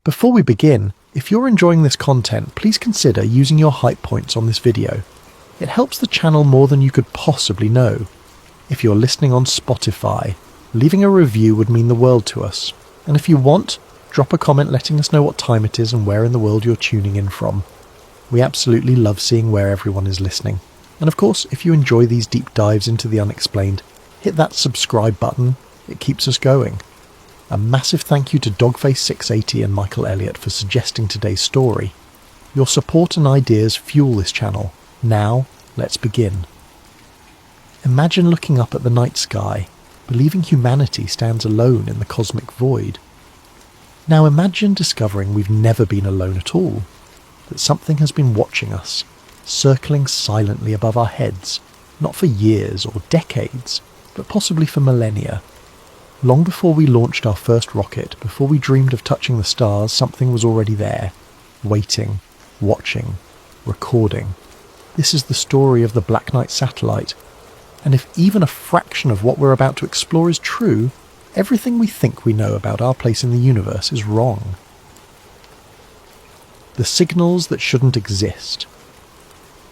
Before we begin, if you're enjoying this content, please consider using your hype points on this video. It helps the channel more than you could possibly know. If you're listening on Spotify, leaving a review would mean the world to us. And if you want, drop a comment letting us know what time it is and where in the world you're tuning in from. We absolutely love seeing where everyone is listening. And of course, if you enjoy these deep dives into the unexplained, hit that subscribe button. It keeps us going. A massive thank you to Dogface680 and Michael Elliott for suggesting today's story. Your support and ideas fuel this channel. Now, let's begin. Imagine looking up at the night sky, believing humanity stands alone in the cosmic void. Now imagine discovering we've never been alone at all, that something has been watching us, circling silently above our heads, not for years or decades, but possibly for millennia. Long before we launched our first rocket, before we dreamed of touching the stars, something was already there, waiting, watching, recording. This is the story of the Black Knight satellite, and if even a fraction of what we're about to explore is true, everything we think we know about our place in the universe is wrong. The signals that shouldn't exist.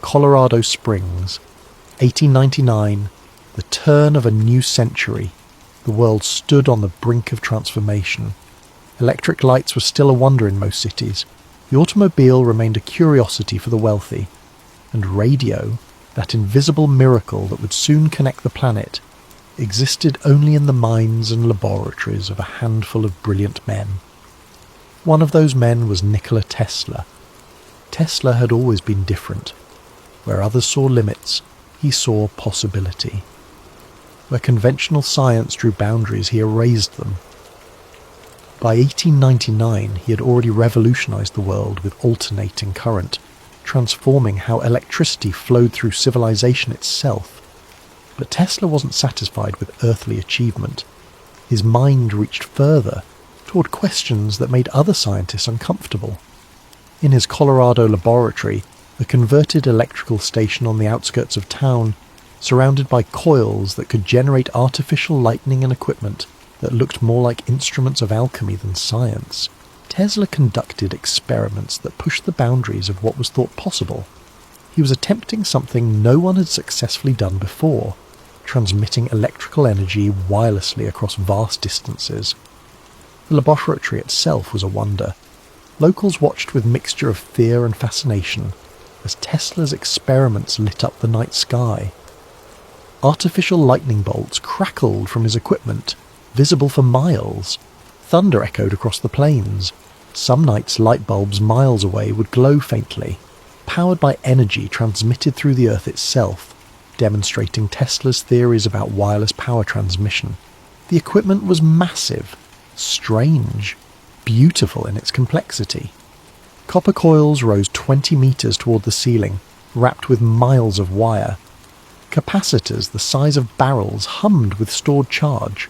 Colorado Springs, 1899, the turn of a new century. The world stood on the brink of transformation. Electric lights were still a wonder in most cities. The automobile remained a curiosity for the wealthy. And radio, that invisible miracle that would soon connect the planet, existed only in the minds and laboratories of a handful of brilliant men. One of those men was Nikola Tesla. Tesla had always been different. Where others saw limits, he saw possibility. Where conventional science drew boundaries, he erased them. By 1899, he had already revolutionized the world with alternating current, transforming how electricity flowed through civilization itself. But Tesla wasn't satisfied with earthly achievement. His mind reached further, toward questions that made other scientists uncomfortable. In his Colorado laboratory, a converted electrical station on the outskirts of town, surrounded by coils that could generate artificial lightning and equipment that looked more like instruments of alchemy than science, Tesla conducted experiments that pushed the boundaries of what was thought possible. He was attempting something no one had successfully done before, transmitting electrical energy wirelessly across vast distances. The laboratory itself was a wonder. Locals watched with mixture of fear and fascination as Tesla's experiments lit up the night sky. Artificial lightning bolts crackled from his equipment, visible for miles. Thunder echoed across the plains. Some nights light bulbs miles away would glow faintly, powered by energy transmitted through the Earth itself, demonstrating Tesla's theories about wireless power transmission. The equipment was massive, strange, beautiful in its complexity. Copper coils rose 20 meters toward the ceiling, wrapped with miles of wire. Capacitors the size of barrels hummed with stored charge.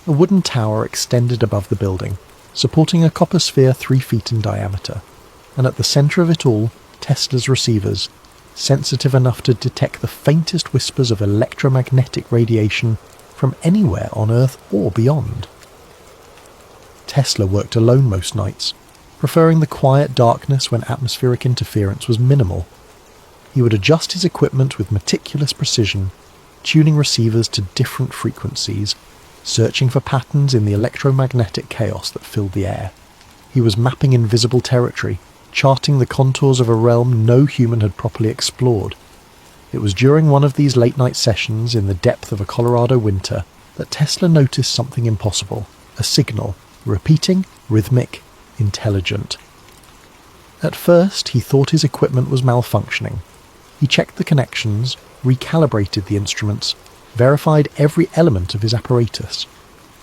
A wooden tower extended above the building, supporting a copper sphere 3 feet in diameter, and at the center of it all, Tesla's receivers, sensitive enough to detect the faintest whispers of electromagnetic radiation from anywhere on Earth or beyond. Tesla worked alone most nights, preferring the quiet darkness when atmospheric interference was minimal. He would adjust his equipment with meticulous precision, tuning receivers to different frequencies, searching for patterns in the electromagnetic chaos that filled the air. He was mapping invisible territory, charting the contours of a realm no human had properly explored. It was during one of these late-night sessions in the depth of a Colorado winter that Tesla noticed something impossible, a signal, repeating, rhythmic, intelligent. At first, he thought his equipment was malfunctioning. He checked the connections, recalibrated the instruments, verified every element of his apparatus.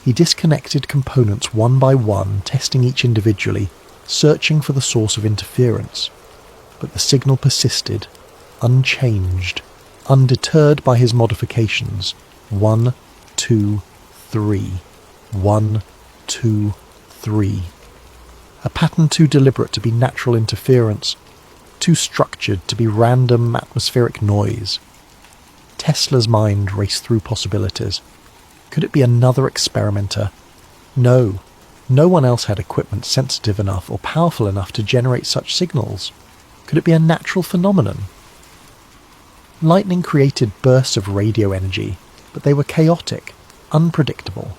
He disconnected components one by one, testing each individually, searching for the source of interference. But the signal persisted, unchanged, undeterred by his modifications. 1, 2, 3. 1, 2, 3. A pattern too deliberate to be natural interference, too structured to be random atmospheric noise. Tesla's mind raced through possibilities. Could it be another experimenter? No. No one else had equipment sensitive enough or powerful enough to generate such signals. Could it be a natural phenomenon? Lightning created bursts of radio energy, but they were chaotic, unpredictable.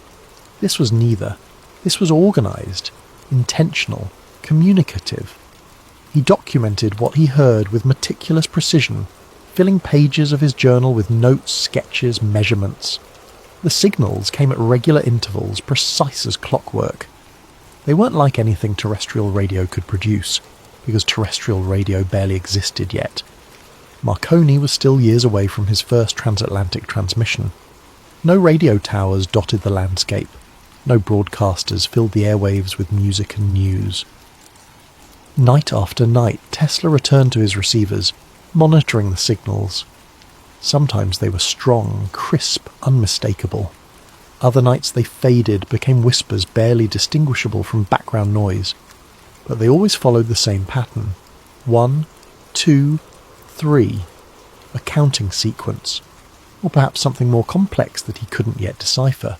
This was neither. This was organised, intentional, communicative. He documented what he heard with meticulous precision, filling pages of his journal with notes, sketches, measurements. The signals came at regular intervals, precise as clockwork. They weren't like anything terrestrial radio could produce, because terrestrial radio barely existed yet. Marconi was still years away from his first transatlantic transmission. No radio towers dotted the landscape. No broadcasters filled the airwaves with music and news. Night after night, Tesla returned to his receivers, monitoring the signals. Sometimes they were strong, crisp, unmistakable. Other nights they faded, became whispers barely distinguishable from background noise. But they always followed the same pattern. 1, 2, 3. A counting sequence. Or perhaps something more complex that he couldn't yet decipher.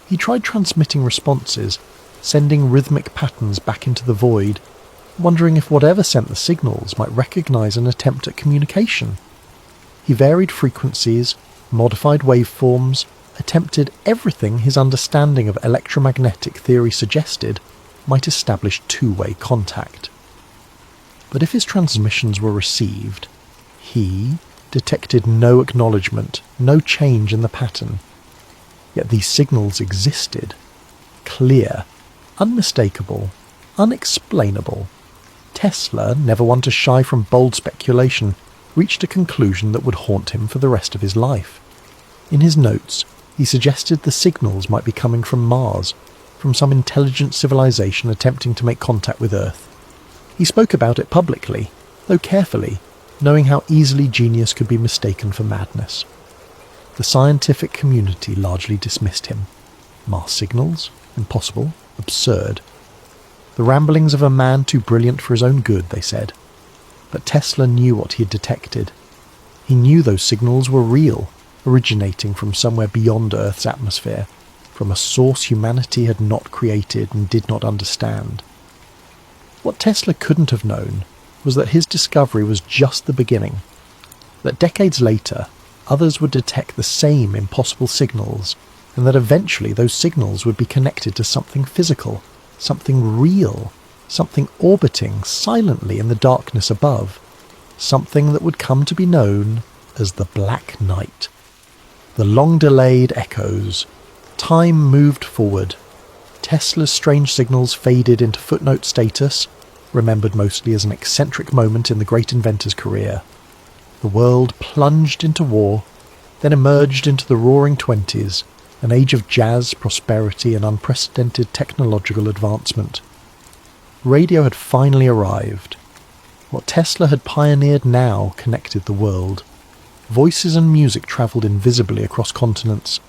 He tried transmitting responses, sending rhythmic patterns back into the void, wondering if whatever sent the signals might recognise an attempt at communication. He varied frequencies, modified waveforms, attempted everything his understanding of electromagnetic theory suggested might establish two-way contact. But if his transmissions were received, he detected no acknowledgement, no change in the pattern. Yet these signals existed, clear, unmistakable, unexplainable. Tesla, never one to shy from bold speculation, reached a conclusion that would haunt him for the rest of his life. In his notes, he suggested the signals might be coming from Mars, from some intelligent civilization attempting to make contact with Earth. He spoke about it publicly, though carefully, knowing how easily genius could be mistaken for madness. The scientific community largely dismissed him. Mars signals? Impossible. Absurd. The ramblings of a man too brilliant for his own good, they said. But Tesla knew what he had detected. He knew those signals were real, originating from somewhere beyond Earth's atmosphere, from a source humanity had not created and did not understand. What Tesla couldn't have known was that his discovery was just the beginning, that decades later others would detect the same impossible signals, and that eventually those signals would be connected to something physical, something real, something orbiting silently in the darkness above, something that would come to be known as the Black Night. The long-delayed echoes. Time moved forward. Tesla's strange signals faded into footnote status, remembered mostly as an eccentric moment in the great inventor's career. The world plunged into war, then emerged into the roaring 20s, an age of jazz, prosperity, and unprecedented technological advancement. Radio had finally arrived. What Tesla had pioneered now connected the world. Voices and music travelled invisibly across continents.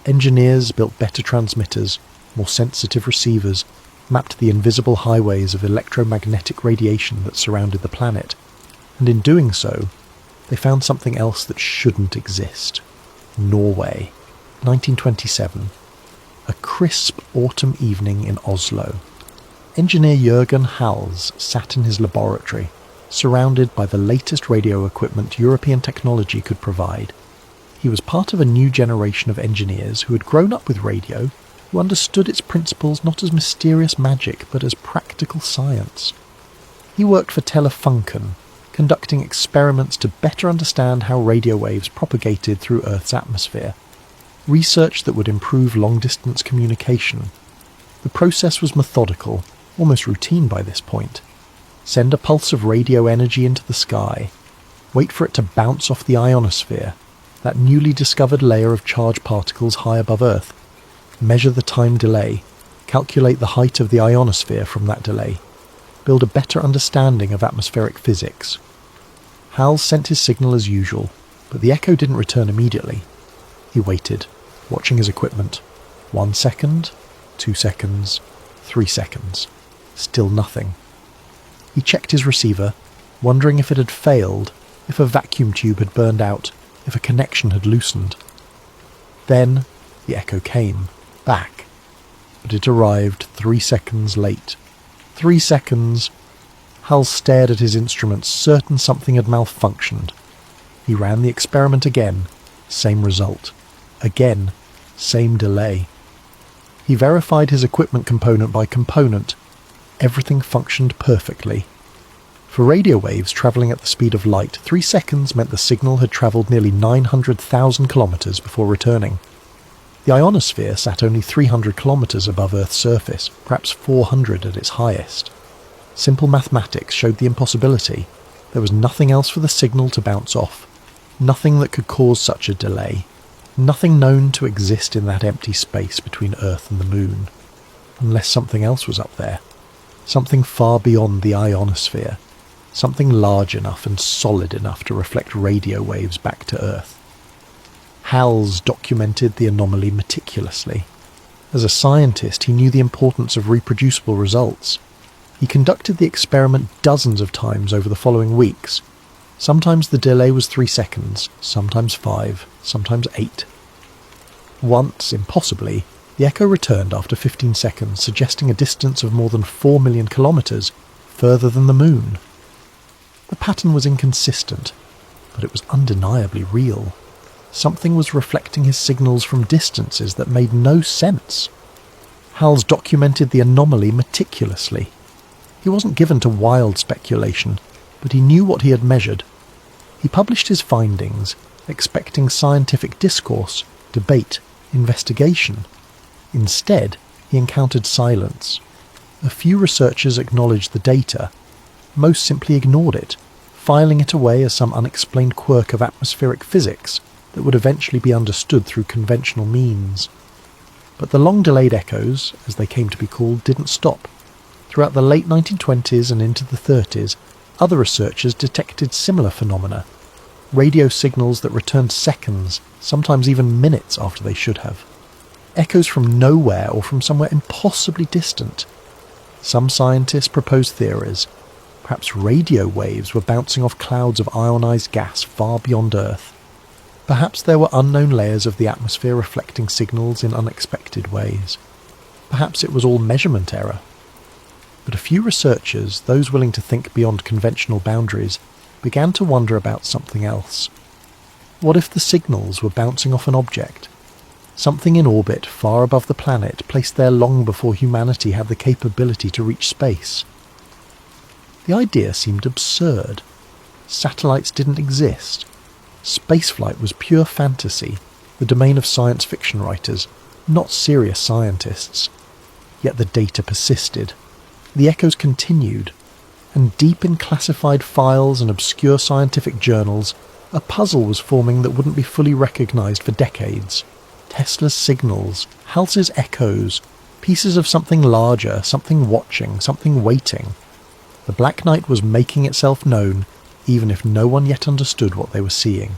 Engineers built better transmitters, more sensitive receivers, mapped the invisible highways of electromagnetic radiation that surrounded the planet, and in doing so, they found something else that shouldn't exist. Norway, 1927. A crisp autumn evening in Oslo. Engineer Jürgen Hals sat in his laboratory, surrounded by the latest radio equipment European technology could provide. He was part of a new generation of engineers who had grown up with radio, who understood its principles not as mysterious magic but as practical science. He worked for Telefunken, conducting experiments to better understand how radio waves propagated through Earth's atmosphere, research that would improve long-distance communication. The process was methodical, almost routine by this point. Send a pulse of radio energy into the sky, wait for it to bounce off the ionosphere, that newly discovered layer of charged particles high above Earth, measure the time delay, calculate the height of the ionosphere from that delay, build a better understanding of atmospheric physics. Hal sent his signal as usual, but the echo didn't return immediately. He waited, watching his equipment. 1 second, 2 seconds, 3 seconds. Still nothing. He checked his receiver, wondering if it had failed, if a vacuum tube had burned out, if a connection had loosened. Then the echo came, back. but it arrived 3 seconds late. 3 seconds. Hal stared at his instruments, certain something had malfunctioned. He ran the experiment again. Same result. Again, same delay. He verified his equipment component by component. Everything functioned perfectly. For radio waves travelling at the speed of light, 3 seconds meant the signal had travelled nearly 900,000 kilometres before returning. The ionosphere sat only 300 kilometres above Earth's surface, perhaps 400 at its highest. Simple mathematics showed the impossibility. There was nothing else for the signal to bounce off. Nothing that could cause such a delay. Nothing known to exist in that empty space between Earth and the Moon. Unless something else was up there. Something far beyond the ionosphere. Something large enough and solid enough to reflect radio waves back to Earth. Hals documented the anomaly meticulously. As a scientist, he knew the importance of reproducible results. He conducted the experiment dozens of times over the following weeks. Sometimes the delay was 3 seconds, sometimes 5, sometimes 8. Once, impossibly, the echo returned after 15 seconds, suggesting a distance of more than 4 million kilometres further than the Moon. The pattern was inconsistent, but it was undeniably real. Something was reflecting his signals from distances that made no sense. Hals documented the anomaly meticulously. He wasn't given to wild speculation, but he knew what he had measured. He published his findings, expecting scientific discourse, debate, investigation. Instead, he encountered silence. A few researchers acknowledged the data. Most simply ignored it, filing it away as some unexplained quirk of atmospheric physics that would eventually be understood through conventional means. But the long-delayed echoes, as they came to be called, didn't stop. Throughout the late 1920s and into the 30s, other researchers detected similar phenomena. Radio signals that returned seconds, sometimes even minutes after they should have. Echoes from nowhere or from somewhere impossibly distant. Some scientists proposed theories. Perhaps radio waves were bouncing off clouds of ionized gas far beyond Earth. Perhaps there were unknown layers of the atmosphere reflecting signals in unexpected ways. Perhaps it was all measurement error. But a few researchers, those willing to think beyond conventional boundaries, began to wonder about something else. What if the signals were bouncing off an object? Something in orbit far above the planet, placed there long before humanity had the capability to reach space. The idea seemed absurd. Satellites didn't exist. Spaceflight was pure fantasy, the domain of science fiction writers, not serious scientists. Yet the data persisted. The echoes continued, and deep in classified files and obscure scientific journals, a puzzle was forming that wouldn't be fully recognised for decades. Tesla's signals, Halsey's echoes, pieces of something larger, something watching, something waiting. The Black Knight was making itself known, even if no one yet understood what they were seeing.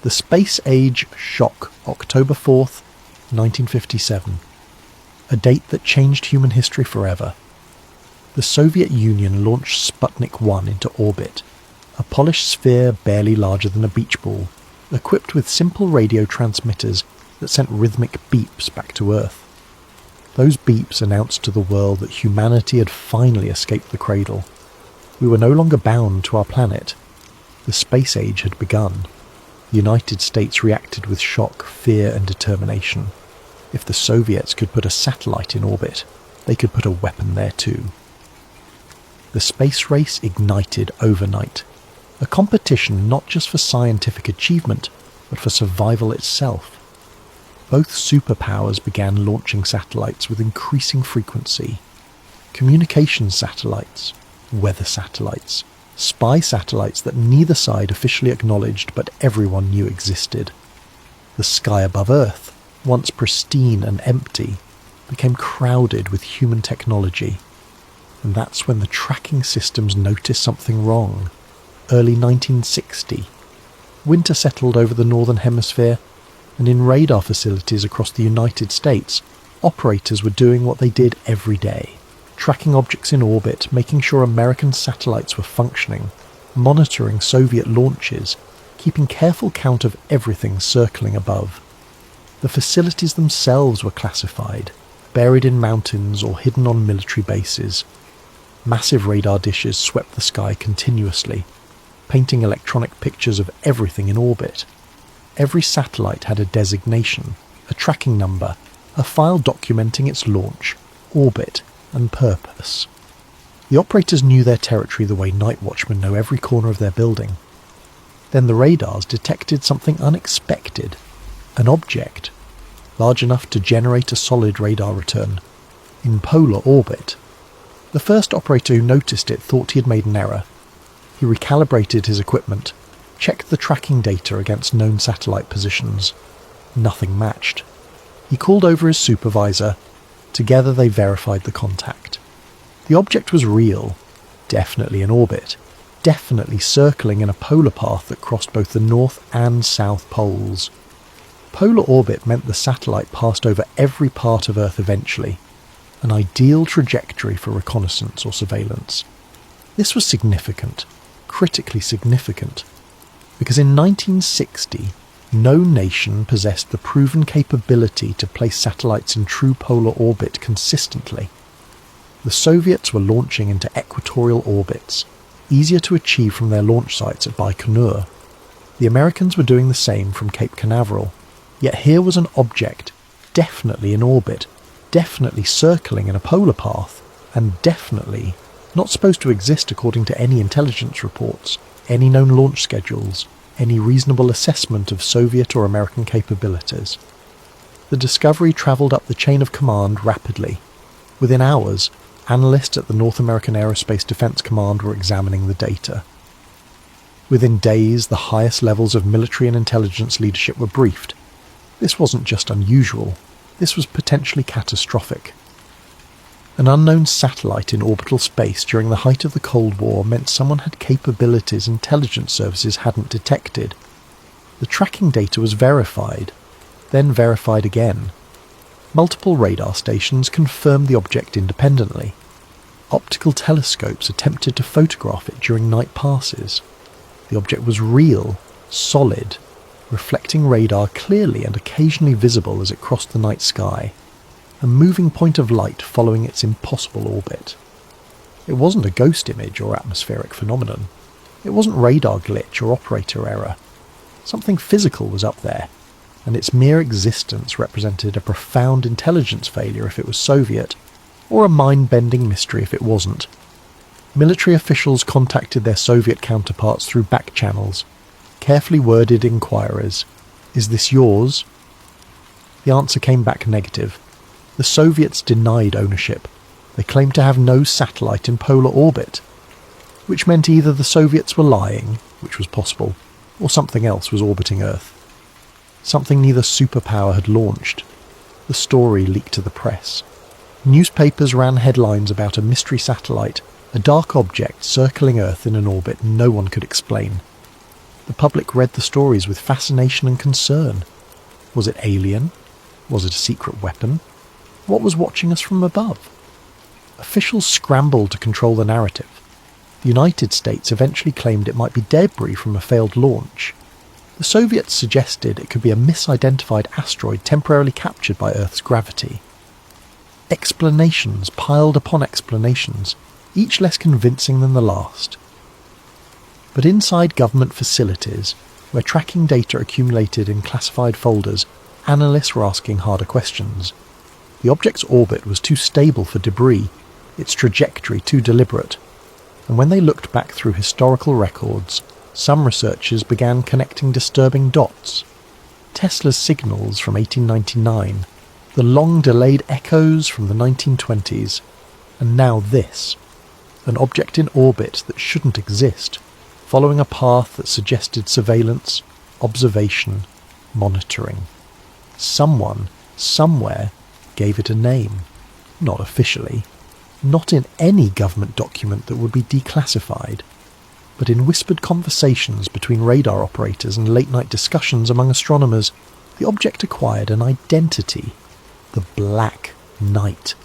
The Space Age Shock, October 4th, 1957. A date that changed human history forever. The Soviet Union launched Sputnik 1 into orbit, a polished sphere barely larger than a beach ball, equipped with simple radio transmitters that sent rhythmic beeps back to Earth. Those beeps announced to the world that humanity had finally escaped the cradle. We were no longer bound to our planet. The space age had begun. The United States reacted with shock, fear and determination. If the Soviets could put a satellite in orbit, they could put a weapon there too. The space race ignited overnight. A competition not just for scientific achievement, but for survival itself. Both superpowers began launching satellites with increasing frequency. Communications satellites, weather satellites, spy satellites that neither side officially acknowledged but everyone knew existed. The sky above Earth, once pristine and empty, became crowded with human technology. And that's when the tracking systems noticed something wrong. Early 1960. Winter settled over the Northern Hemisphere, and in radar facilities across the United States, operators were doing what they did every day. Tracking objects in orbit, making sure American satellites were functioning, monitoring Soviet launches, keeping careful count of everything circling above. The facilities themselves were classified, buried in mountains or hidden on military bases. Massive radar dishes swept the sky continuously, painting electronic pictures of everything in orbit. Every satellite had a designation, a tracking number, a file documenting its launch, orbit, and purpose. The operators knew their territory the way night watchmen know every corner of their building. Then the radars detected something unexpected, an object, large enough to generate a solid radar return, in polar orbit. The first operator who noticed it thought he had made an error. He recalibrated his equipment, checked the tracking data against known satellite positions. Nothing matched. He called over his supervisor. Together they verified the contact. The object was real, definitely in orbit, definitely circling in a polar path that crossed both the north and south poles. Polar orbit meant the satellite passed over every part of Earth eventually, an ideal trajectory for reconnaissance or surveillance. This was significant, critically significant, because in 1960, no nation possessed the proven capability to place satellites in true polar orbit consistently. The Soviets were launching into equatorial orbits, easier to achieve from their launch sites at Baikonur. The Americans were doing the same from Cape Canaveral, yet here was an object definitely in orbit, definitely circling in a polar path, and definitely not supposed to exist according to any intelligence reports, any known launch schedules, any reasonable assessment of Soviet or American capabilities. The discovery travelled up the chain of command rapidly. Within hours, analysts at the North American Aerospace Defense Command were examining the data. Within days, the highest levels of military and intelligence leadership were briefed. This wasn't just unusual, this was potentially catastrophic. An unknown satellite in orbital space during the height of the Cold War meant someone had capabilities intelligence services hadn't detected. The tracking data was verified, then verified again. Multiple radar stations confirmed the object independently. Optical telescopes attempted to photograph it during night passes. The object was real, solid, reflecting radar clearly and occasionally visible as it crossed the night sky, a moving point of light following its impossible orbit. It wasn't a ghost image or atmospheric phenomenon. It wasn't radar glitch or operator error. Something physical was up there, and its mere existence represented a profound intelligence failure if it was Soviet, or a mind-bending mystery if it wasn't. Military officials contacted their Soviet counterparts through back channels, carefully worded inquiries. Is this yours? The answer came back negative. The Soviets denied ownership. They claimed to have no satellite in polar orbit, which meant either the Soviets were lying, which was possible, or something else was orbiting Earth. Something neither superpower had launched. The story leaked to the press. Newspapers ran headlines about a mystery satellite, a dark object circling Earth in an orbit no one could explain. The public read the stories with fascination and concern. Was it alien? Was it a secret weapon? What was watching us from above? Officials scrambled to control the narrative. The United States eventually claimed it might be debris from a failed launch. The Soviets suggested it could be a misidentified asteroid temporarily captured by Earth's gravity. Explanations piled upon explanations, each less convincing than the last. But inside government facilities, where tracking data accumulated in classified folders, analysts were asking harder questions. The object's orbit was too stable for debris, its trajectory too deliberate, and when they looked back through historical records, some researchers began connecting disturbing dots. Tesla's signals from 1899, the long-delayed echoes from the 1920s, and now this, an object in orbit that shouldn't exist, following a path that suggested surveillance, observation, monitoring. Someone, somewhere, gave it a name. Not officially. Not in any government document that would be declassified. But in whispered conversations between radar operators and late-night discussions among astronomers, the object acquired an identity. The Black Knight.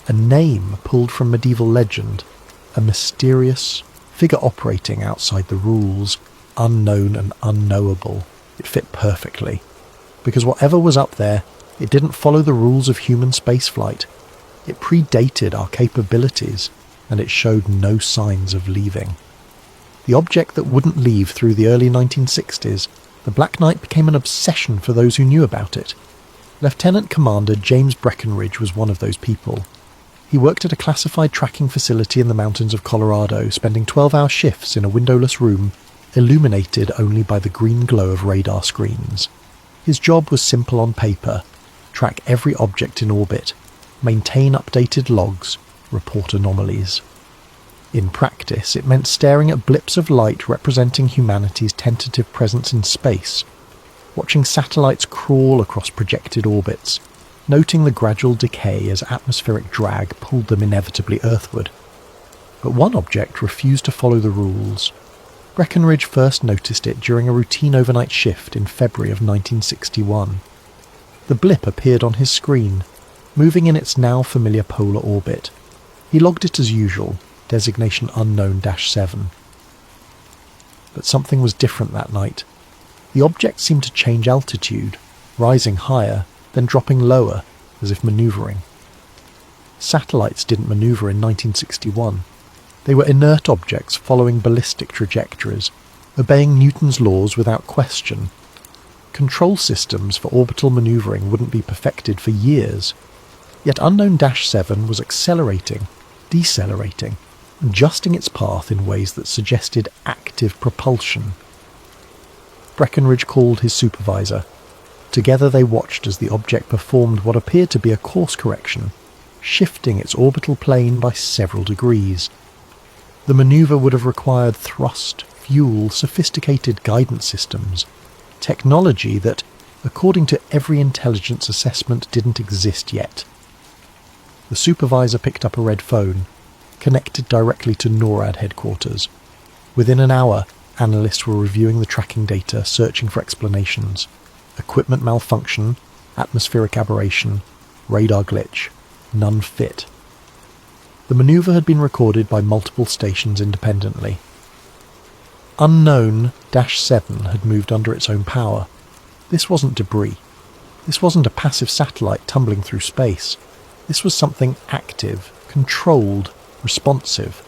A name pulled from medieval legend. A mysterious figure operating outside the rules, unknown and unknowable. It fit perfectly. because whatever was up there, it didn't follow the rules of human spaceflight. It predated our capabilities, and it showed no signs of leaving. The object that wouldn't leave through the early 1960s, the Black Knight became an obsession for those who knew about it. Lieutenant Commander James Breckenridge was one of those people. He worked at a classified tracking facility in the mountains of Colorado, spending 12-hour shifts in a windowless room, illuminated only by the green glow of radar screens. His job was simple on paper: track every object in orbit, maintain updated logs, report anomalies. In practice, it meant staring at blips of light representing humanity's tentative presence in space, watching satellites crawl across projected orbits, noting the gradual decay as atmospheric drag pulled them inevitably earthward. But one object refused to follow the rules. Breckenridge first noticed it during a routine overnight shift in February of 1961. The blip appeared on his screen, moving in its now familiar polar orbit. He logged it as usual, designation unknown-7. But something was different that night. The object seemed to change altitude, rising higher, then dropping lower, as if manoeuvring. Satellites didn't manoeuvre in 1961. They were inert objects following ballistic trajectories, obeying Newton's laws without question. Control systems for orbital manoeuvring wouldn't be perfected for years. Yet unknown-7 was accelerating, decelerating, adjusting its path in ways that suggested active propulsion. Breckenridge called his supervisor. Together they watched as the object performed what appeared to be a course correction, shifting its orbital plane by several degrees. The manoeuvre would have required thrust, fuel, sophisticated guidance systems, technology that, according to every intelligence assessment, didn't exist yet. The supervisor picked up a red phone, connected directly to NORAD headquarters. Within an hour, analysts were reviewing the tracking data, searching for explanations. Equipment malfunction, atmospheric aberration, radar glitch, none fit. The manoeuvre had been recorded by multiple stations independently. Unknown-7 had moved under its own power. This wasn't debris. This wasn't a passive satellite tumbling through space. This was something active, controlled, responsive.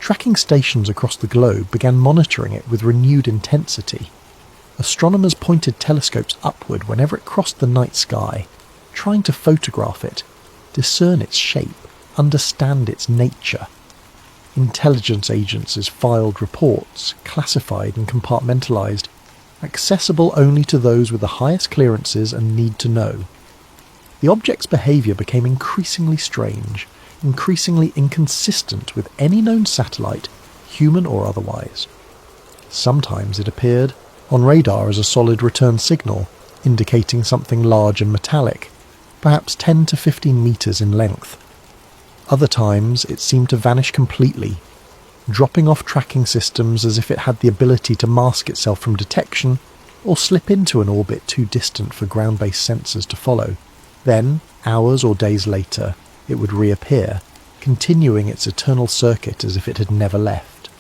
Tracking stations across the globe began monitoring it with renewed intensity. Astronomers pointed telescopes upward whenever it crossed the night sky, trying to photograph it, discern its shape, understand its nature. Intelligence agencies filed reports, classified and compartmentalized, accessible only to those with the highest clearances and need to know. The object's behavior became increasingly strange, increasingly inconsistent with any known satellite, human or otherwise. Sometimes it appeared on radar as a solid return signal, indicating something large and metallic, perhaps 10 to 15 meters in length. Other times it seemed to vanish completely, dropping off tracking systems as if it had the ability to mask itself from detection or slip into an orbit too distant for ground-based sensors to follow. Then, hours or days later, it would reappear, continuing its eternal circuit as if it had never left.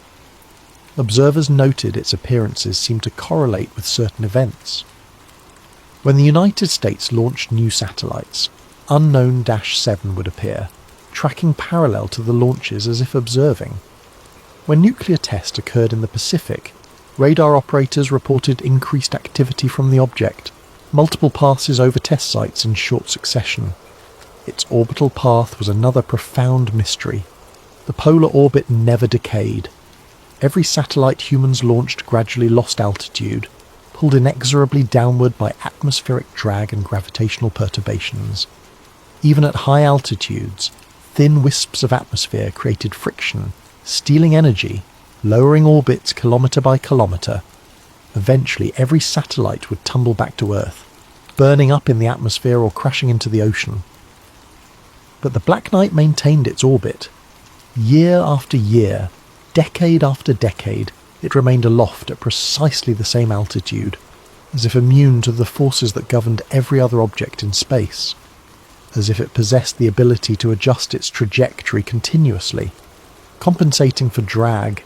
Observers noted its appearances seemed to correlate with certain events. When the United States launched new satellites, Unknown-7 would appear, tracking parallel to the launches as if observing. When nuclear tests occurred in the Pacific, radar operators reported increased activity from the object, multiple passes over test sites in short succession. Its orbital path was another profound mystery. The polar orbit never decayed. Every satellite humans launched gradually lost altitude, pulled inexorably downward by atmospheric drag and gravitational perturbations. Even at high altitudes, thin wisps of atmosphere created friction, stealing energy, lowering orbits kilometre by kilometre. Eventually, every satellite would tumble back to Earth, burning up in the atmosphere or crashing into the ocean. But the Black Knight maintained its orbit. Year after year, decade after decade, it remained aloft at precisely the same altitude, as if immune to the forces that governed every other object in space, as if it possessed the ability to adjust its trajectory continuously, compensating for drag,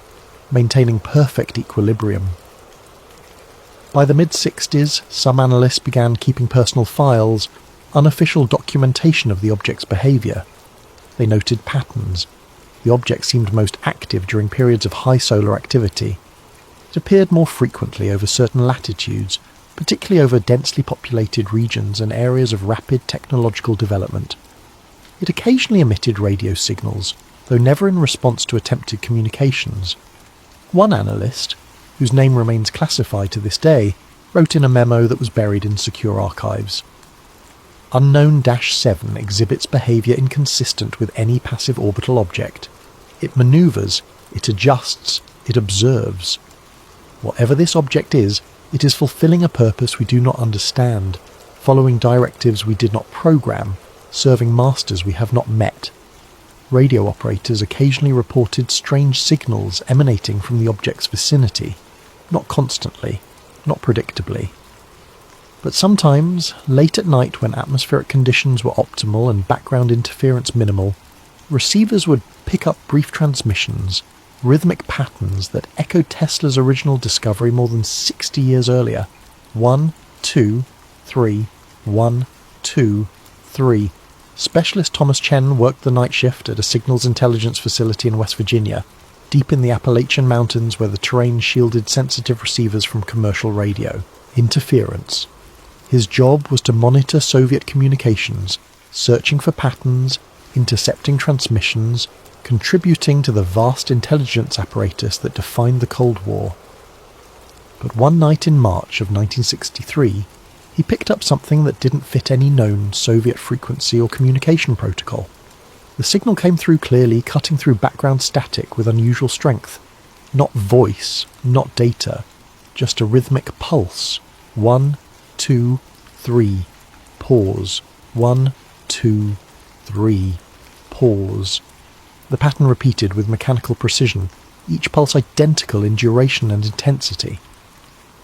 maintaining perfect equilibrium. By the mid-60s, some analysts began keeping personal files, unofficial documentation of the object's behaviour. They noted patterns. The object seemed most active during periods of high solar activity. It appeared more frequently over certain latitudes, particularly over densely populated regions and areas of rapid technological development. It occasionally emitted radio signals, though never in response to attempted communications. One analyst, whose name remains classified to this day, wrote in a memo that was buried in secure archives. Unknown-7 exhibits behaviour inconsistent with any passive orbital object. It manoeuvres, it adjusts, it observes. Whatever this object is, it is fulfilling a purpose we do not understand, following directives we did not program, serving masters we have not met. Radio operators occasionally reported strange signals emanating from the object's vicinity, not constantly, not predictably. But sometimes, late at night when atmospheric conditions were optimal and background interference minimal, receivers would pick up brief transmissions, rhythmic patterns that echoed Tesla's original discovery more than 60 years earlier. 1, 2, 3, 1, 2, 3. Specialist Thomas Chen worked the night shift at a signals intelligence facility in West Virginia, deep in the Appalachian Mountains where the terrain shielded sensitive receivers from commercial radio. Interference. His job was to monitor Soviet communications, searching for patterns, intercepting transmissions, contributing to the vast intelligence apparatus that defined the Cold War. But one night in March of 1963, he picked up something that didn't fit any known Soviet frequency or communication protocol. The signal came through clearly, cutting through background static with unusual strength. Not voice, not data, just a rhythmic pulse. 1, 2, 3, pause. 1, 2, 3, pause. The pattern repeated with mechanical precision, each pulse identical in duration and intensity.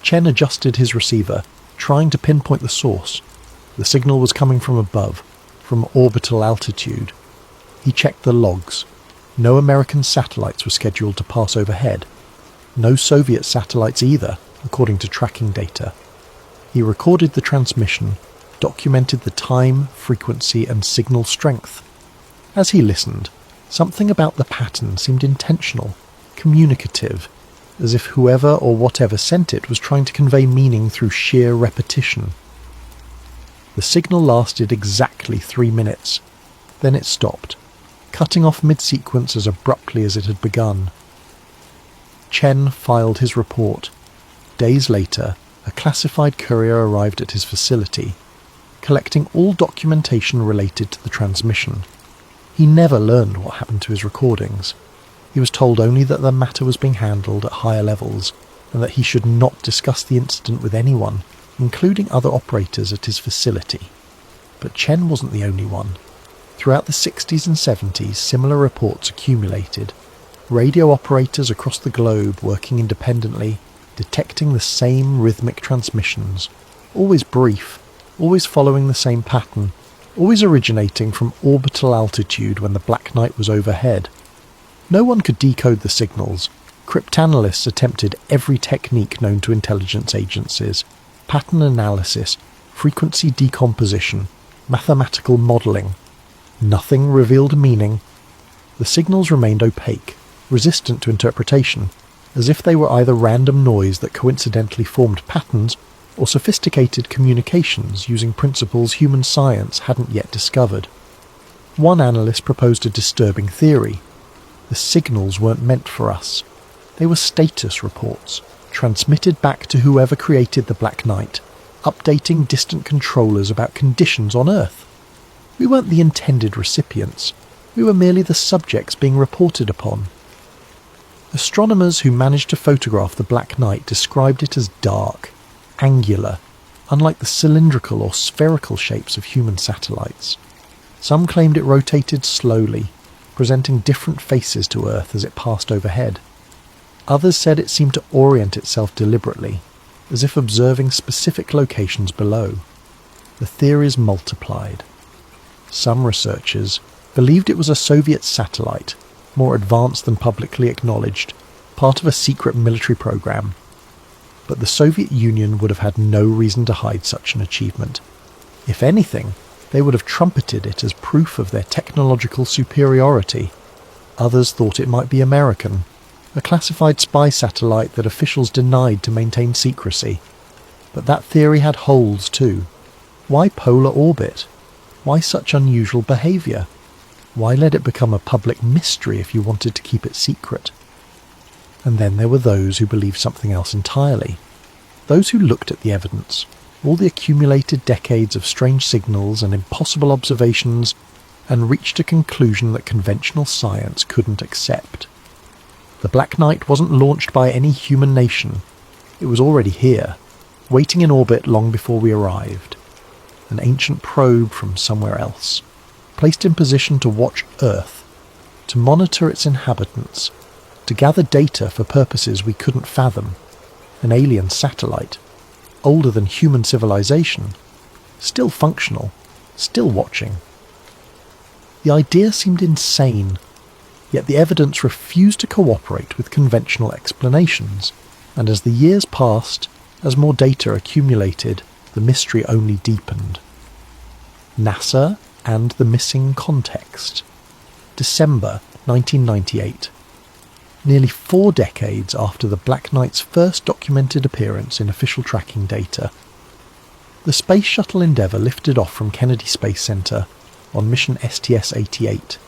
Chen adjusted his receiver, trying to pinpoint the source. The signal was coming from above, from orbital altitude. He checked the logs. No American satellites were scheduled to pass overhead. No Soviet satellites either, according to tracking data. He recorded the transmission, documented the time, frequency, and signal strength. As he listened, something about the pattern seemed intentional, communicative, as if whoever or whatever sent it was trying to convey meaning through sheer repetition. The signal lasted exactly 3 minutes. Then it stopped, cutting off mid-sequence as abruptly as it had begun. Chen filed his report. Days later, a classified courier arrived at his facility, collecting all documentation related to the transmission. He never learned what happened to his recordings. He was told only that the matter was being handled at higher levels, and that he should not discuss the incident with anyone, including other operators at his facility. But Chen wasn't the only one. Throughout the 60s and 70s, similar reports accumulated. Radio operators across the globe working independently, detecting the same rhythmic transmissions, always brief, always following the same pattern, always originating from orbital altitude when the black night was overhead. No one could decode the signals. Cryptanalysts attempted every technique known to intelligence agencies: pattern analysis, frequency decomposition, mathematical modelling. Nothing revealed meaning. The signals remained opaque, resistant to interpretation, as if they were either random noise that coincidentally formed patterns or sophisticated communications using principles human science hadn't yet discovered. One analyst proposed a disturbing theory. The signals weren't meant for us. They were status reports, transmitted back to whoever created the Black Knight, updating distant controllers about conditions on Earth. We weren't the intended recipients. We were merely the subjects being reported upon. Astronomers who managed to photograph the Black Knight described it as dark, angular, unlike the cylindrical or spherical shapes of human satellites. Some claimed it rotated slowly, presenting different faces to Earth as it passed overhead. Others said it seemed to orient itself deliberately, as if observing specific locations below. The theories multiplied. Some researchers believed it was a Soviet satellite, more advanced than publicly acknowledged, part of a secret military program. but the Soviet Union would have had no reason to hide such an achievement. If anything, they would have trumpeted it as proof of their technological superiority. Others thought it might be American, a classified spy satellite that officials denied to maintain secrecy. But that theory had holes too. Why polar orbit? Why such unusual behaviour? Why let it become a public mystery if you wanted to keep it secret? And then there were those who believed something else entirely. Those who looked at the evidence, all the accumulated decades of strange signals and impossible observations, and reached a conclusion that conventional science couldn't accept. The Black Knight wasn't launched by any human nation. It was already here, waiting in orbit long before we arrived. An ancient probe from somewhere else, placed in position to watch Earth, to monitor its inhabitants, to gather data for purposes we couldn't fathom. An alien satellite, older than human civilization, still functional, still watching. The idea seemed insane, yet the evidence refused to cooperate with conventional explanations, and as the years passed, as more data accumulated, the mystery only deepened. NASA and the missing context. December 1998. Nearly 4 decades after the Black Knight's first documented appearance in official tracking data. The Space Shuttle Endeavour lifted off from Kennedy Space Center on mission STS-88,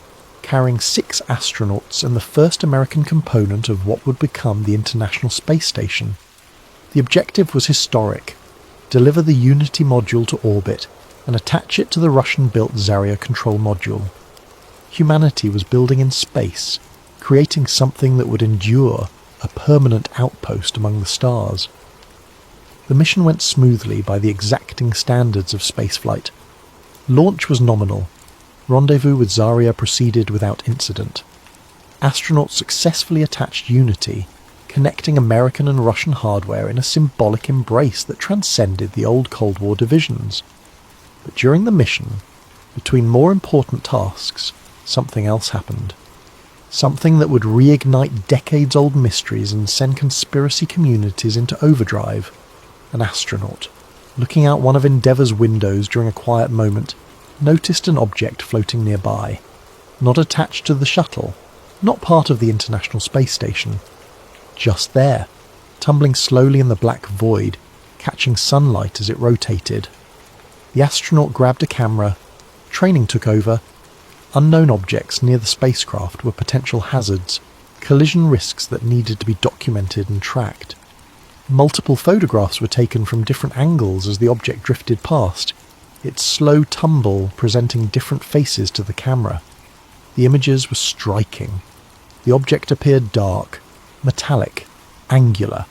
carrying 6 astronauts and the first American component of what would become the International Space Station. The objective was historic: deliver the Unity module to orbit and attach it to the Russian-built Zarya control module. Humanity was building in space, creating something that would endure, a permanent outpost among the stars. The mission went smoothly by the exacting standards of spaceflight. Launch was nominal. Rendezvous with Zarya proceeded without incident. Astronauts successfully attached Unity, connecting American and Russian hardware in a symbolic embrace that transcended the old Cold War divisions. But during the mission, between more important tasks, something else happened. Something that would reignite decades-old mysteries and send conspiracy communities into overdrive. An astronaut, looking out one of Endeavour's windows during a quiet moment, noticed an object floating nearby, not attached to the shuttle, not part of the International Space Station. Just there, tumbling slowly in the black void, catching sunlight as it rotated. The astronaut grabbed a camera. Training took over. Unknown objects near the spacecraft were potential hazards, collision risks that needed to be documented and tracked. Multiple photographs were taken from different angles as the object drifted past, its slow tumble presenting different faces to the camera. The images were striking. The object appeared dark, metallic, angular.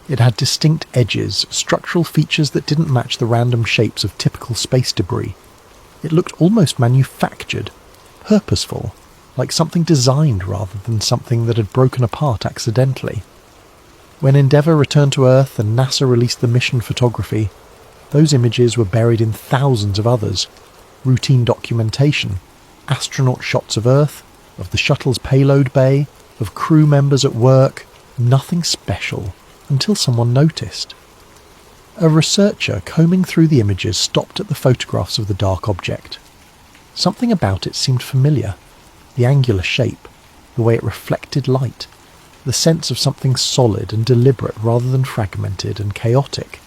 It had distinct edges, structural features that didn't match the random shapes of typical space debris. It looked almost manufactured, purposeful, like something designed rather than something that had broken apart accidentally. When Endeavour returned to Earth and NASA released the mission photography, those images were buried in thousands of others. Routine documentation, astronaut shots of Earth, of the shuttle's payload bay, of crew members at work, nothing special, until someone noticed. A researcher combing through the images stopped at the photographs of the dark object. Something about it seemed familiar. The angular shape, the way it reflected light, the sense of something solid and deliberate rather than fragmented and chaotic.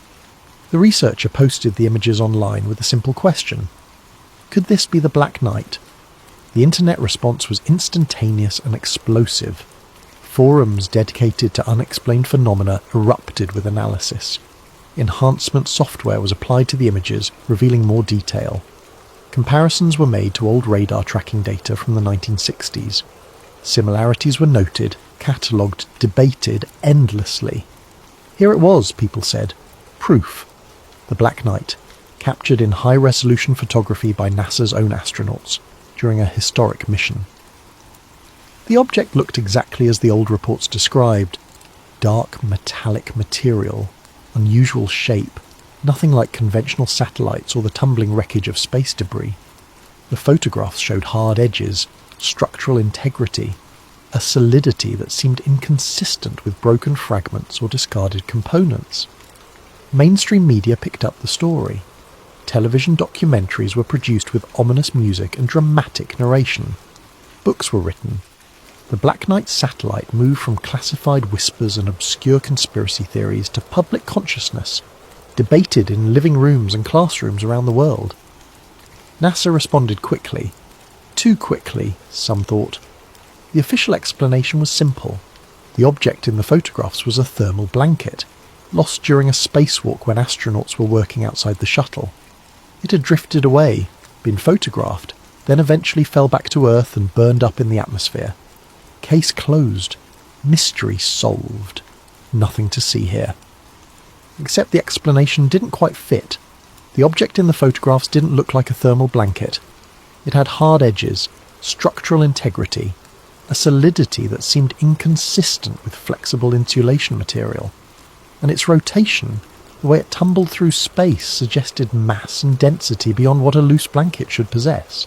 The researcher posted the images online with a simple question. Could this be the Black Knight? The internet response was instantaneous and explosive. Forums dedicated to unexplained phenomena erupted with analysis. Enhancement software was applied to the images, revealing more detail. Comparisons were made to old radar tracking data from the 1960s. Similarities were noted, catalogued, debated endlessly. Here it was, people said. Proof. The Black Knight, captured in high-resolution photography by NASA's own astronauts during a historic mission. The object looked exactly as the old reports described. Dark metallic material, unusual shape, nothing like conventional satellites or the tumbling wreckage of space debris. The photographs showed hard edges, structural integrity. a solidity that seemed inconsistent with broken fragments or discarded components. Mainstream media picked up the story. Television documentaries were produced with ominous music and dramatic narration. Books were written. The Black Knight satellite moved from classified whispers and obscure conspiracy theories to public consciousness, debated in living rooms and classrooms around the world. NASA responded quickly. Too quickly, some thought. The official explanation was simple. The object in the photographs was a thermal blanket, lost during a spacewalk when astronauts were working outside the shuttle. It had drifted away, been photographed, then eventually fell back to Earth and burned up in the atmosphere. Case closed. Mystery solved. Nothing to see here. Except the explanation didn't quite fit. The object in the photographs didn't look like a thermal blanket. It had hard edges, structural integrity, a solidity that seemed inconsistent with flexible insulation material. And its rotation, the way it tumbled through space, suggested mass and density beyond what a loose blanket should possess.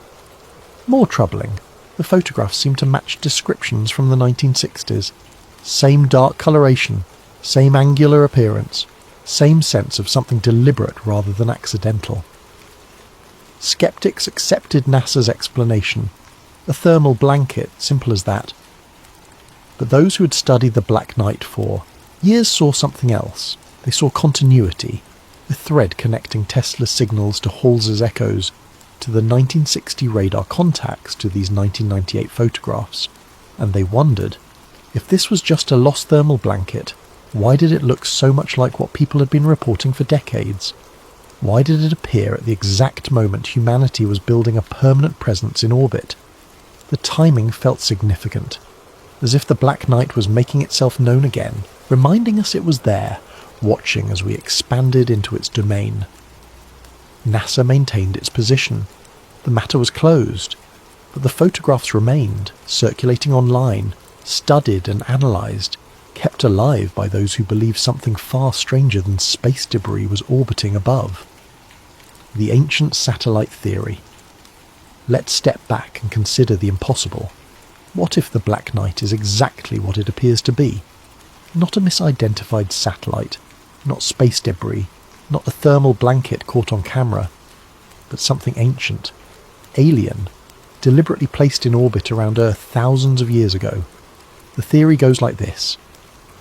More troubling, the photographs seemed to match descriptions from the 1960s. Same dark coloration, same angular appearance, same sense of something deliberate rather than accidental. Skeptics accepted NASA's explanation. A thermal blanket, simple as that. But those who had studied the Black Knight for years saw something else. They saw continuity, a thread connecting Tesla's signals to Halsey's echoes, to the 1960 radar contacts to these 1998 photographs, and they wondered, if this was just a lost thermal blanket, why did it look so much like what people had been reporting for decades? Why did it appear at the exact moment humanity was building a permanent presence in orbit? The timing felt significant, as if the Black Knight was making itself known again, reminding us it was there, watching as we expanded into its domain. NASA maintained its position. The matter was closed, but the photographs remained, circulating online, studied and analysed, kept alive by those who believed something far stranger than space debris was orbiting above. The ancient satellite theory. Let's step back and consider the impossible. What if the Black Knight is exactly what it appears to be? Not a misidentified satellite, not space debris, not a thermal blanket caught on camera, but something ancient, alien, deliberately placed in orbit around Earth thousands of years ago. The theory goes like this.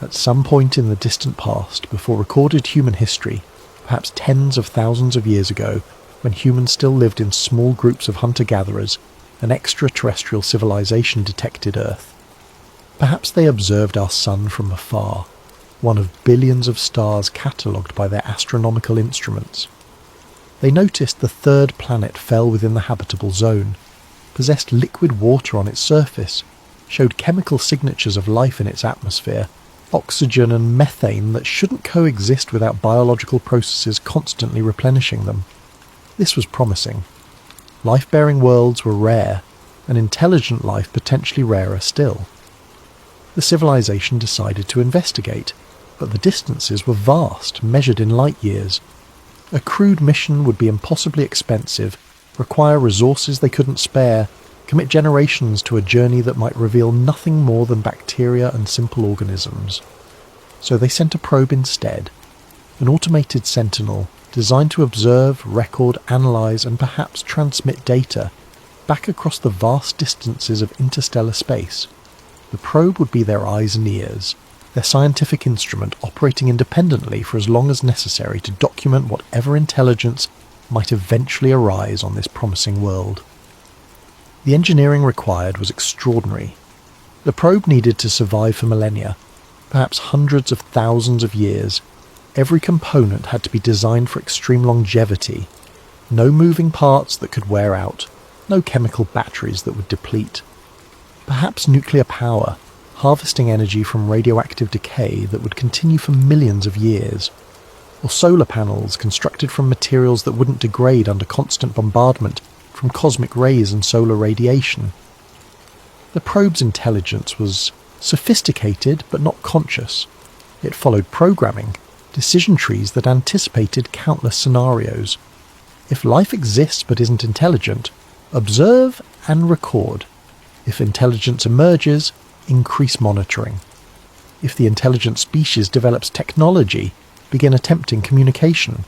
At some point in the distant past, before recorded human history, perhaps tens of thousands of years ago, when humans still lived in small groups of hunter-gatherers, an extraterrestrial civilization detected Earth. Perhaps they observed our sun from afar, one of billions of stars catalogued by their astronomical instruments. They noticed the third planet fell within the habitable zone, possessed liquid water on its surface, showed chemical signatures of life in its atmosphere, oxygen and methane that shouldn't coexist without biological processes constantly replenishing them. This was promising. Life-bearing worlds were rare, and intelligent life potentially rarer still. The civilization decided to investigate, but the distances were vast, measured in light years. A crewed mission would be impossibly expensive, require resources they couldn't spare, commit generations to a journey that might reveal nothing more than bacteria and simple organisms. So they sent a probe instead, an automated sentinel designed to observe, record, analyse and perhaps transmit data back across the vast distances of interstellar space. The probe would be their eyes and ears, their scientific instrument operating independently for as long as necessary to document whatever intelligence might eventually arise on this promising world. The engineering required was extraordinary. The probe needed to survive for millennia, perhaps hundreds of thousands of years. Every component had to be designed for extreme longevity. No moving parts that could wear out, no chemical batteries that would deplete. Perhaps nuclear power, harvesting energy from radioactive decay that would continue for millions of years. Or solar panels constructed from materials that wouldn't degrade under constant bombardment from cosmic rays and solar radiation. The probe's intelligence was sophisticated but not conscious. It followed programming, decision trees that anticipated countless scenarios. If life exists but isn't intelligent, observe and record. If intelligence emerges, increase monitoring. If the intelligent species develops technology, begin attempting communication.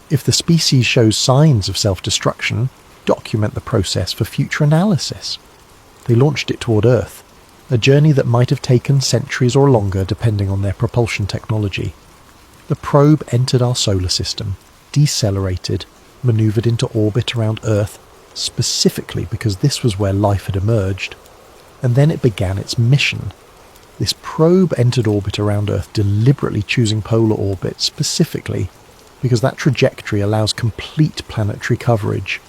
If the species shows signs of self-destruction, document the process for future analysis. They launched it toward Earth, a journey that might have taken centuries or longer depending on their propulsion technology. The probe entered our solar system, decelerated, manoeuvred into orbit around Earth, specifically because this was where life had emerged, and then it began its mission. This probe entered orbit around Earth, deliberately choosing polar orbit specifically because that trajectory allows complete planetary coverage.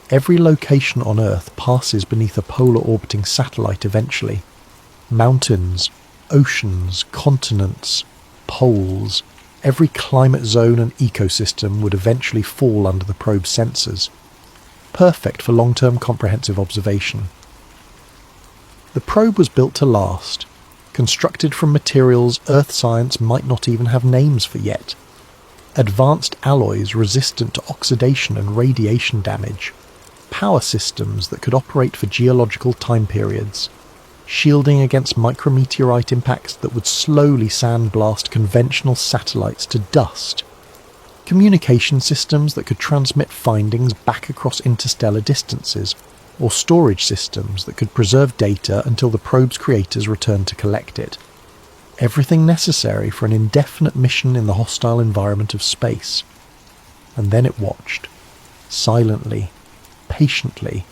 Every location on Earth passes beneath a polar orbiting satellite eventually. Mountains, oceans, continents, poles, every climate zone and ecosystem would eventually fall under the probe's sensors. Perfect for long-term comprehensive observation. The probe was built to last, constructed from materials Earth science might not even have names for yet. Advanced alloys resistant to oxidation and radiation damage. Power systems that could operate for geological time periods. Shielding against micrometeorite impacts that would slowly sandblast conventional satellites to dust. Communication systems that could transmit findings back across interstellar distances, or storage systems that could preserve data until the probe's creators returned to collect it. Everything necessary for an indefinite mission in the hostile environment of space. And then it watched, silently, patiently,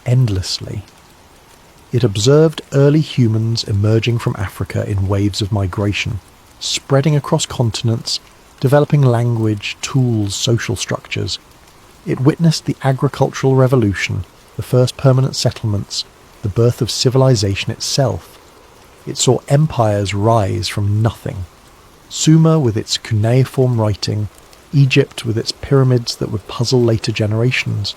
endlessly. It observed early humans emerging from Africa in waves of migration, spreading across continents, developing language, tools, social structures. It witnessed the agricultural revolution, the first permanent settlements, the birth of civilization itself. It saw empires rise from nothing. Sumer with its cuneiform writing, Egypt with its pyramids that would puzzle later generations,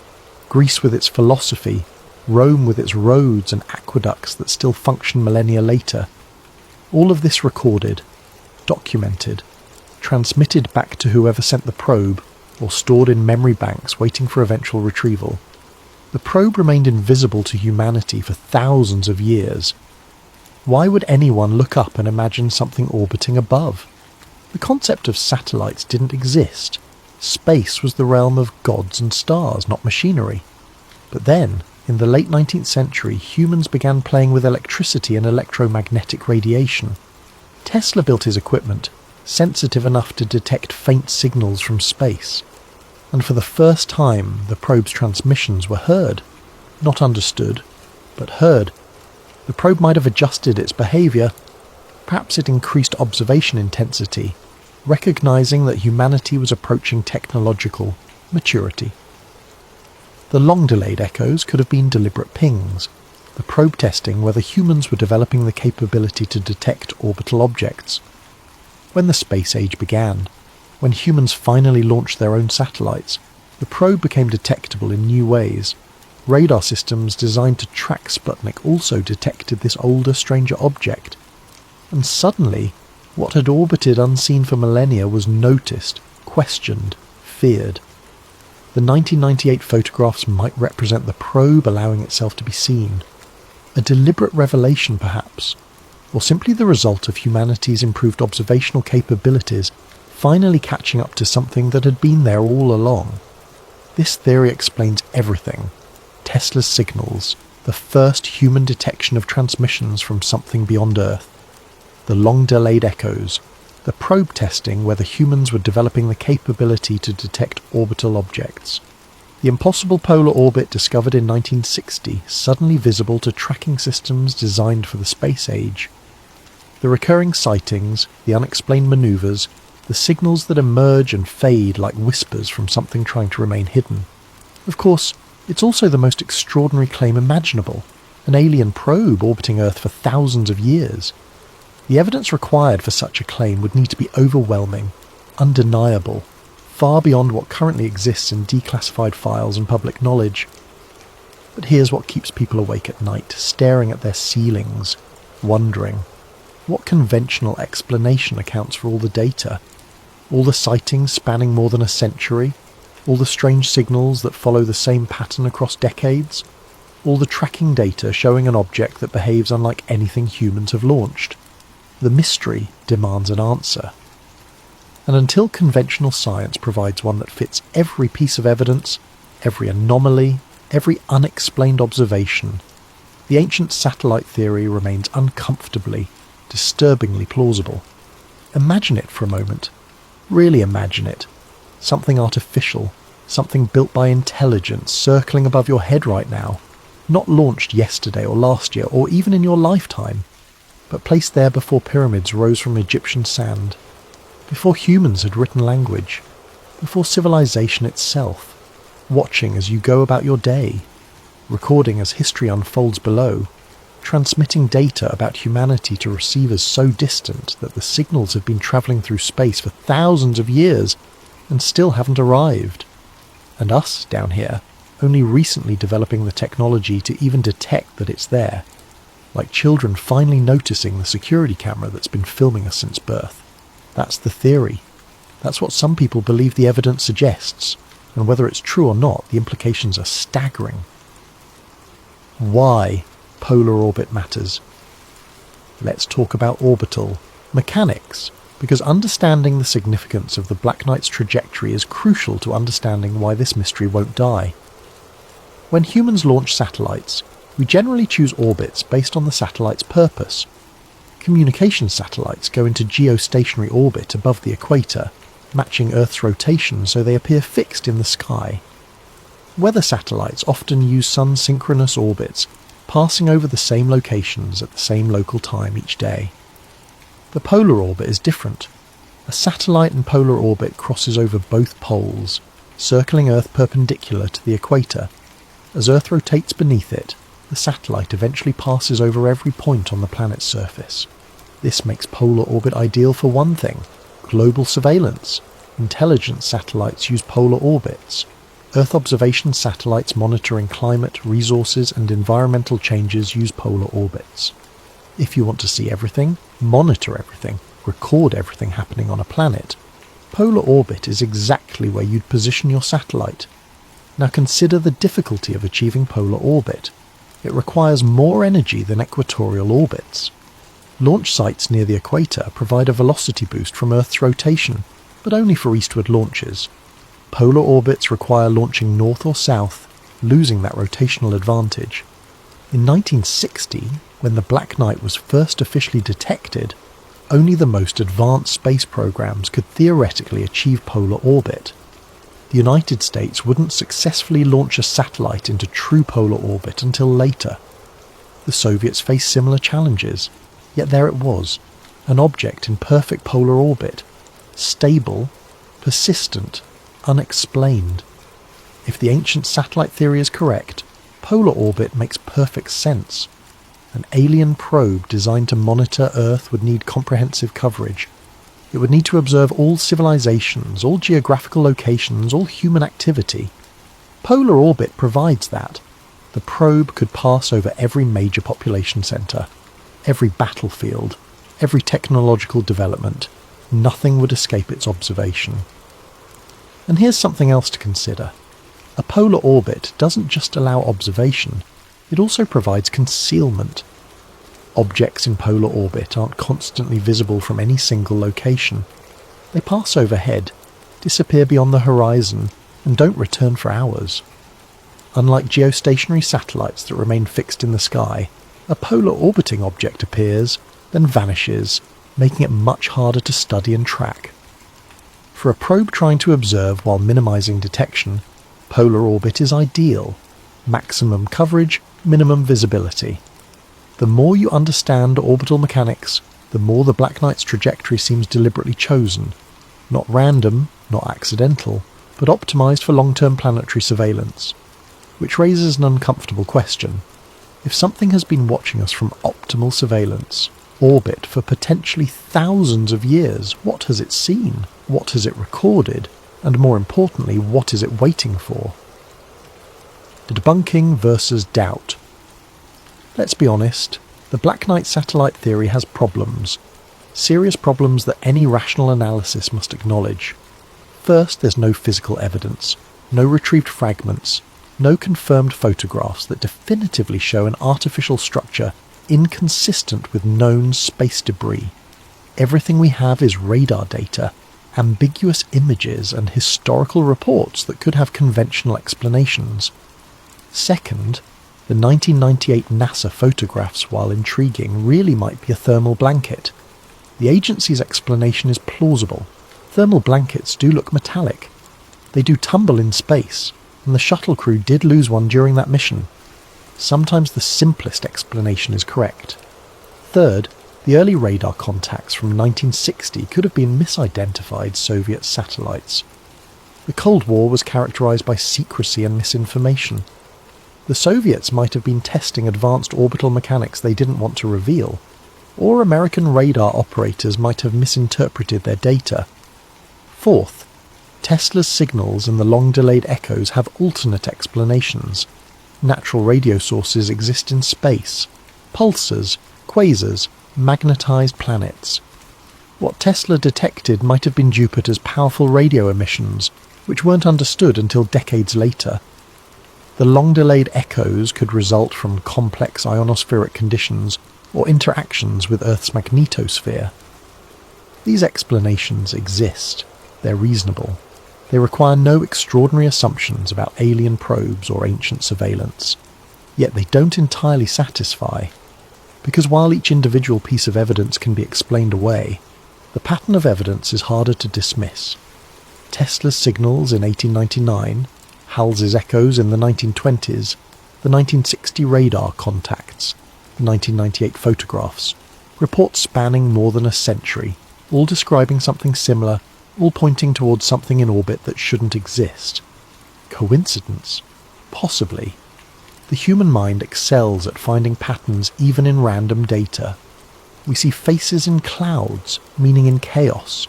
Greece with its philosophy, Rome with its roads and aqueducts that still function millennia later. All of this recorded, documented, transmitted back to whoever sent the probe, or stored in memory banks waiting for eventual retrieval. The probe remained invisible to humanity for thousands of years. Why would anyone look up and imagine something orbiting above? The concept of satellites didn't exist. Space was the realm of gods and stars, not machinery. But then, in the late 19th century, humans began playing with electricity and electromagnetic radiation. Tesla built his equipment, sensitive enough to detect faint signals from space. And for the first time, the probe's transmissions were heard. Not understood, but heard. The probe might have adjusted its behaviour. Perhaps it increased observation intensity, recognising that humanity was approaching technological maturity. The long-delayed echoes could have been deliberate pings, the probe testing whether humans were developing the capability to detect orbital objects. When the space age began, when humans finally launched their own satellites, the probe became detectable in new ways. Radar systems designed to track Sputnik also detected this older, stranger object. And suddenly, what had orbited unseen for millennia was noticed, questioned, feared. The 1998 photographs might represent the probe allowing itself to be seen. A deliberate revelation, perhaps, or simply the result of humanity's improved observational capabilities finally catching up to something that had been there all along. This theory explains everything. Tesla's signals, the first human detection of transmissions from something beyond Earth, the long-delayed echoes, the probe testing whether humans were developing the capability to detect orbital objects, the impossible polar orbit discovered in 1960 suddenly visible to tracking systems designed for the space age, the recurring sightings, the unexplained manoeuvres, the signals that emerge and fade like whispers from something trying to remain hidden. Of course, it's also the most extraordinary claim imaginable, an alien probe orbiting Earth for thousands of years. The evidence required for such a claim would need to be overwhelming, undeniable, far beyond what currently exists in declassified files and public knowledge. But here's what keeps people awake at night, staring at their ceilings, wondering, what conventional explanation accounts for all the data? All the sightings spanning more than a century? All the strange signals that follow the same pattern across decades? all the tracking data showing an object that behaves unlike anything humans have launched. The mystery demands an answer. And until conventional science provides one that fits every piece of evidence, every anomaly, every unexplained observation, the ancient satellite theory remains uncomfortably, disturbingly plausible. Imagine it for a moment. Really imagine it. Something artificial, something built by intelligence circling above your head right now, not launched yesterday or last year or even in your lifetime, but placed there before pyramids rose from Egyptian sand, before humans had written language, before civilization itself, watching as you go about your day, recording as history unfolds below, transmitting data about humanity to receivers so distant that the signals have been travelling through space for thousands of years and still haven't arrived. And us, down here, only recently developing the technology to even detect that it's there, like children finally noticing the security camera that's been filming us since birth. That's the theory. That's what some people believe the evidence suggests, and whether it's true or not, the implications are staggering. Why polar orbit matters. Let's talk about orbital mechanics, because understanding the significance of the Black Knight's trajectory is crucial to understanding why this mystery won't die. When humans launch satellites, we generally choose orbits based on the satellite's purpose. Communication satellites go into geostationary orbit above the equator, matching Earth's rotation so they appear fixed in the sky. Weather satellites often use sun-synchronous orbits, passing over the same locations at the same local time each day. The polar orbit is different. A satellite in polar orbit crosses over both poles, circling Earth perpendicular to the equator. As Earth rotates beneath it, the satellite eventually passes over every point on the planet's surface. This makes polar orbit ideal for one thing: global surveillance. Intelligence satellites use polar orbits. Earth observation satellites monitoring climate, resources and environmental changes use polar orbits. If you want to see everything, monitor everything, record everything happening on a planet, polar orbit is exactly where you'd position your satellite. Now consider the difficulty of achieving polar orbit. It requires more energy than equatorial orbits. Launch sites near the equator provide a velocity boost from Earth's rotation, but only for eastward launches. Polar orbits require launching north or south, losing that rotational advantage. In 1960, when the Black Knight was first officially detected, only the most advanced space programs could theoretically achieve polar orbit. The United States wouldn't successfully launch a satellite into true polar orbit until later. The Soviets faced similar challenges, yet there it was, an object in perfect polar orbit, stable, persistent, unexplained. If the ancient satellite theory is correct, polar orbit makes perfect sense. An alien probe designed to monitor Earth would need comprehensive coverage. It would need to observe all civilizations, all geographical locations, all human activity. Polar orbit provides that. The probe could pass over every major population centre, every battlefield, every technological development. Nothing would escape its observation. And here's something else to consider. A polar orbit doesn't just allow observation, it also provides concealment. Objects in polar orbit aren't constantly visible from any single location. They pass overhead, disappear beyond the horizon, and don't return for hours. Unlike geostationary satellites that remain fixed in the sky, a polar orbiting object appears, then vanishes, making it much harder to study and track. For a probe trying to observe while minimizing detection, polar orbit is ideal. Maximum coverage, minimum visibility. The more you understand orbital mechanics, the more the Black Knight's trajectory seems deliberately chosen. Not random, not accidental, but optimized for long-term planetary surveillance. Which raises an uncomfortable question. If something has been watching us from optimal surveillance, orbit for potentially thousands of years, what has it seen? What has it recorded? And more importantly, what is it waiting for? Debunking versus doubt. Let's be honest, the Black Knight satellite theory has problems. Serious problems that any rational analysis must acknowledge. First, there's no physical evidence, no retrieved fragments, no confirmed photographs that definitively show an artificial structure inconsistent with known space debris. Everything we have is radar data, ambiguous images and historical reports that could have conventional explanations. Second, the 1998 NASA photographs, while intriguing, really might be a thermal blanket. The agency's explanation is plausible. Thermal blankets do look metallic. They do tumble in space, and the shuttle crew did lose one during that mission. Sometimes the simplest explanation is correct. Third, the early radar contacts from 1960 could have been misidentified Soviet satellites. The Cold War was characterized by secrecy and misinformation. The Soviets might have been testing advanced orbital mechanics they didn't want to reveal, or American radar operators might have misinterpreted their data. Fourth, Tesla's signals and the long-delayed echoes have alternate explanations. Natural radio sources exist in space. Pulsars, quasars, magnetized planets. What Tesla detected might have been Jupiter's powerful radio emissions, which weren't understood until decades later. The long-delayed echoes could result from complex ionospheric conditions or interactions with Earth's magnetosphere. These explanations exist. They're reasonable. They require no extraordinary assumptions about alien probes or ancient surveillance. Yet they don't entirely satisfy, because while each individual piece of evidence can be explained away, the pattern of evidence is harder to dismiss. Tesla's signals in 1899, Halsey's echoes in the 1920s, the 1960 radar contacts, the 1998 photographs, reports spanning more than a century, all describing something similar, all pointing towards something in orbit that shouldn't exist. Coincidence? Possibly. The human mind excels at finding patterns even in random data. We see faces in clouds, meaning in chaos.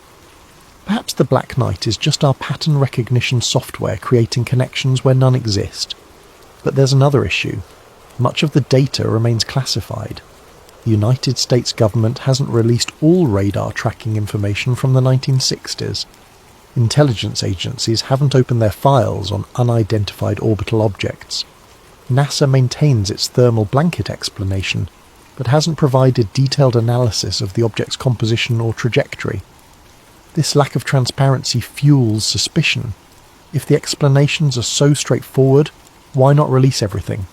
Perhaps the Black Knight is just our pattern recognition software creating connections where none exist. But there's another issue. Much of the data remains classified. The United States government hasn't released all radar tracking information from the 1960s. Intelligence agencies haven't opened their files on unidentified orbital objects. NASA maintains its thermal blanket explanation, but hasn't provided detailed analysis of the object's composition or trajectory. This lack of transparency fuels suspicion. If the explanations are so straightforward, why not release everything?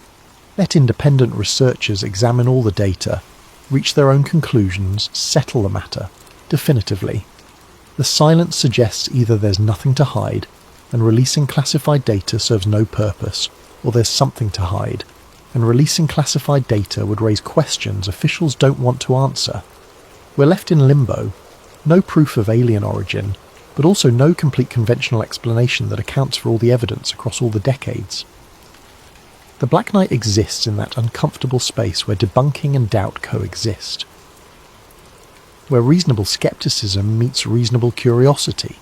Let independent researchers examine all the data, reach their own conclusions, settle the matter, definitively. The silence suggests either there's nothing to hide, and releasing classified data serves no purpose, or there's something to hide, and releasing classified data would raise questions officials don't want to answer. We're left in limbo. No proof of alien origin, but also no complete conventional explanation that accounts for all the evidence across all the decades. The Black Knight exists in that uncomfortable space where debunking and doubt coexist, where reasonable skepticism meets reasonable curiosity,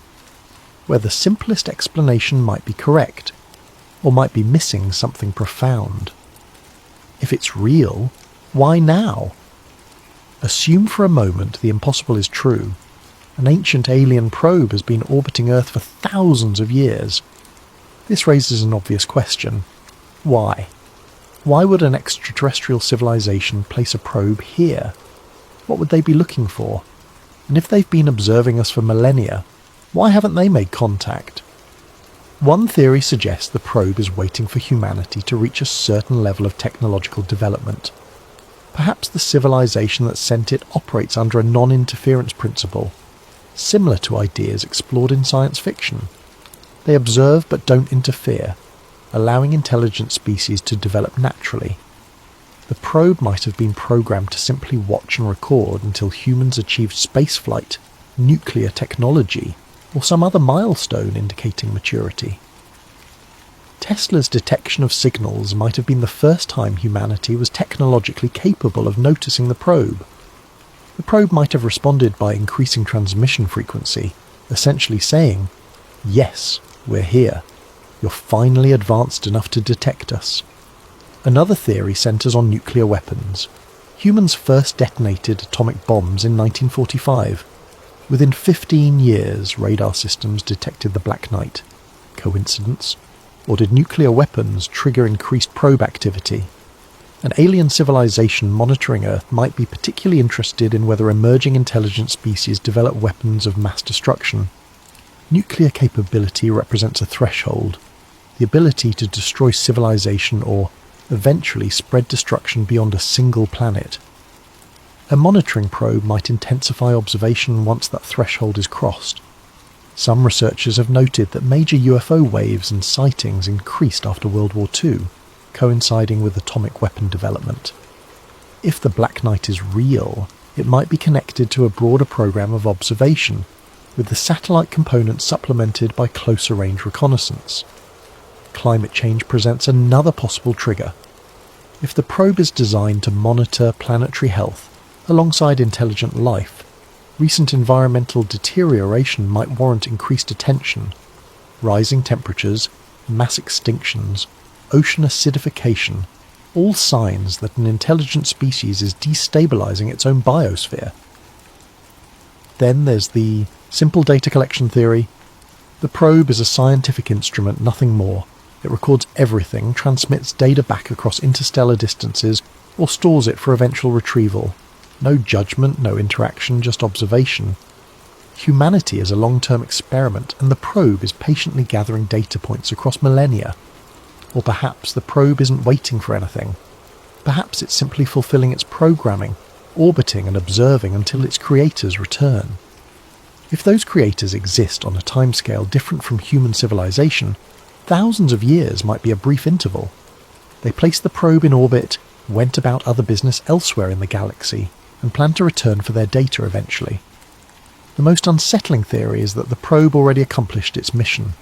where the simplest explanation might be correct, or might be missing something profound. If it's real, why now? Assume for a moment the impossible is true. An ancient alien probe has been orbiting Earth for thousands of years. This raises an obvious question. Why? Why would an extraterrestrial civilization place a probe here? What would they be looking for? And if they've been observing us for millennia, why haven't they made contact? One theory suggests the probe is waiting for humanity to reach a certain level of technological development. Perhaps the civilization that sent it operates under a non-interference principle, similar to ideas explored in science fiction. They observe but don't interfere, allowing intelligent species to develop naturally. The probe might have been programmed to simply watch and record until humans achieved spaceflight, nuclear technology, or some other milestone indicating maturity. Tesla's detection of signals might have been the first time humanity was technologically capable of noticing the probe. The probe might have responded by increasing transmission frequency, essentially saying, "Yes, we're here. You're finally advanced enough to detect us." Another theory centers on nuclear weapons. Humans first detonated atomic bombs in 1945. Within 15 years, radar systems detected the Black Knight. Coincidence? Or did nuclear weapons trigger increased probe activity? An alien civilization monitoring Earth might be particularly interested in whether emerging intelligent species develop weapons of mass destruction. Nuclear capability represents a threshold, the ability to destroy civilization or, eventually, spread destruction beyond a single planet. A monitoring probe might intensify observation once that threshold is crossed. Some researchers have noted that major UFO waves and sightings increased after World War II, coinciding with atomic weapon development. If the Black Knight is real, it might be connected to a broader program of observation, with the satellite component supplemented by closer-range reconnaissance. Climate change presents another possible trigger. If the probe is designed to monitor planetary health alongside intelligent life, recent environmental deterioration might warrant increased attention. Rising temperatures, mass extinctions, ocean acidification, all signs that an intelligent species is destabilizing its own biosphere. Then there's the simple data collection theory. The probe is a scientific instrument, nothing more. It records everything, transmits data back across interstellar distances, or stores it for eventual retrieval. No judgment, no interaction, just observation. Humanity is a long-term experiment, and the probe is patiently gathering data points across millennia. Or perhaps the probe isn't waiting for anything. Perhaps it's simply fulfilling its programming, orbiting and observing until its creators return. If those creators exist on a timescale different from human civilization, thousands of years might be a brief interval. They placed the probe in orbit, went about other business elsewhere in the galaxy, and plan to return for their data eventually. The most unsettling theory is that the probe already accomplished its mission.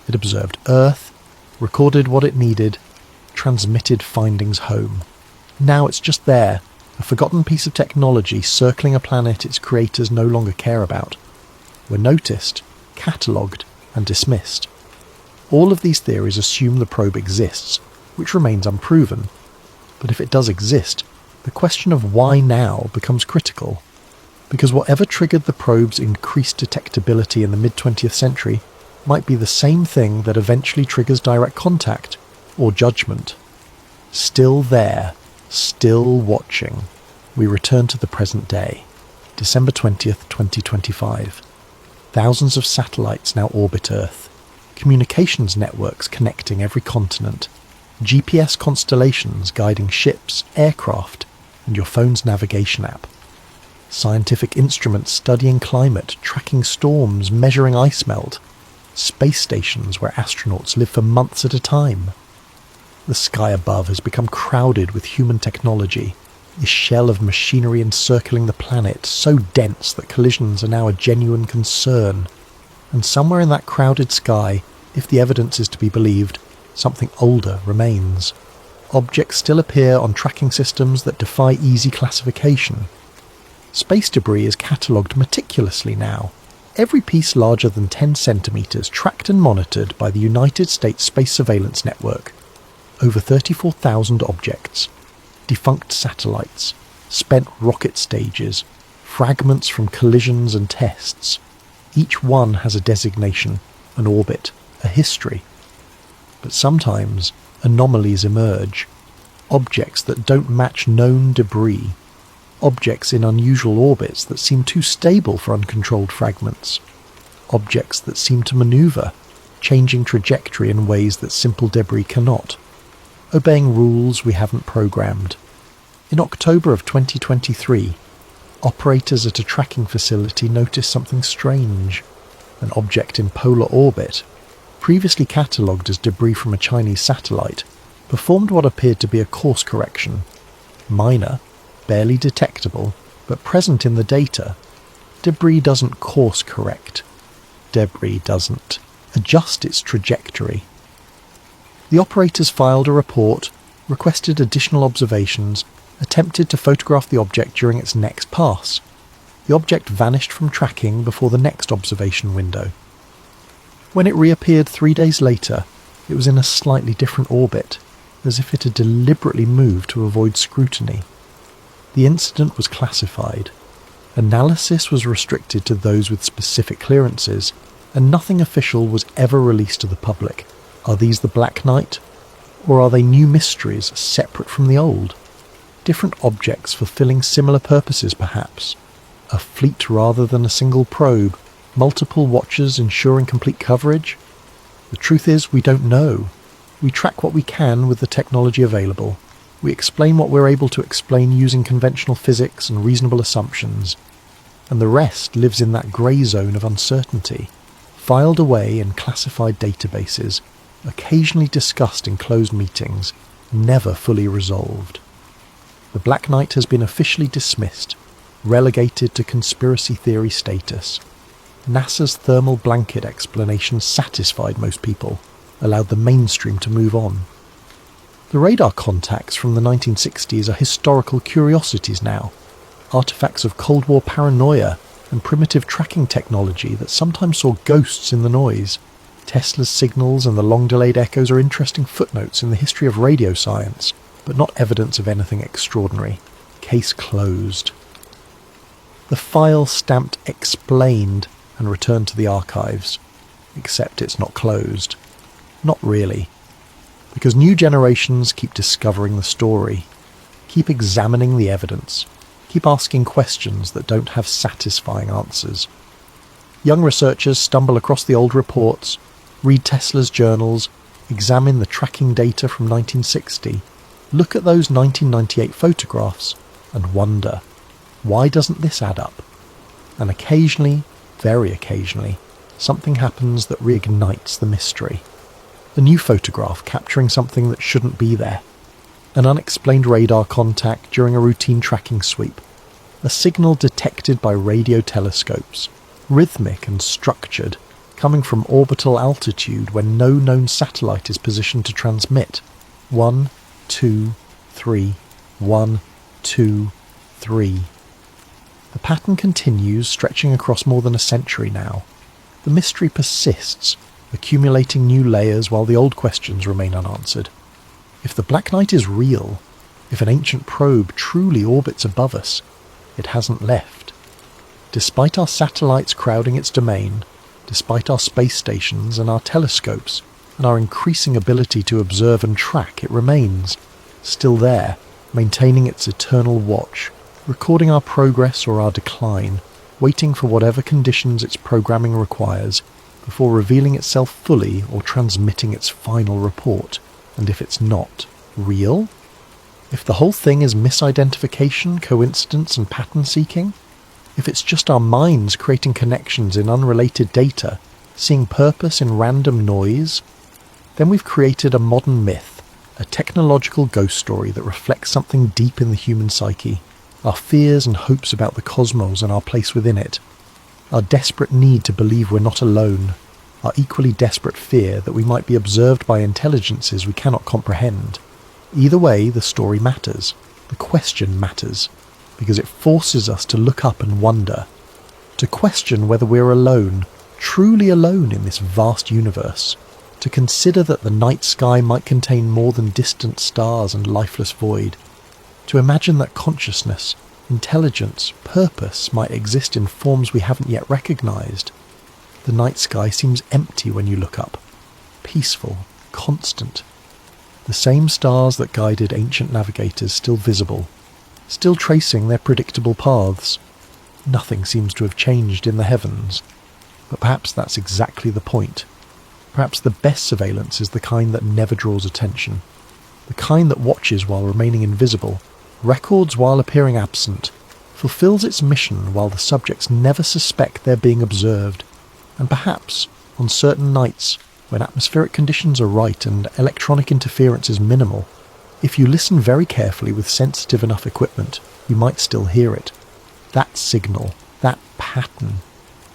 It observed Earth, recorded what it needed, transmitted findings home. Now it's just there, a forgotten piece of technology circling a planet its creators no longer care about. We're noticed, catalogued, and dismissed. All of these theories assume the probe exists, which remains unproven. But if it does exist, the question of why now becomes critical. Because whatever triggered the probe's increased detectability in the mid-20th century might be the same thing that eventually triggers direct contact or judgment. Still there, still watching, we return to the present day, December 20th, 2025. Thousands of satellites now orbit Earth, communications networks connecting every continent, GPS constellations guiding ships, aircraft, and your phone's navigation app. Scientific instruments studying climate, tracking storms, measuring ice melt. Space stations where astronauts live for months at a time. The sky above has become crowded with human technology, this shell of machinery encircling the planet so dense that collisions are now a genuine concern. And somewhere in that crowded sky, if the evidence is to be believed, something older remains. Objects still appear on tracking systems that defy easy classification. Space debris is catalogued meticulously now. Every piece larger than 10 centimetres tracked and monitored by the United States Space Surveillance Network. Over 34,000 objects. Defunct satellites, spent rocket stages, fragments from collisions and tests. Each one has a designation, an orbit, a history. But sometimes anomalies emerge. Objects that don't match known debris. Objects in unusual orbits that seem too stable for uncontrolled fragments. Objects that seem to maneuver, changing trajectory in ways that simple debris cannot. Obeying rules we haven't programmed. In October of 2023, operators at a tracking facility noticed something strange. An object in polar orbit, previously catalogued as debris from a Chinese satellite, performed what appeared to be a course correction. Minor, barely detectable, but present in the data. Debris doesn't course correct. Debris doesn't adjust its trajectory. The operators filed a report, requested additional observations, attempted to photograph the object during its next pass. The object vanished from tracking before the next observation window. When it reappeared 3 days later, it was in a slightly different orbit, as if it had deliberately moved to avoid scrutiny. The incident was classified. Analysis was restricted to those with specific clearances, and nothing official was ever released to the public. Are these the Black Night, or are they new mysteries separate from the old? Different objects fulfilling similar purposes perhaps? A fleet rather than a single probe? Multiple watchers ensuring complete coverage? The truth is, we don't know. We track what we can with the technology available. We explain what we're able to explain using conventional physics and reasonable assumptions. And the rest lives in that grey zone of uncertainty, filed away in classified databases, occasionally discussed in closed meetings, never fully resolved. The Black Night has been officially dismissed, relegated to conspiracy theory status. NASA's thermal blanket explanation satisfied most people, allowed the mainstream to move on. The radar contacts from the 1960s are historical curiosities now, artifacts of Cold War paranoia and primitive tracking technology that sometimes saw ghosts in the noise. Tesla's signals and the long-delayed echoes are interesting footnotes in the history of radio science, but not evidence of anything extraordinary. Case closed. The file stamped explained and returned to the archives, except it's not closed. Not really. Because new generations keep discovering the story, keep examining the evidence, keep asking questions that don't have satisfying answers. Young researchers stumble across the old reports, read Tesla's journals, examine the tracking data from 1960, look at those 1998 photographs, and wonder, why doesn't this add up? And occasionally, very occasionally, something happens that reignites the mystery. A new photograph capturing something that shouldn't be there. An unexplained radar contact during a routine tracking sweep. A signal detected by radio telescopes, rhythmic and structured, coming from orbital altitude when no known satellite is positioned to transmit. 1, 2, 3, 1, 2, 3. The pattern continues, stretching across more than a century now. The mystery persists, accumulating new layers while the old questions remain unanswered. If the Black Night is real, if an ancient probe truly orbits above us, it hasn't left. Despite our satellites crowding its domain, despite our space stations and our telescopes, and our increasing ability to observe and track, it remains, still there, maintaining its eternal watch, recording our progress or our decline, waiting for whatever conditions its programming requires, before revealing itself fully or transmitting its final report. And if it's not real? If the whole thing is misidentification, coincidence and pattern seeking? If it's just our minds creating connections in unrelated data, seeing purpose in random noise? Then we've created a modern myth, a technological ghost story that reflects something deep in the human psyche, our fears and hopes about the cosmos and our place within it, our desperate need to believe we're not alone, our equally desperate fear that we might be observed by intelligences we cannot comprehend. Either way, the story matters, the question matters, because it forces us to look up and wonder, to question whether we're alone, truly alone in this vast universe, to consider that the night sky might contain more than distant stars and lifeless void, to imagine that consciousness, intelligence, purpose might exist in forms we haven't yet recognized. The night sky seems empty when you look up, peaceful, constant. The same stars that guided ancient navigators still visible, still tracing their predictable paths. Nothing seems to have changed in the heavens. But perhaps that's exactly the point. Perhaps the best surveillance is the kind that never draws attention, the kind that watches while remaining invisible, records while appearing absent, fulfills its mission while the subjects never suspect they're being observed, and perhaps, on certain nights, when atmospheric conditions are right and electronic interference is minimal, if you listen very carefully with sensitive enough equipment, you might still hear it. That signal, that pattern,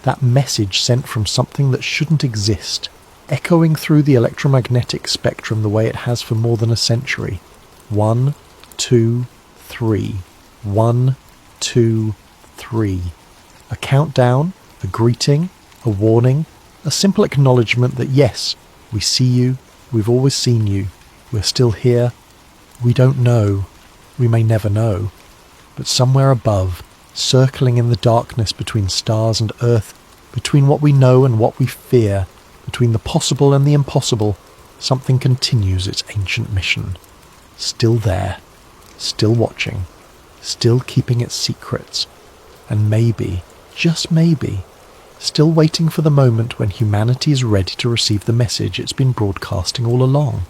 that message sent from something that shouldn't exist, echoing through the electromagnetic spectrum the way it has for more than a century. 1, 2, 3. 1, 2, 3. A countdown, a greeting, a warning, a simple acknowledgement that yes, we see you, we've always seen you, we're still here, we don't know, we may never know, but somewhere above, circling in the darkness between stars and earth, between what we know and what we fear, between the possible and the impossible, something continues its ancient mission. Still there, still watching, still keeping its secrets, and maybe, just maybe, still waiting for the moment when humanity is ready to receive the message it's been broadcasting all along.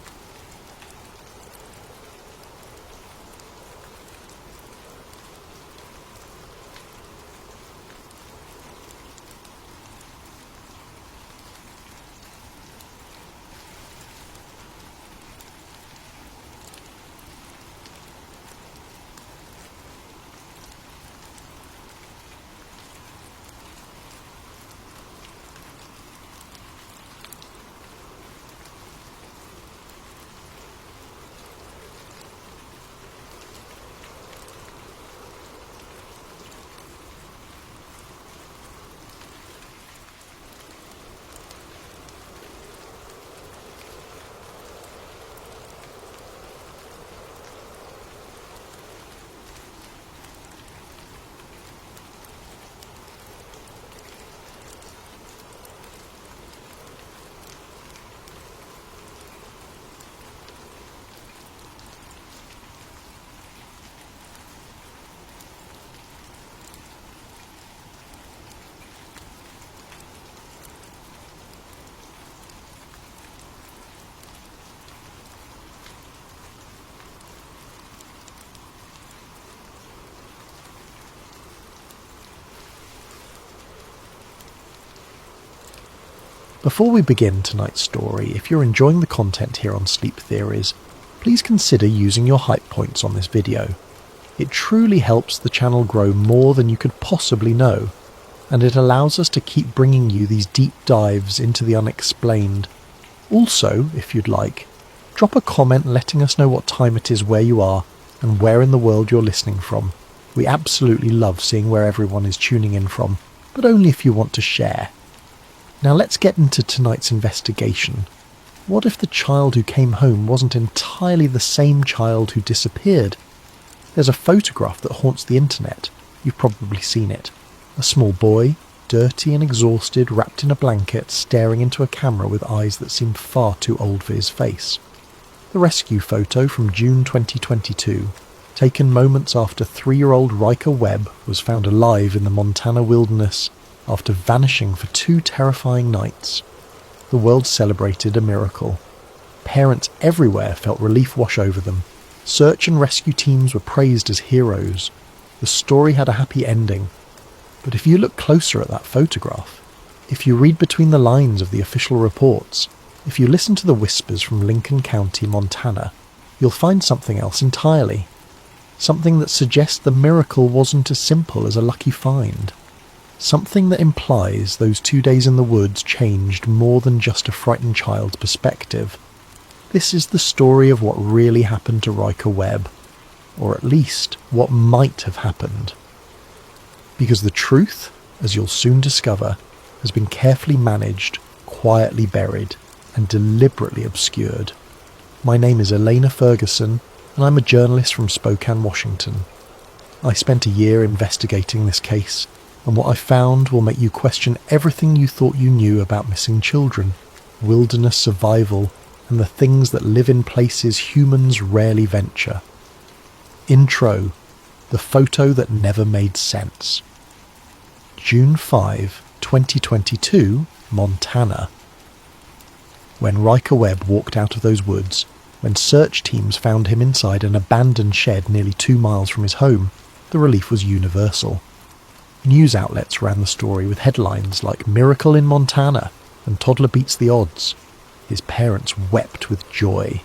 Before we begin tonight's story, if you're enjoying the content here on Sleep Theories, please consider using your hype points on this video. It truly helps the channel grow more than you could possibly know, and it allows us to keep bringing you these deep dives into the unexplained. Also, if you'd like, drop a comment letting us know what time it is where you are and where in the world you're listening from. We absolutely love seeing where everyone is tuning in from, but only if you want to share. Now let's get into tonight's investigation. What if the child who came home wasn't entirely the same child who disappeared? There's a photograph that haunts the internet. You've probably seen it. A small boy, dirty and exhausted, wrapped in a blanket, staring into a camera with eyes that seem far too old for his face. The rescue photo from June 2022, taken moments after 3-year-old Riker Webb was found alive in the Montana wilderness after vanishing for 2 terrifying nights. The world celebrated a miracle. Parents everywhere felt relief wash over them. Search and rescue teams were praised as heroes. The story had a happy ending. But if you look closer at that photograph, if you read between the lines of the official reports, if you listen to the whispers from Lincoln County, Montana, you'll find something else entirely. Something that suggests the miracle wasn't as simple as a lucky find. Something that implies those 2 days in the woods changed more than just a frightened child's perspective. This is the story of what really happened to Riker Webb, or at least what might have happened. Because the truth, as you'll soon discover, has been carefully managed, quietly buried, and deliberately obscured. My name is Elena Ferguson, and I'm a journalist from Spokane, Washington. I spent a year investigating this case, and what I found will make you question everything you thought you knew about missing children, wilderness survival, and the things that live in places humans rarely venture. Intro: the photo that never made sense. June 5, 2022, Montana. When Riker Webb walked out of those woods, when search teams found him inside an abandoned shed nearly 2 miles from his home, the relief was universal. News outlets ran the story with headlines like "Miracle in Montana" and "Toddler beats the odds." His parents wept with joy.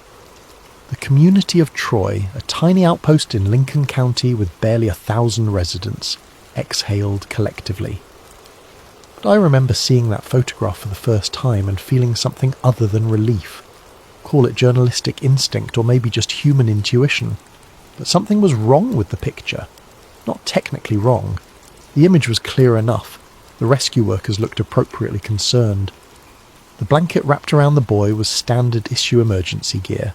The community of Troy, a tiny outpost in Lincoln County with barely 1,000 residents, exhaled collectively. But I remember seeing that photograph for the first time and feeling something other than relief. Call it journalistic instinct or maybe just human intuition. But something was wrong with the picture. Not technically wrong. The image was clear enough. The rescue workers looked appropriately concerned. The blanket wrapped around the boy was standard issue emergency gear.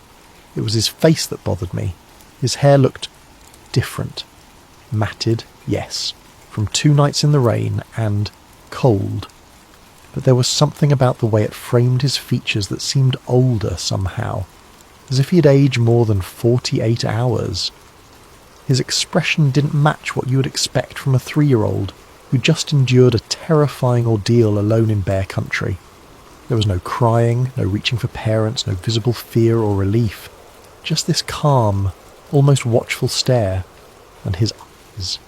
It was his face that bothered me. His hair looked different. Matted, yes, from 2 nights in the rain, and cold. but there was something about the way it framed his features that seemed older somehow, as if he had aged more than 48 hours. His expression didn't match what you would expect from a 3-year-old who just endured a terrifying ordeal alone in bear country. There was no crying, no reaching for parents, no visible fear or relief, just this calm, almost watchful stare, and his eyes.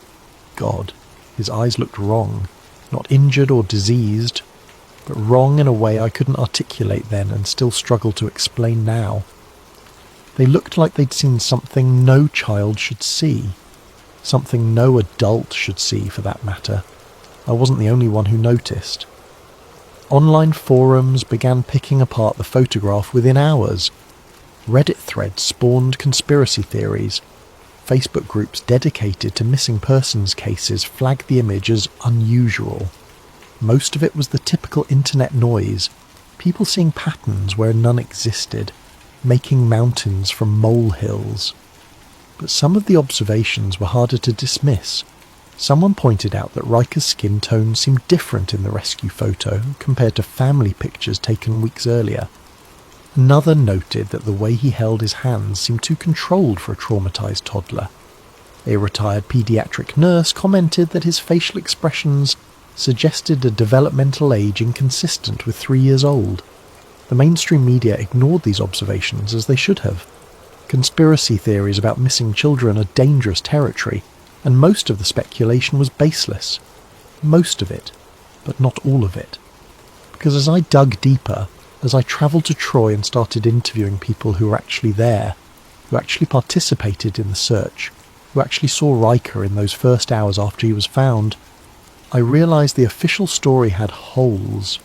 God, his eyes looked wrong, not injured or diseased, but wrong in a way I couldn't articulate then and still struggle to explain now. They looked like they'd seen something no child should see, something no adult should see for that matter. I wasn't the only one who noticed. Online forums began picking apart the photograph within hours. Reddit threads spawned conspiracy theories. Facebook groups dedicated to missing persons cases flagged the image as unusual. Most of it was the typical internet noise, people seeing patterns where none existed, making mountains from molehills. But some of the observations were harder to dismiss. Someone pointed out that Riker's skin tone seemed different in the rescue photo compared to family pictures taken weeks earlier. Another noted that the way he held his hands seemed too controlled for a traumatized toddler. A retired pediatric nurse commented that his facial expressions suggested a developmental age inconsistent with 3 years old. The mainstream media ignored these observations as they should have. Conspiracy theories about missing children are dangerous territory, and most of the speculation was baseless. Most of it, but not all of it. Because as I dug deeper, as I travelled to Troy and started interviewing people who were actually there, who actually participated in the search, who actually saw Riker in those first hours after he was found, I realised the official story had holes,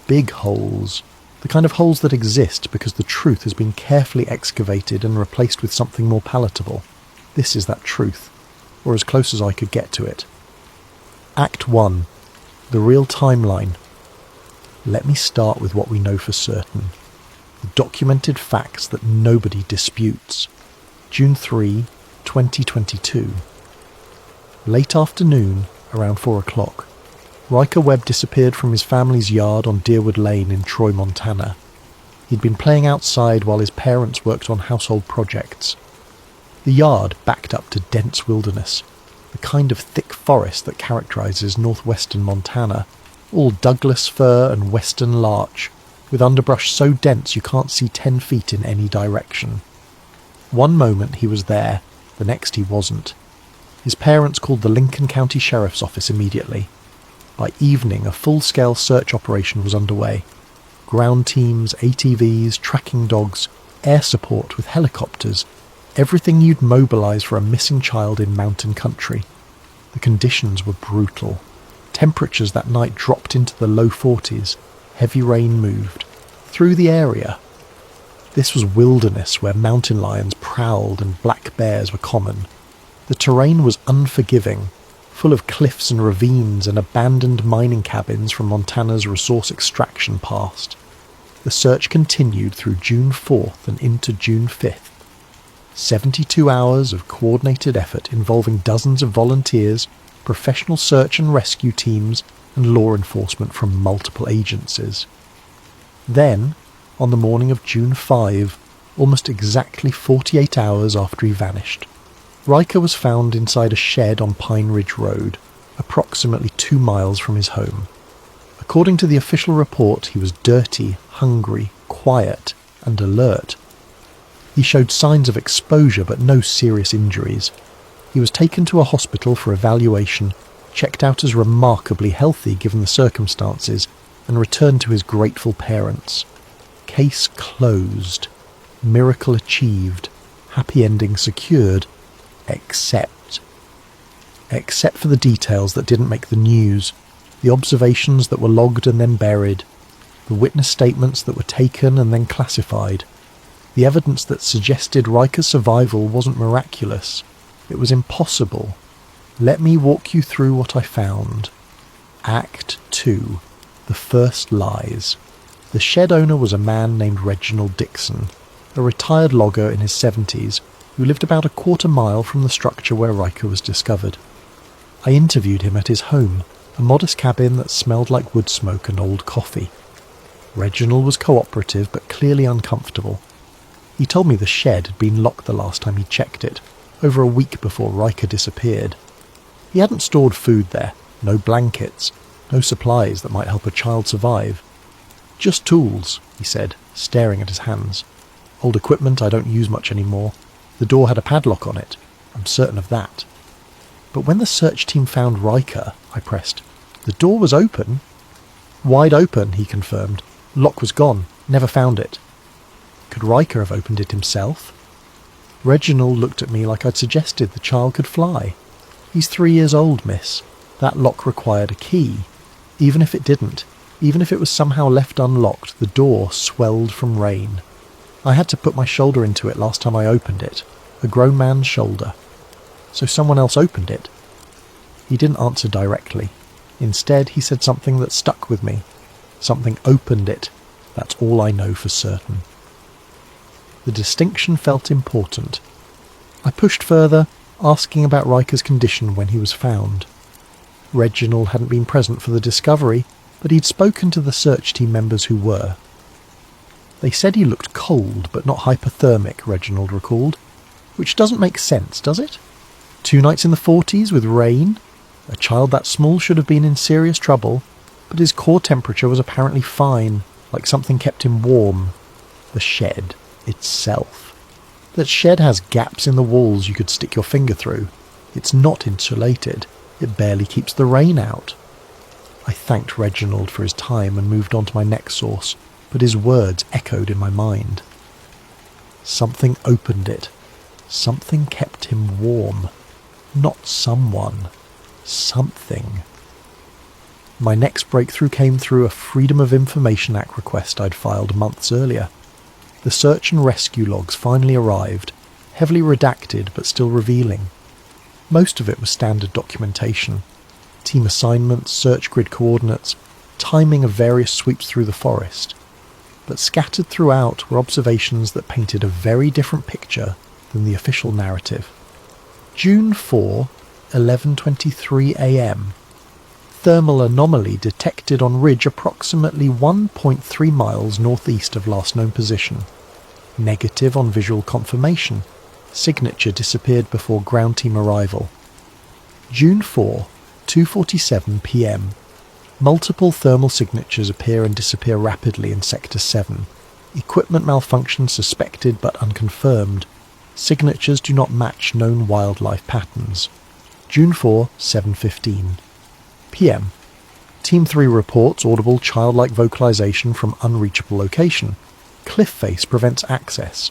big holes, the kind of holes that exist because the truth has been carefully excavated and replaced with something more palatable. This is that truth, or as close as I could get to it. Act 1. The real timeline. Let me start with what we know for certain. The documented facts that nobody disputes. June 3, 2022. Late afternoon, around 4 o'clock, Riker Webb disappeared from his family's yard on Deerwood Lane in Troy, Montana. He'd been playing outside while his parents worked on household projects. The yard backed up to dense wilderness, the kind of thick forest that characterises northwestern Montana, all Douglas fir and western larch, with underbrush so dense you can't see 10 feet in any direction. One moment he was there, the next he wasn't. His parents called the Lincoln County Sheriff's Office immediately. By evening, a full-scale search operation was underway. Ground teams, ATVs, tracking dogs, air support with helicopters, everything you'd mobilise for a missing child in mountain country. The conditions were brutal. Temperatures that night dropped into the low 40s. Heavy rain moved through the area. This was wilderness where mountain lions prowled and black bears were common. The terrain was unforgiving, full of cliffs and ravines and abandoned mining cabins from Montana's resource extraction past. The search continued through June 4th and into June 5th. 72 hours of coordinated effort involving dozens of volunteers, professional search and rescue teams, and law enforcement from multiple agencies. Then, on the morning of June 5, almost exactly 48 hours after he vanished, Riker was found inside a shed on Pine Ridge Road, approximately 2 miles from his home. According to the official report, he was dirty, hungry, quiet, and alert. He showed signs of exposure but no serious injuries. He was taken to a hospital for evaluation, checked out as remarkably healthy given the circumstances, and returned to his grateful parents. Case closed. Miracle achieved. Happy ending secured. Except for the details that didn't make the news, the observations that were logged and then buried, the witness statements that were taken and then classified, the evidence that suggested Riker's survival wasn't miraculous. It was impossible. Let me walk you through what I found. Act 2. The First Lies. The shed owner was a man named Reginald Dixon, a retired logger in his 70s, who lived about a quarter mile from the structure where Riker was discovered. I interviewed him at his home, A modest cabin that smelled like wood smoke and old coffee. Reginald was cooperative but clearly uncomfortable. He told me the shed had been locked the last time he checked it, over a week before Riker disappeared. He hadn't stored food there, no blankets, no supplies that might help a child survive. Just tools, he said, staring at his hands. Old equipment I don't use much anymore. The door had a padlock on it. I'm certain of that. But when the search team found Riker, I pressed, the door was open. Wide open, he confirmed. Lock was gone. Never found it. Could Riker have opened it himself? Reginald looked at me like I'd suggested the child could fly. He's 3 years old, miss. That lock required a key. Even if it didn't, even if it was somehow left unlocked, the door swelled from rain. I had to put my shoulder into it last time I opened it. A grown man's shoulder. So someone else opened it. He didn't answer directly. Instead, he said something that stuck with me. Something opened it. That's all I know for certain. The distinction felt important. I pushed further, asking about Riker's condition when he was found. Reginald hadn't been present for the discovery, but he'd spoken to the search team members who were. They said he looked cold, but not hypothermic, Reginald recalled. Which doesn't make sense, does it? 2 nights in the 40s with rain? A child that small should have been in serious trouble, but his core temperature was apparently fine, like something kept him warm. The shed itself. That shed has gaps in the walls you could stick your finger through. It's not insulated. It barely keeps the rain out. I thanked Reginald for his time and moved on to my next source, but his words echoed in my mind. Something opened it. Something kept him warm. Not someone. Something. My next breakthrough came through a Freedom of Information Act request I'd filed months earlier. The search and rescue logs finally arrived, heavily redacted but still revealing. Most of it was standard documentation. Team assignments, search grid coordinates, timing of various sweeps through the forest. But scattered throughout were observations that painted a very different picture than the official narrative. June 4, 11:23 a.m. Thermal anomaly detected on ridge approximately 1.3 miles northeast of last known position. Negative on visual confirmation. Signature disappeared before ground team arrival. June 4, 2:47 p.m. Multiple thermal signatures appear and disappear rapidly in Sector 7. Equipment malfunction suspected but unconfirmed. Signatures do not match known wildlife patterns. June 4, 7:15 p.m. Team 3 reports audible childlike vocalization from unreachable location. Cliff face prevents access.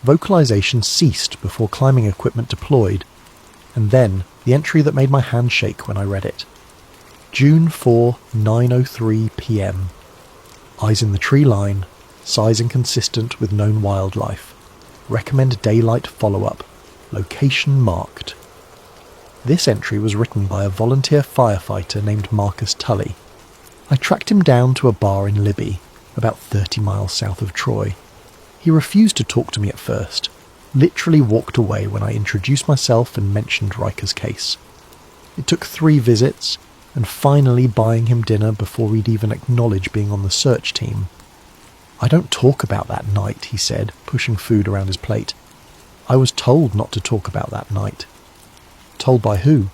Vocalization ceased before climbing equipment deployed. And then the entry that made my hand shake when I read it. June 4, 9:03 p.m. Eyes in the tree line. Size inconsistent with known wildlife. Recommend daylight follow-up. Location marked. This entry was written by a volunteer firefighter named Marcus Tully. I tracked him down to a bar in Libby, about 30 miles south of Troy. He refused to talk to me at first, literally walked away when I introduced myself and mentioned Riker's case. It took 3 visits, and finally buying him dinner before he'd even acknowledge being on the search team. I don't talk about that night, he said, pushing food around his plate. I was told not to talk about that night. Told by who?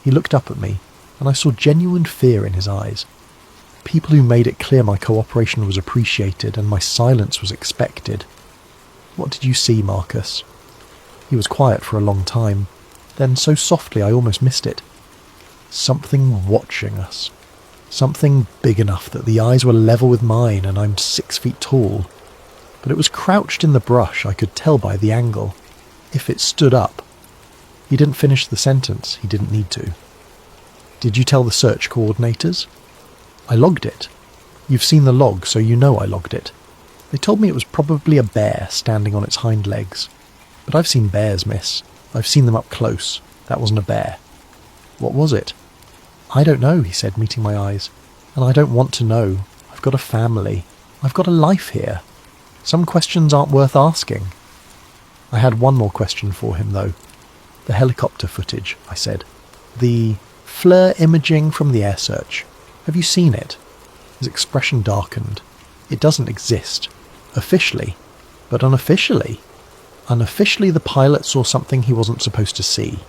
He looked up at me, and I saw genuine fear in his eyes. People who made it clear my cooperation was appreciated and my silence was expected. What did you see, Marcus? He was quiet for a long time, then so softly I almost missed it. Something watching us. Something big enough that the eyes were level with mine and I'm 6 feet tall. But it was crouched in the brush, I could tell by the angle. If it stood up. He didn't finish the sentence, he didn't need to. Did you tell the search coordinators? I logged it. You've seen the log, so you know I logged it. They told me it was probably a bear standing on its hind legs. But I've seen bears, miss. I've seen them up close. That wasn't a bear. What was it? I don't know, he said, meeting my eyes. And I don't want to know. I've got a family. I've got a life here. Some questions aren't worth asking. I had one more question for him, though. The helicopter footage, I said. The FLIR imaging from the air search. Have you seen it?" His expression darkened. "It doesn't exist. Officially. But unofficially? Unofficially, the pilot saw something he wasn't supposed to see.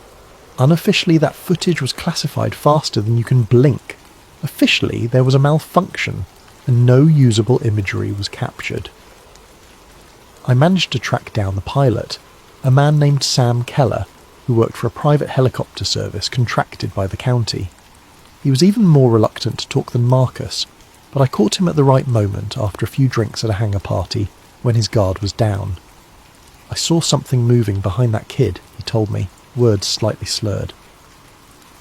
Unofficially, that footage was classified faster than you can blink. Officially, there was a malfunction, and no usable imagery was captured." I managed to track down the pilot, a man named Sam Keller, who worked for a private helicopter service contracted by the county. He was even more reluctant to talk than Marcus, but I caught him at the right moment after a few drinks at a hangar party when his guard was down. "I saw something moving behind that kid," he told me, words slightly slurred.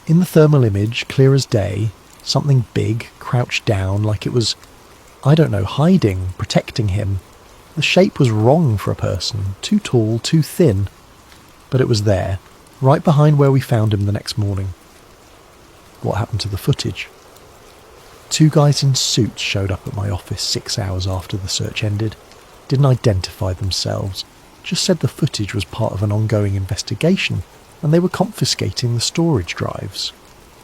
In the thermal image, clear as day, something big crouched down like it was, I don't know, hiding, protecting him. The shape was wrong for a person, too tall, too thin. But it was there, right behind where we found him the next morning. What happened to the footage? 2 guys in suits showed up at my office 6 hours after the search ended. Didn't identify themselves, just said the footage was part of an ongoing investigation and they were confiscating the storage drives.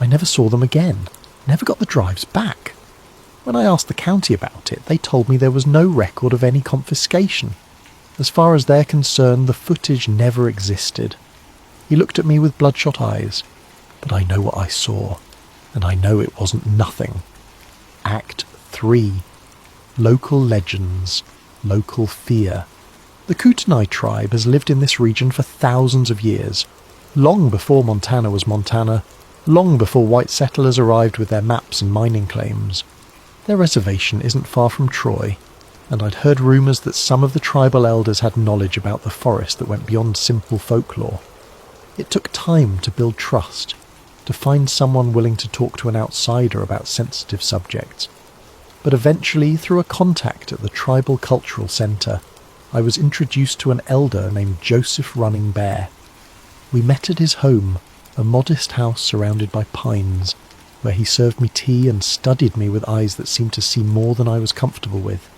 I never saw them again, never got the drives back. When I asked the county about it, they told me there was no record of any confiscation. As far as they're concerned, the footage never existed. He looked at me with bloodshot eyes. But I know what I saw, and I know it wasn't nothing. Act 3. Local legends, local fear. The Kootenai tribe has lived in this region for thousands of years, long before Montana was Montana, long before white settlers arrived with their maps and mining claims. Their reservation isn't far from Troy, and I'd heard rumours that some of the tribal elders had knowledge about the forest that went beyond simple folklore. It took time to build trust, to find someone willing to talk to an outsider about sensitive subjects. But eventually, through a contact at the Tribal Cultural Centre, I was introduced to an elder named Joseph Running Bear. We met at his home, a modest house surrounded by pines, where he served me tea and studied me with eyes that seemed to see more than I was comfortable with.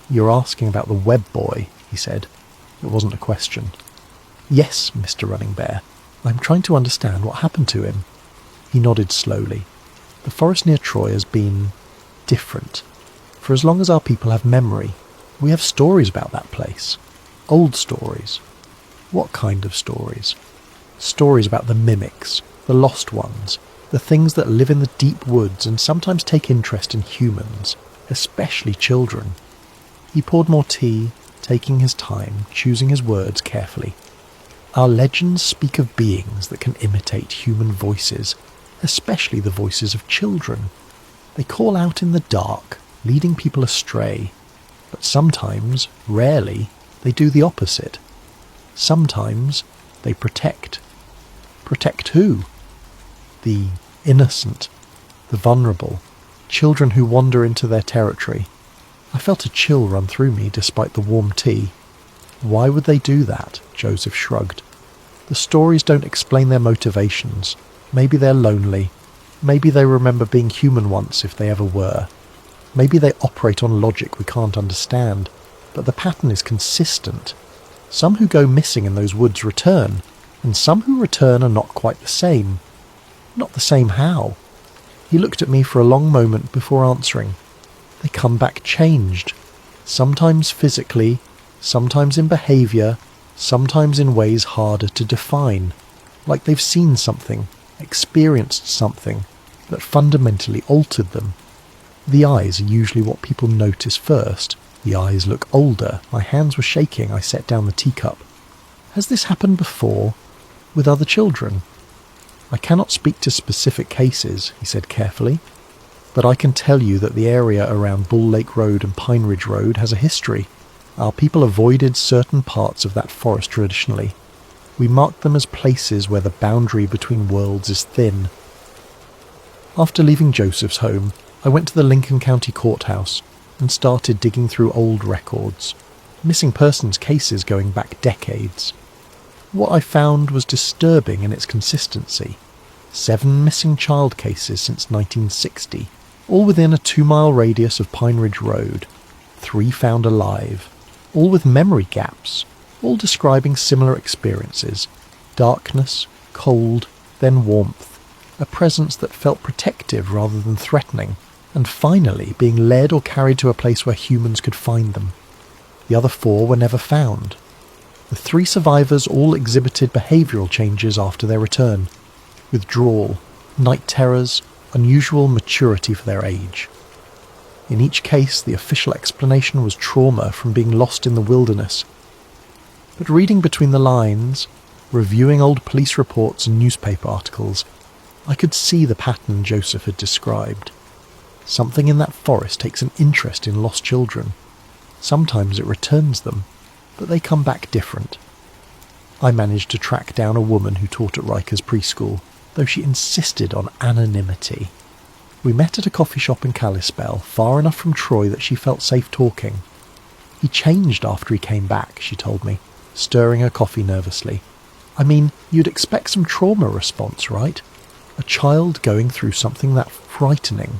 "You're asking about the Webb boy," he said. It wasn't a question. "Yes, Mr. Running Bear. I'm trying to understand what happened to him." He nodded slowly. "The forest near Troy has been different. For as long as our people have memory, we have stories about that place. Old stories." "What kind of stories?" "Stories about the mimics, the lost ones, the things that live in the deep woods and sometimes take interest in humans, especially children." He poured more tea, taking his time, choosing his words carefully. "Our legends speak of beings that can imitate human voices, especially the voices of children. They call out in the dark, leading people astray. But sometimes, rarely, they do the opposite. Sometimes they protect. Protect who? The innocent, the vulnerable, children who wander into their territory. I felt a chill run through me despite the warm tea. "Why would they do that?" Joseph shrugged. "The stories don't explain their motivations. Maybe they're lonely. Maybe they remember being human once if they ever were. Maybe they operate on logic we can't understand. But the pattern is consistent. Some who go missing in those woods return, and some who return are not quite the same." "Not the same how?" He looked at me for a long moment before answering. "They come back changed. Sometimes physically, sometimes in behaviour, sometimes in ways harder to define. Like they've seen something, experienced something, that fundamentally altered them. The eyes are usually what people notice first. The eyes look older. My hands were shaking. I set down the teacup. "Has this happened before? With other children?" "I cannot speak to specific cases," he said carefully, "but I can tell you that the area around Bull Lake Road and Pine Ridge Road has a history. Our people avoided certain parts of that forest traditionally. We marked them as places where the boundary between worlds is thin." After leaving Joseph's home, I went to the Lincoln County Courthouse and started digging through old records, missing persons cases going back decades. What I found was disturbing in its consistency. 7 missing child cases since 1960, all within a 2-mile radius of Pine Ridge Road. 3 found alive, all with memory gaps, all describing similar experiences. Darkness, cold, then warmth. a presence that felt protective rather than threatening, and finally being led or carried to a place where humans could find them. The other 4 were never found. The 3 survivors all exhibited behavioural changes after their return: withdrawal, night terrors, unusual maturity for their age. In each case, the official explanation was trauma from being lost in the wilderness. But reading between the lines, reviewing old police reports and newspaper articles, I could see the pattern Joseph had described. Something in that forest takes an interest in lost children. Sometimes it returns them, but they come back different. I managed to track down a woman who taught at Riker's preschool, though she insisted on anonymity. We met at a coffee shop in Kalispell, far enough from Troy that she felt safe talking. He changed after he came back, she told me, stirring her coffee nervously. I mean, you'd expect some trauma response, right? A child going through something that frightening.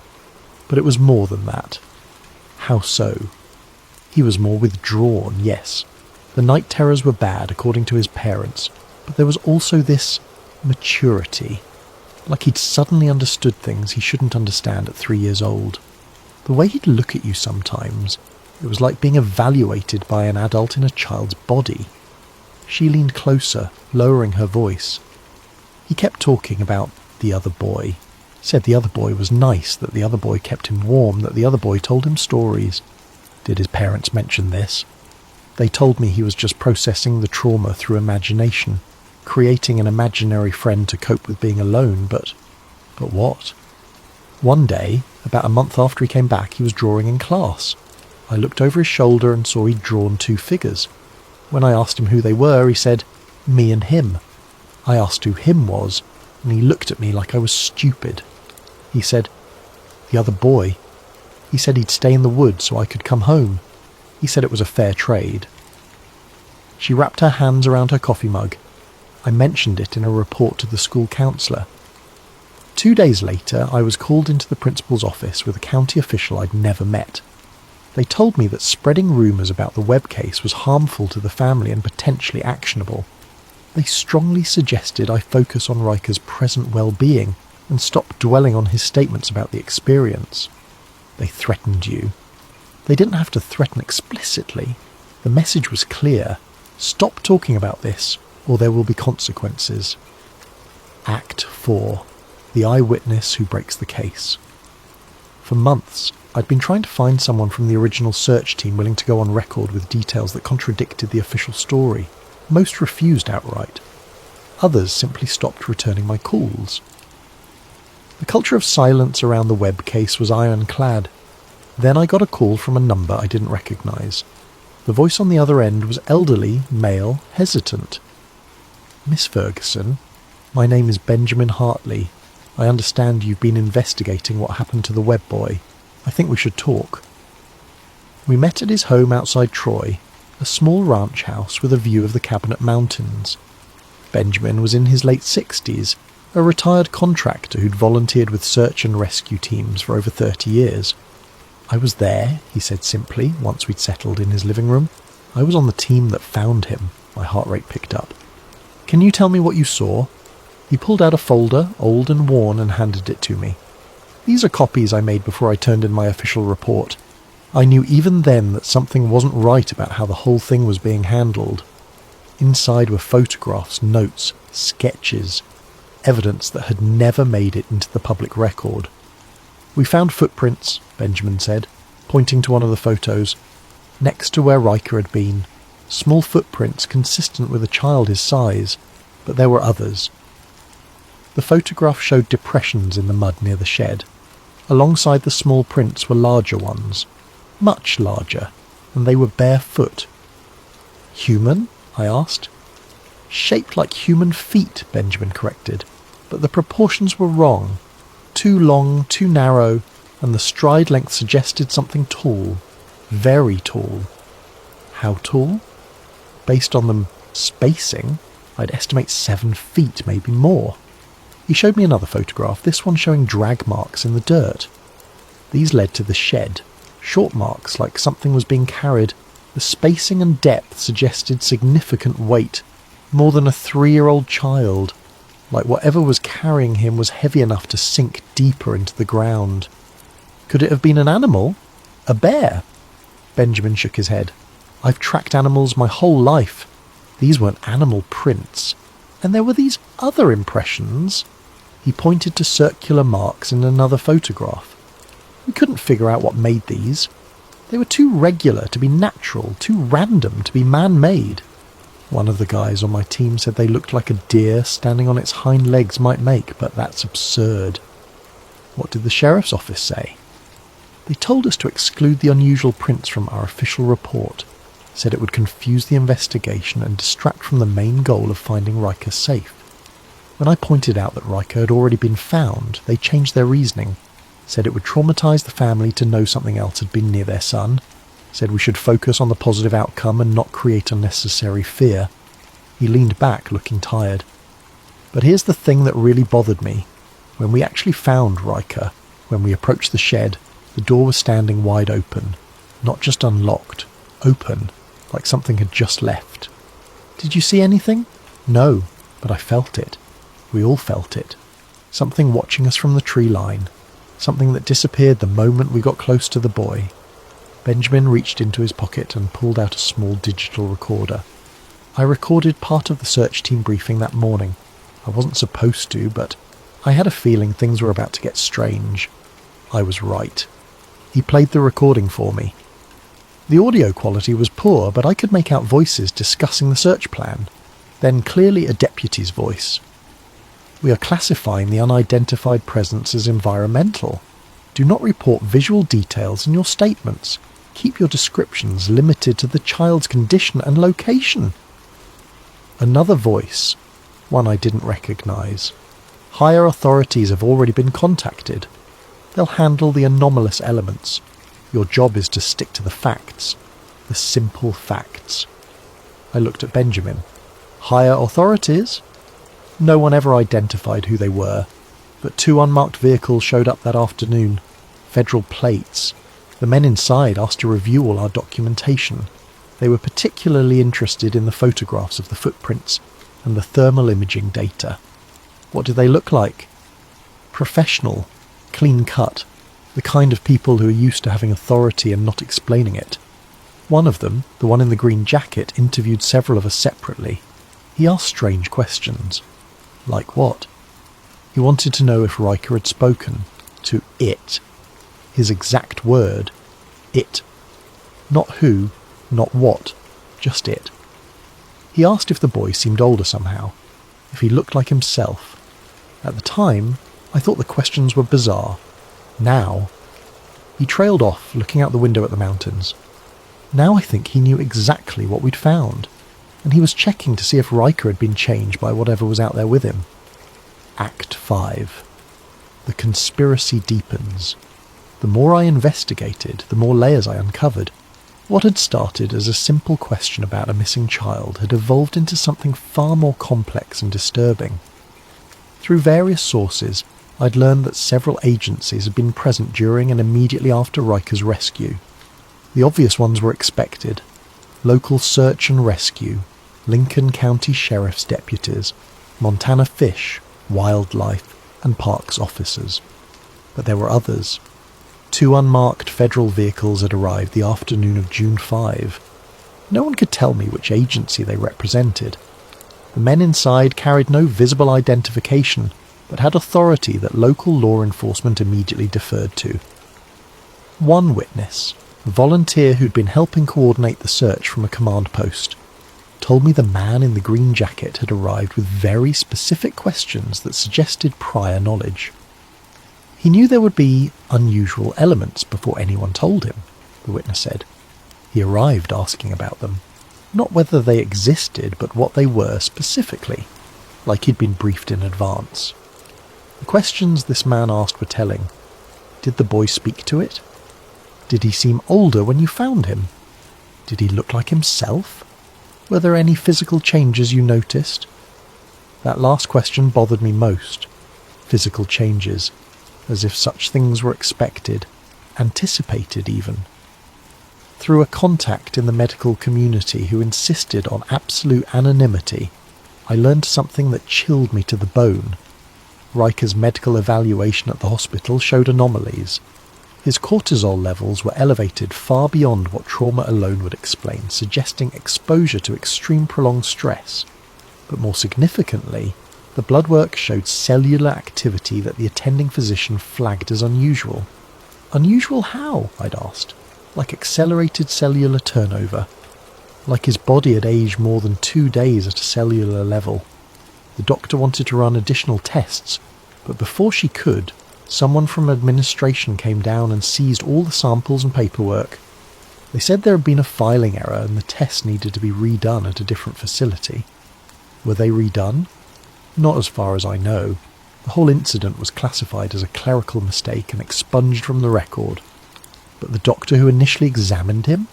But it was more than that. How so? He was more withdrawn, yes. The night terrors were bad, according to his parents, but there was also this maturity. Like he'd suddenly understood things he shouldn't understand at 3 years old. The way he'd look at you sometimes, it was like being evaluated by an adult in a child's body. She leaned closer, lowering her voice. He kept talking about the other boy. Said the other boy was nice, that the other boy kept him warm, that the other boy told him stories. Did his parents mention this? They told me he was just processing the trauma through imagination, creating an imaginary friend to cope with being alone, but what? One day, about a month after he came back, he was drawing in class. I looked over his shoulder and saw he'd drawn 2 figures. When I asked him who they were, he said, me and him. I asked who him was, and he looked at me like I was stupid. He said, the other boy. He said he'd stay in the woods so I could come home. He said it was a fair trade. She wrapped her hands around her coffee mug. I mentioned it in a report to the school counsellor. 2 days later, I was called into the principal's office with a county official I'd never met. They told me that spreading rumours about the Webb case was harmful to the family and potentially actionable. They strongly suggested I focus on Riker's present well-being and stop dwelling on his statements about the experience. They threatened you. They didn't have to threaten explicitly. The message was clear. Stop talking about this, or there will be consequences. Act 4. The eyewitness who breaks the case. For months, I'd been trying to find someone from the original search team willing to go on record with details that contradicted the official story. Most refused outright. Others simply stopped returning my calls. The culture of silence around the Webb case was ironclad. Then I got a call from a number I didn't recognise. The voice on the other end was elderly, male, hesitant. Miss Ferguson, my name is Benjamin Hartley. I understand you've been investigating what happened to the Webb boy. I think we should talk. We met at his home outside Troy, a small ranch house with a view of the Cabinet Mountains. Benjamin was in his late 60s, a retired contractor who'd volunteered with search and rescue teams for over 30 years. I was there, he said simply, once we'd settled in his living room. I was on the team that found him. My heart rate picked up. Can you tell me what you saw? He pulled out a folder, old and worn, and handed it to me. These are copies I made before I turned in my official report. I knew even then that something wasn't right about how the whole thing was being handled. Inside were photographs, notes, sketches, evidence that had never made it into the public record. We found footprints, Benjamin said, pointing to one of the photos, next to where Riker had been. Small footprints consistent with a child his size, but there were others. The photograph showed depressions in the mud near the shed. Alongside the small prints were larger ones, much larger, and they were barefoot. Human? I asked. Shaped like human feet, Benjamin corrected, but the proportions were wrong. Too long, too narrow, and the stride length suggested something tall, very tall. How tall? Based on them spacing, I'd estimate 7 feet, maybe more. He showed me another photograph, this one showing drag marks in the dirt. These led to the shed, short marks like something was being carried. The spacing and depth suggested significant weight, more than a 3-year-old child. like whatever was carrying him was heavy enough to sink deeper into the ground. Could it have been an animal? A bear? Benjamin shook his head. I've tracked animals my whole life. These weren't animal prints. And there were these other impressions. He pointed to circular marks in another photograph. We couldn't figure out what made these. They were too regular to be natural, too random to be man-made. One of the guys on my team said they looked like a deer standing on its hind legs might make, but that's absurd. What did the sheriff's office say? They told us to exclude the unusual prints from our official report, said it would confuse the investigation and distract from the main goal of finding Riker safe. When I pointed out that Riker had already been found, they changed their reasoning, said it would traumatise the family to know something else had been near their son, said we should focus on the positive outcome and not create unnecessary fear. He leaned back, looking tired. But here's the thing that really bothered me. When we actually found Riker, when we approached the shed, the door was standing wide open, not just unlocked, open, like something had just left. Did you see anything? No, but I felt it. We all felt it. Something watching us from the tree line. Something that disappeared the moment we got close to the boy. Benjamin reached into his pocket and pulled out a small digital recorder. I recorded part of the search team briefing that morning. I wasn't supposed to, but I had a feeling things were about to get strange. I was right. He played the recording for me. The audio quality was poor, but I could make out voices discussing the search plan. Then clearly a deputy's voice. We are classifying the unidentified presence as environmental. Do not report visual details in your statements. Keep your descriptions limited to the child's condition and location. Another voice, one I didn't recognise. Higher authorities have already been contacted. They'll handle the anomalous elements. Your job is to stick to the facts. The simple facts. I looked at Benjamin. Higher authorities? No one ever identified who they were, but 2 unmarked vehicles showed up that afternoon. Federal plates. The men inside asked to review all our documentation. They were particularly interested in the photographs of the footprints and the thermal imaging data. What did they look like? Professional, clean-cut, the kind of people who are used to having authority and not explaining it. One of them, the one in the green jacket, interviewed several of us separately. He asked strange questions. Like what? He wanted to know if Riker had spoken to it. His exact word, it. Not who, not what, just it. He asked if the boy seemed older somehow, if he looked like himself. At the time, I thought the questions were bizarre. Now, he trailed off, looking out the window at the mountains. Now I think he knew exactly what we'd found, and he was checking to see if Riker had been changed by whatever was out there with him. Act 5. The conspiracy deepens. The more I investigated, the more layers I uncovered. What had started as a simple question about a missing child had evolved into something far more complex and disturbing. Through various sources, I'd learned that several agencies had been present during and immediately after Riker's rescue. The obvious ones were expected. Local search and rescue, Lincoln County Sheriff's deputies, Montana Fish, wildlife, and parks officers. But there were others. 2 unmarked federal vehicles had arrived the afternoon of June 5. No one could tell me which agency they represented. The men inside carried no visible identification, but had authority that local law enforcement immediately deferred to. One witness, a volunteer who'd been helping coordinate the search from a command post, told me the man in the green jacket had arrived with very specific questions that suggested prior knowledge. He knew there would be unusual elements before anyone told him, the witness said. He arrived asking about them, not whether they existed, but what they were specifically, like he'd been briefed in advance. The questions this man asked were telling. Did the boy speak to it? Did he seem older when you found him? Did he look like himself? Were there any physical changes you noticed? That last question bothered me most. Physical changes, as if such things were expected, anticipated even. Through a contact in the medical community who insisted on absolute anonymity, I learned something that chilled me to the bone. Riker's medical evaluation at the hospital showed anomalies. His cortisol levels were elevated far beyond what trauma alone would explain, suggesting exposure to extreme prolonged stress. But more significantly, the blood work showed cellular activity that the attending physician flagged as unusual. Unusual how? I'd asked. Like accelerated cellular turnover. Like his body had aged more than 2 days at a cellular level. The doctor wanted to run additional tests, but before she could, someone from administration came down and seized all the samples and paperwork. They said there had been a filing error and the tests needed to be redone at a different facility. Were they redone? Not as far as I know. The whole incident was classified as a clerical mistake and expunged from the record. But the doctor who initially examined him?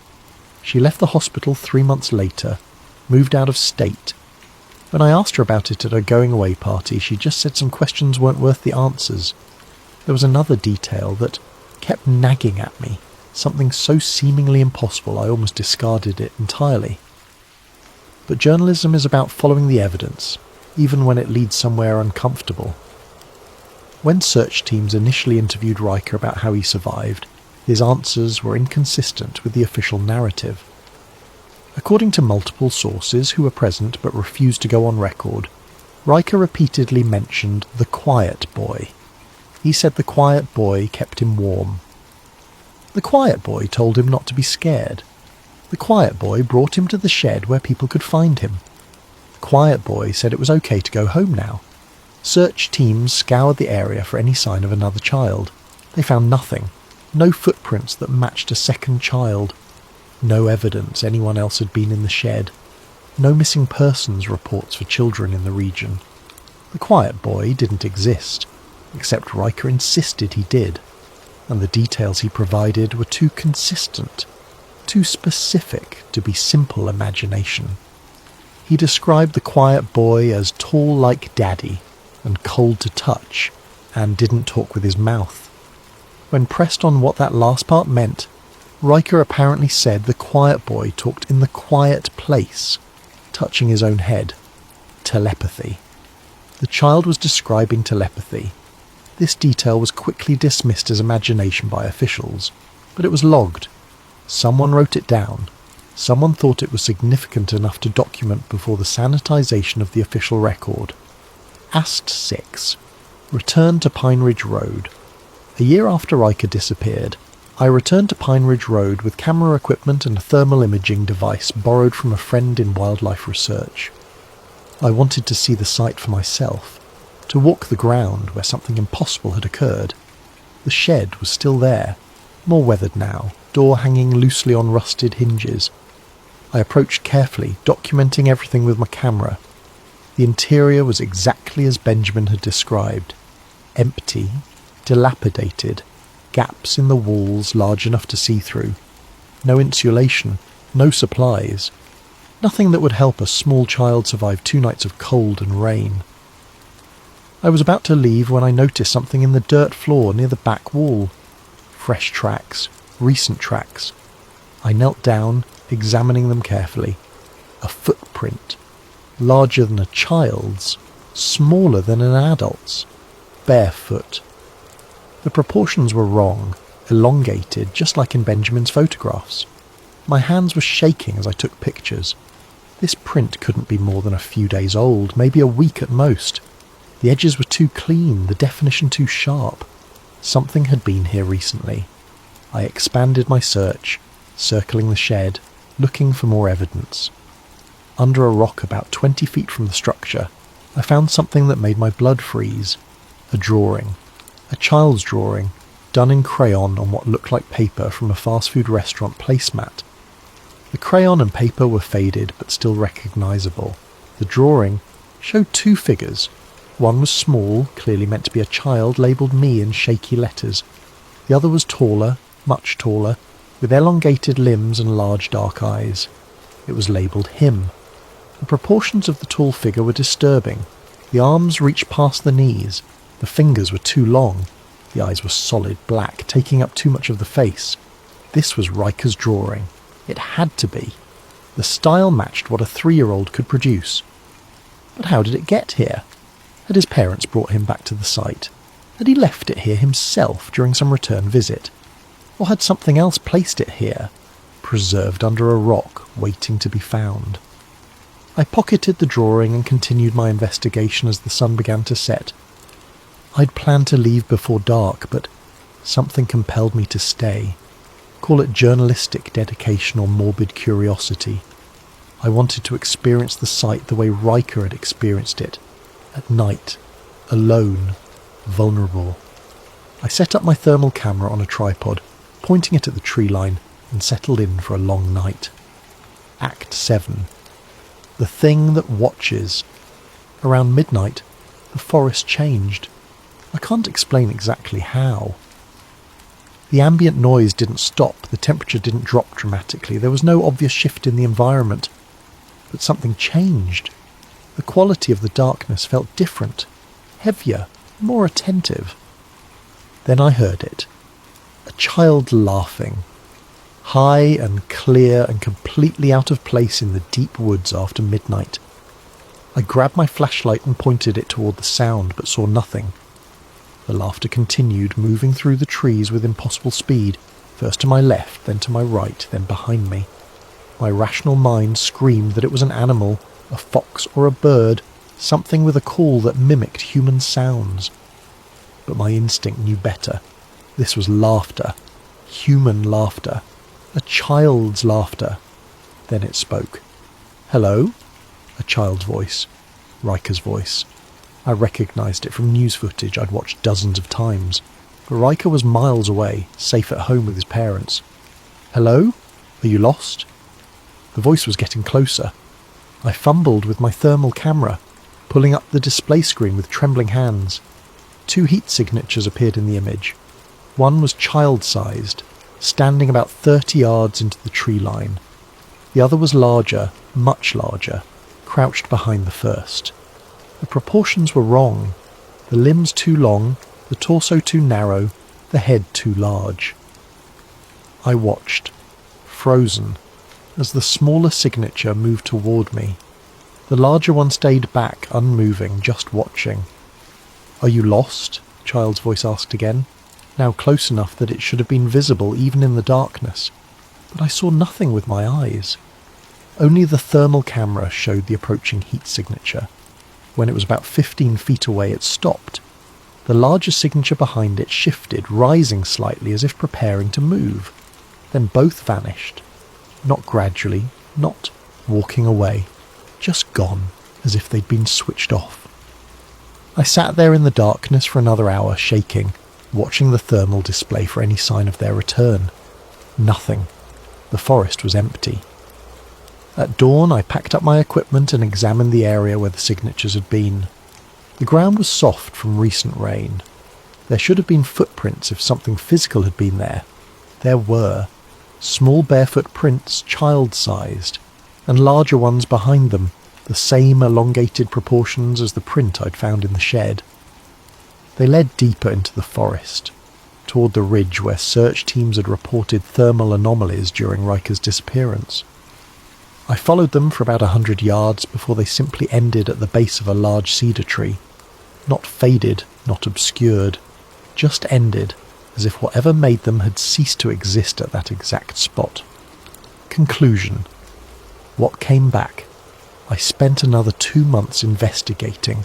She left the hospital 3 months later, moved out of state. When I asked her about it at her going-away party, she just said some questions weren't worth the answers. There was another detail that kept nagging at me, something so seemingly impossible I almost discarded it entirely. But journalism is about following the evidence, even when it leads somewhere uncomfortable. When search teams initially interviewed Riker about how he survived, his answers were inconsistent with the official narrative. According to multiple sources who were present but refused to go on record, Riker repeatedly mentioned the quiet boy. He said the quiet boy kept him warm. The quiet boy told him not to be scared. The quiet boy brought him to the shed where people could find him. The quiet boy said it was okay to go home now. Search teams scoured the area for any sign of another child. They found nothing. No footprints that matched a second child. No evidence anyone else had been in the shed. No missing persons reports for children in the region. The quiet boy didn't exist, except Riker insisted he did, and the details he provided were too consistent, too specific to be simple imagination. He described the quiet boy as tall like Daddy, and cold to touch, and didn't talk with his mouth. When pressed on what that last part meant, Riker apparently said the quiet boy talked in the quiet place, touching his own head. Telepathy. The child was describing telepathy. This detail was quickly dismissed as imagination by officials, but it was logged. Someone wrote it down. Someone thought it was significant enough to document before the sanitization of the official record. Ast 6. Return to Pine Ridge Road. A year after Riker disappeared, I returned to Pine Ridge Road with camera equipment and a thermal imaging device borrowed from a friend in wildlife research. I wanted to see the site for myself, to walk the ground where something impossible had occurred. The shed was still there, more weathered now, door hanging loosely on rusted hinges. I approached carefully, documenting everything with my camera. The interior was exactly as Benjamin had described. Empty, dilapidated, gaps in the walls large enough to see through. No insulation, no supplies. Nothing that would help a small child survive 2 nights of cold and rain. I was about to leave when I noticed something in the dirt floor near the back wall. Fresh tracks, recent tracks. I knelt down, examining them carefully. A footprint. Larger than a child's, smaller than an adult's. Barefoot. The proportions were wrong, elongated, just like in Benjamin's photographs. My hands were shaking as I took pictures. This print couldn't be more than a few days old, maybe a week at most. The edges were too clean, the definition too sharp. Something had been here recently. I expanded my search, circling the shed, looking for more evidence. Under a rock about 20 feet from the structure, I found something that made my blood freeze. A drawing. A child's drawing, done in crayon on what looked like paper from a fast food restaurant placemat. The crayon and paper were faded but still recognisable. The drawing showed 2 figures. One was small, clearly meant to be a child, labelled me in shaky letters. The other was taller, much taller, with elongated limbs and large dark eyes. It was labelled him. The proportions of the tall figure were disturbing. The arms reached past the knees. The fingers were too long. The eyes were solid black, taking up too much of the face. This was Riker's drawing. It had to be. The style matched what a 3-year-old could produce. But how did it get here? Had his parents brought him back to the site? Had he left it here himself during some return visit? Or had something else placed it here, preserved under a rock, waiting to be found? I pocketed the drawing and continued my investigation as the sun began to set. I'd planned to leave before dark, but something compelled me to stay. Call it journalistic dedication or morbid curiosity. I wanted to experience the site the way Riker had experienced it, at night, alone, vulnerable. I set up my thermal camera on a tripod, pointing it at the tree line, and settled in for a long night. Act 7. The thing that watches. Around midnight, the forest changed. I can't explain exactly how. The ambient noise didn't stop, the temperature didn't drop dramatically, there was no obvious shift in the environment. But something changed. The quality of the darkness felt different, heavier, more attentive. Then I heard it. A child laughing. High and clear and completely out of place in the deep woods after midnight. I grabbed my flashlight and pointed it toward the sound, but saw nothing. The laughter continued, moving through the trees with impossible speed, first to my left, then to my right, then behind me. My rational mind screamed that it was an animal, a fox or a bird, something with a call that mimicked human sounds. But my instinct knew better. This was laughter. Human laughter. A child's laughter. Then it spoke. "Hello?" A child's voice. Riker's voice. I recognised it from news footage I'd watched dozens of times. But Riker was miles away, safe at home with his parents. "Hello? Are you lost?" The voice was getting closer. I fumbled with my thermal camera, pulling up the display screen with trembling hands. 2 heat signatures appeared in the image. One was child-sized, standing about 30 yards into the tree line. The other was larger, much larger, crouched behind the first. The proportions were wrong. The limbs too long, the torso too narrow, the head too large. I watched, frozen, as the smaller signature moved toward me. The larger one stayed back, unmoving, just watching. "Are you lost?" the child's voice asked again, now close enough that it should have been visible even in the darkness. But I saw nothing with my eyes. Only the thermal camera showed the approaching heat signature. When it was about 15 feet away, it stopped. The larger signature behind it shifted, rising slightly as if preparing to move. Then both vanished. Not gradually, not walking away, just gone, as if they'd been switched off. I sat there in the darkness for another hour, shaking, watching the thermal display for any sign of their return. Nothing. The forest was empty. At dawn, I packed up my equipment and examined the area where the signatures had been. The ground was soft from recent rain. There should have been footprints if something physical had been there. There were. Small barefoot prints, child-sized, and larger ones behind them, the same elongated proportions as the print I'd found in the shed. They led deeper into the forest, toward the ridge where search teams had reported thermal anomalies during Riker's disappearance. I followed them for about 100 yards before they simply ended at the base of a large cedar tree. Not faded, not obscured, just ended, as if whatever made them had ceased to exist at that exact spot. Conclusion. What came back? I spent another 2 months investigating,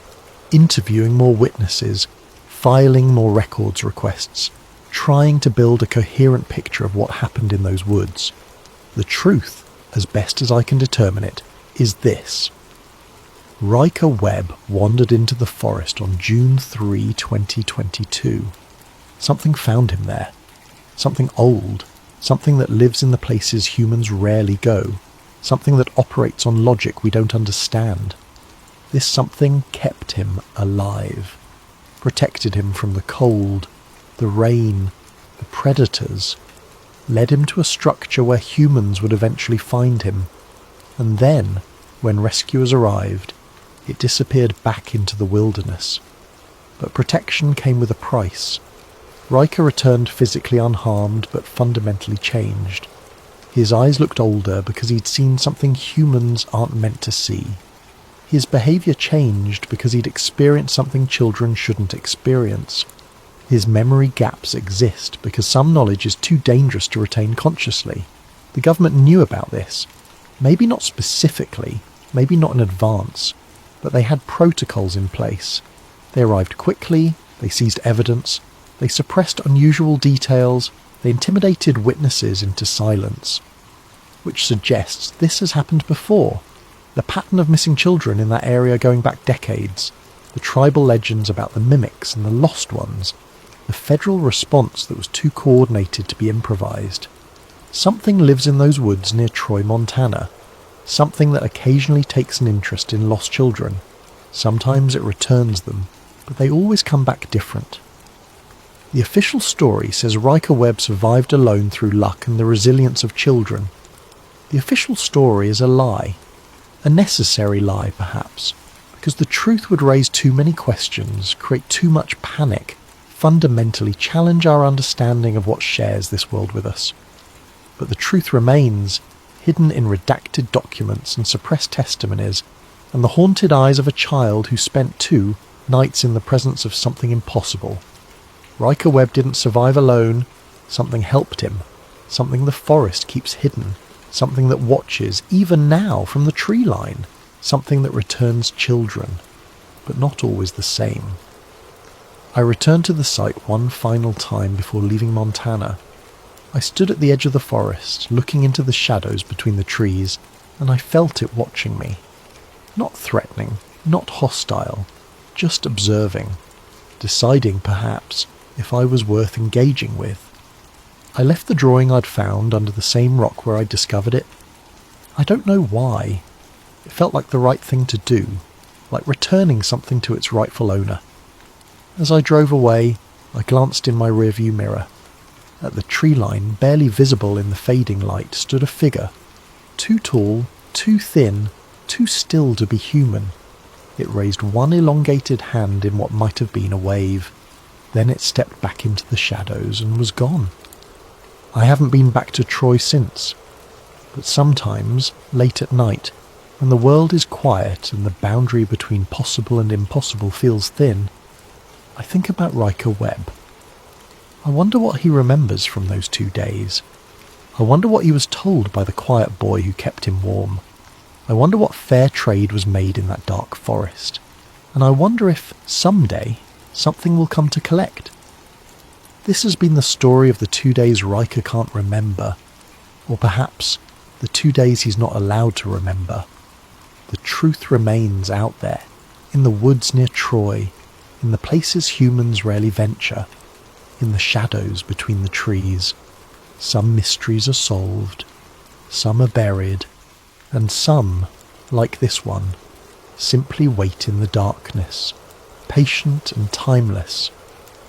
interviewing more witnesses, filing more records requests, trying to build a coherent picture of what happened in those woods. The truth, as best as I can determine it, is this. Riker Webb wandered into the forest on June 3, 2022. Something found him there. Something old. Something that lives in the places humans rarely go. Something that operates on logic we don't understand. This something kept him alive. Protected him from the cold, the rain, the predators. Led him to a structure where humans would eventually find him. And then, when rescuers arrived, it disappeared back into the wilderness. But protection came with a price. Riker returned physically unharmed but fundamentally changed. His eyes looked older because he'd seen something humans aren't meant to see. His behaviour changed because he'd experienced something children shouldn't experience. His memory gaps exist because some knowledge is too dangerous to retain consciously. The government knew about this. Maybe not specifically, maybe not in advance, but they had protocols in place. They arrived quickly, they seized evidence, they suppressed unusual details, they intimidated witnesses into silence. Which suggests this has happened before. The pattern of missing children in that area going back decades, the tribal legends about the mimics and the lost ones, the federal response that was too coordinated to be improvised. Something lives in those woods near Troy, Montana. Something that occasionally takes an interest in lost children. Sometimes it returns them, but they always come back different. The official story says Riker Webb survived alone through luck and the resilience of children. The official story is a lie. A necessary lie, perhaps, because the truth would raise too many questions, create too much panic, fundamentally challenge our understanding of what shares this world with us. But the truth remains, hidden in redacted documents and suppressed testimonies, and the haunted eyes of a child who spent 2 nights in the presence of something impossible. Riker Webb didn't survive alone. Something helped him. Something the forest keeps hidden. Something that watches, even now, from the tree line. Something that returns children, but not always the same. I returned to the site one final time before leaving Montana. I stood at the edge of the forest, looking into the shadows between the trees, and I felt it watching me. Not threatening, not hostile, just observing, deciding, perhaps, if I was worth engaging with. I left the drawing I'd found under the same rock where I'd discovered it. I don't know why. It felt like the right thing to do, like returning something to its rightful owner. As I drove away, I glanced in my rearview mirror. At the tree line, barely visible in the fading light, stood a figure. Too tall, too thin, too still to be human. It raised one elongated hand in what might have been a wave. Then it stepped back into the shadows and was gone. I haven't been back to Troy since. But sometimes, late at night, when the world is quiet and the boundary between possible and impossible feels thin, I think about Riker Webb. I wonder what he remembers from those 2 days. I wonder what he was told by the quiet boy who kept him warm. I wonder what fair trade was made in that dark forest. And I wonder if, someday, something will come to collect. This has been the story of the 2 days Riker can't remember. Or perhaps, the 2 days he's not allowed to remember. The truth remains out there, in the woods near Troy, in the places humans rarely venture, in the shadows between the trees. Some mysteries are solved, some are buried, and some, like this one, simply wait in the darkness, patient and timeless,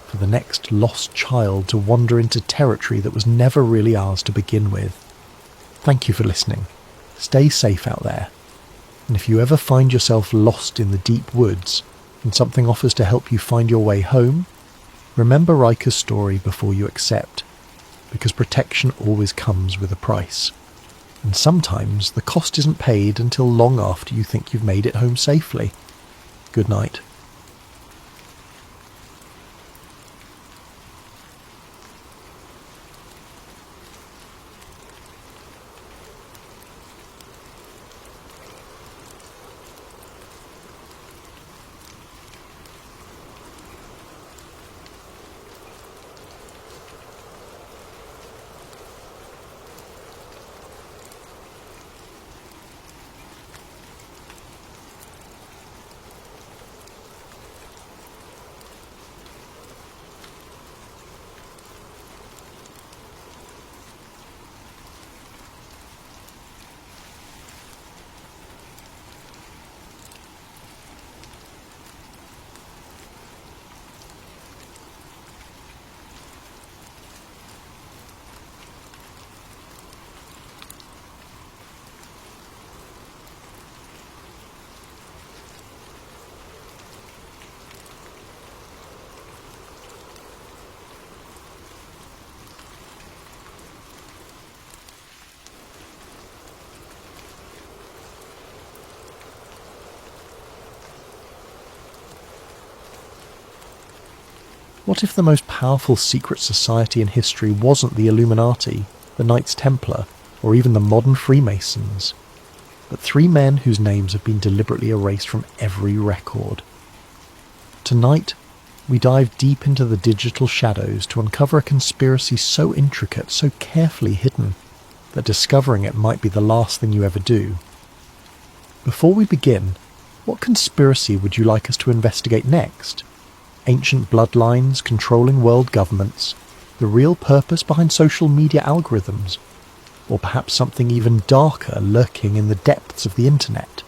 for the next lost child to wander into territory that was never really ours to begin with. Thank you for listening. Stay safe out there. And if you ever find yourself lost in the deep woods and something offers to help you find your way home, remember Riker's story before you accept, because protection always comes with a price. And sometimes the cost isn't paid until long after you think you've made it home safely. Good night. What if the most powerful secret society in history wasn't the Illuminati, the Knights Templar, or even the modern Freemasons, but three men whose names have been deliberately erased from every record? Tonight, we dive deep into the digital shadows to uncover a conspiracy so intricate, so carefully hidden, that discovering it might be the last thing you ever do. Before we begin, what conspiracy would you like us to investigate next? Ancient bloodlines controlling world governments, the real purpose behind social media algorithms, or perhaps something even darker lurking in the depths of the internet?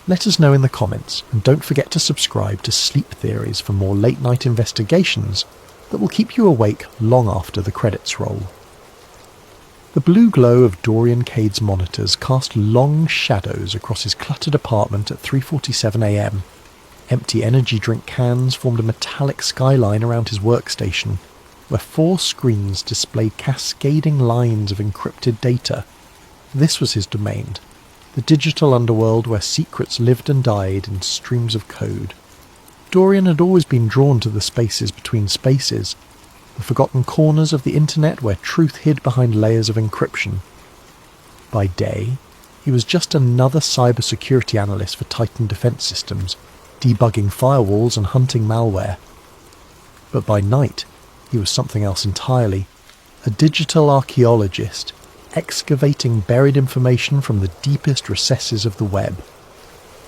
Let us know in the comments, and don't forget to subscribe to Sleep Theories for more late-night investigations that will keep you awake long after the credits roll. The blue glow of Dorian Cade's monitors cast long shadows across his cluttered apartment at 3:47 a.m. Empty energy drink cans formed a metallic skyline around his workstation, where 4 screens displayed cascading lines of encrypted data. This was his domain, the digital underworld where secrets lived and died in streams of code. Dorian had always been drawn to the spaces between spaces, the forgotten corners of the internet where truth hid behind layers of encryption. By day, he was just another cybersecurity analyst for Titan Defense Systems, debugging firewalls and hunting malware. But by night, he was something else entirely, a digital archaeologist, excavating buried information from the deepest recesses of the web.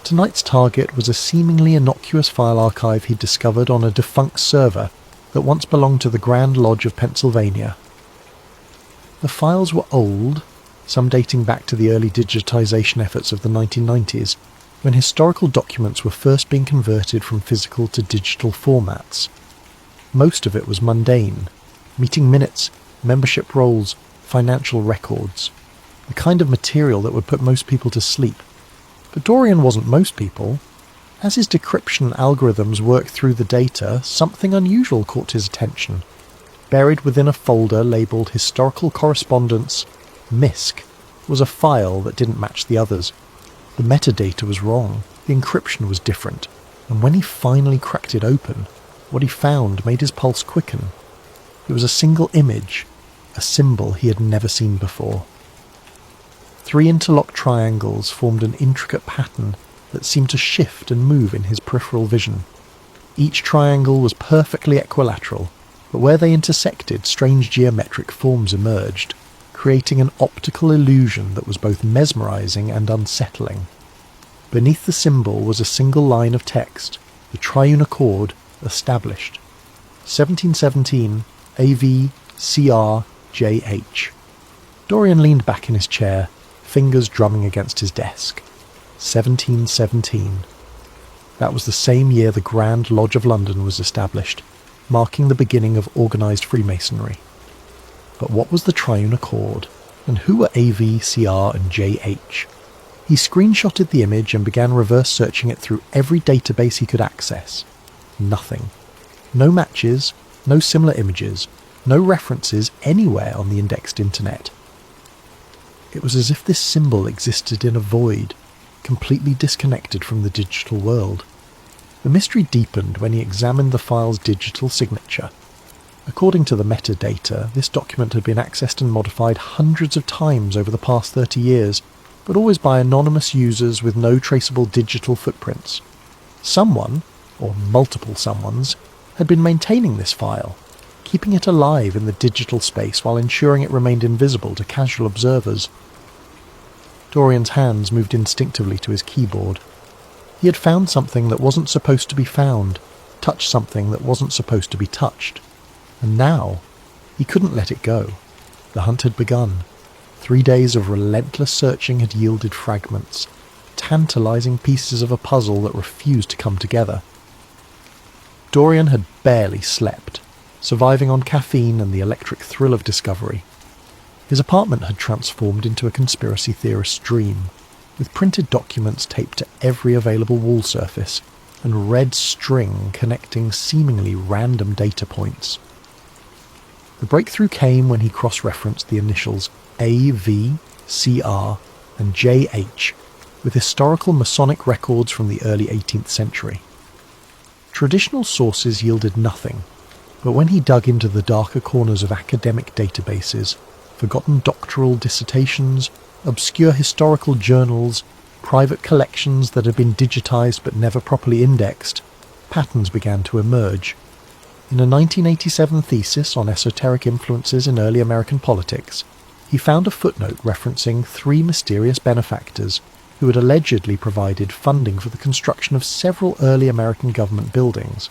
Tonight's target was a seemingly innocuous file archive he'd discovered on a defunct server that once belonged to the Grand Lodge of Pennsylvania. The files were old, some dating back to the early digitization efforts of the 1990s, when historical documents were first being converted from physical to digital formats. Most of it was mundane: meeting minutes, membership rolls, financial records, the kind of material that would put most people to sleep. But Dorian wasn't most people. As his decryption algorithms worked through the data, something unusual caught his attention. Buried within a folder labelled Historical Correspondence MISC was a file that didn't match the others. The metadata was wrong, the encryption was different, and when he finally cracked it open, what he found made his pulse quicken. It was a single image, a symbol he had never seen before. 3 interlocked triangles formed an intricate pattern that seemed to shift and move in his peripheral vision. Each triangle was perfectly equilateral, but where they intersected, strange geometric forms emerged, creating an optical illusion that was both mesmerizing and unsettling. Beneath the symbol was a single line of text, the triune accord established. 1717 AVCRJH. Dorian leaned back in his chair, fingers drumming against his desk. 1717. That was the same year the Grand Lodge of London was established, marking the beginning of organised Freemasonry. But what was the Triune Accord, and who were AV, CR and JH? He screenshotted the image and began reverse searching it through every database he could access. Nothing. No matches, no similar images, no references anywhere on the indexed internet. It was as if this symbol existed in a void, completely disconnected from the digital world. The mystery deepened when he examined the file's digital signature. According to the metadata, this document had been accessed and modified hundreds of times over the past 30 years, but always by anonymous users with no traceable digital footprints. Someone, or multiple someones, had been maintaining this file, keeping it alive in the digital space while ensuring it remained invisible to casual observers. Dorian's hands moved instinctively to his keyboard. He had found something that wasn't supposed to be found, touched something that wasn't supposed to be touched. And now, he couldn't let it go. The hunt had begun. 3 days of relentless searching had yielded fragments, tantalizing pieces of a puzzle that refused to come together. Dorian had barely slept, surviving on caffeine and the electric thrill of discovery. His apartment had transformed into a conspiracy theorist's dream, with printed documents taped to every available wall surface, and red string connecting seemingly random data points. The breakthrough came when he cross-referenced the initials AV, CR, and JH with historical Masonic records from the early 18th century. Traditional sources yielded nothing, but when he dug into the darker corners of academic databases, forgotten doctoral dissertations, obscure historical journals, private collections that had been digitized but never properly indexed, patterns began to emerge. In a 1987 thesis on esoteric influences in early American politics, he found a footnote referencing 3 mysterious benefactors who had allegedly provided funding for the construction of several early American government buildings.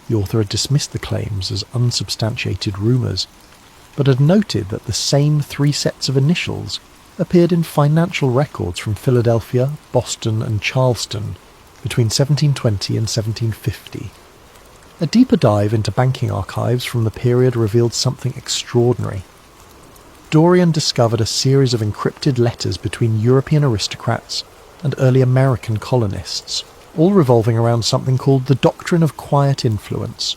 The author had dismissed the claims as unsubstantiated rumours, but had noted that the same 3 sets of initials appeared in financial records from Philadelphia, Boston and Charleston between 1720 and 1750. A deeper dive into banking archives from the period revealed something extraordinary. Dorian discovered a series of encrypted letters between European aristocrats and early American colonists, all revolving around something called the doctrine of quiet influence.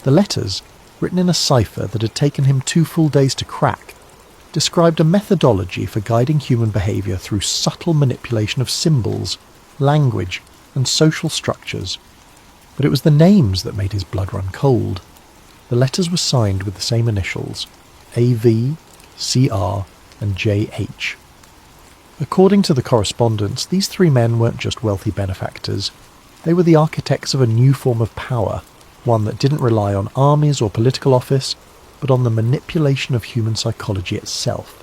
The letters, written in a cipher that had taken him 2 full days to crack, described a methodology for guiding human behaviour through subtle manipulation of symbols, language, and social structures. But it was the names that made his blood run cold. The letters were signed with the same initials, A.V., C.R. and J.H. According to the correspondence, these 3 men weren't just wealthy benefactors. They were the architects of a new form of power, one that didn't rely on armies or political office, but on the manipulation of human psychology itself.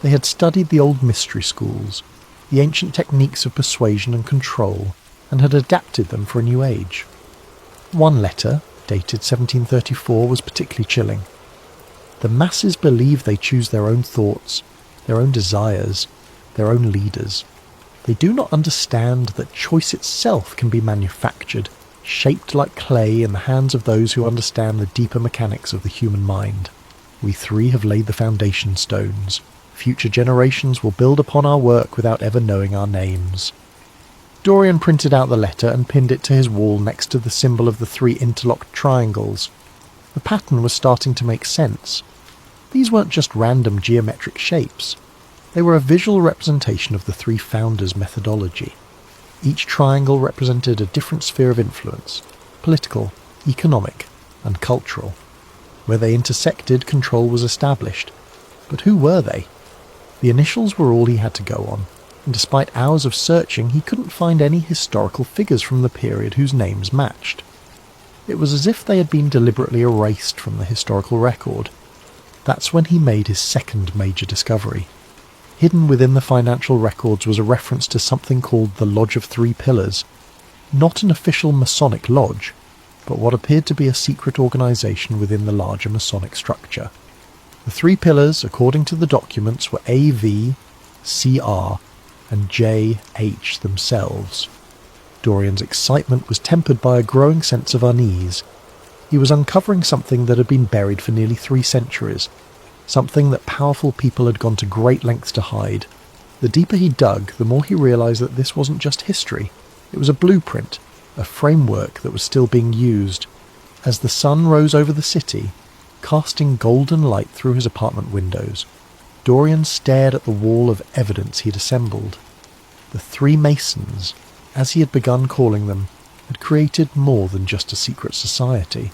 They had studied the old mystery schools, the ancient techniques of persuasion and control, and had adapted them for a new age. One letter, dated 1734, was particularly chilling. The masses believe they choose their own thoughts, their own desires, their own leaders. They do not understand that choice itself can be manufactured, shaped like clay in the hands of those who understand the deeper mechanics of the human mind. We 3 have laid the foundation stones. Future generations will build upon our work without ever knowing our names. Dorian printed out the letter and pinned it to his wall next to the symbol of the 3 interlocked triangles. The pattern was starting to make sense. These weren't just random geometric shapes. They were a visual representation of the 3 founders' methodology. Each triangle represented a different sphere of influence, political, economic, and cultural. Where they intersected, control was established. But who were they? The initials were all he had to go on, and despite hours of searching, he couldn't find any historical figures from the period whose names matched. It was as if they had been deliberately erased from the historical record. That's when he made his second major discovery. Hidden within the financial records was a reference to something called the Lodge of 3 Pillars. Not an official Masonic lodge, but what appeared to be a secret organisation within the larger Masonic structure. The 3 pillars, according to the documents, were A.V., C.R. and J.H. themselves. Dorian's excitement was tempered by a growing sense of unease. He was uncovering something that had been buried for nearly 3 centuries, something that powerful people had gone to great lengths to hide. The deeper he dug, the more he realised that this wasn't just history. It was a blueprint, a framework that was still being used. As the sun rose over the city, casting golden light through his apartment windows, Dorian stared at the wall of evidence he'd assembled. The 3 Masons, as he had begun calling them, had created more than just a secret society.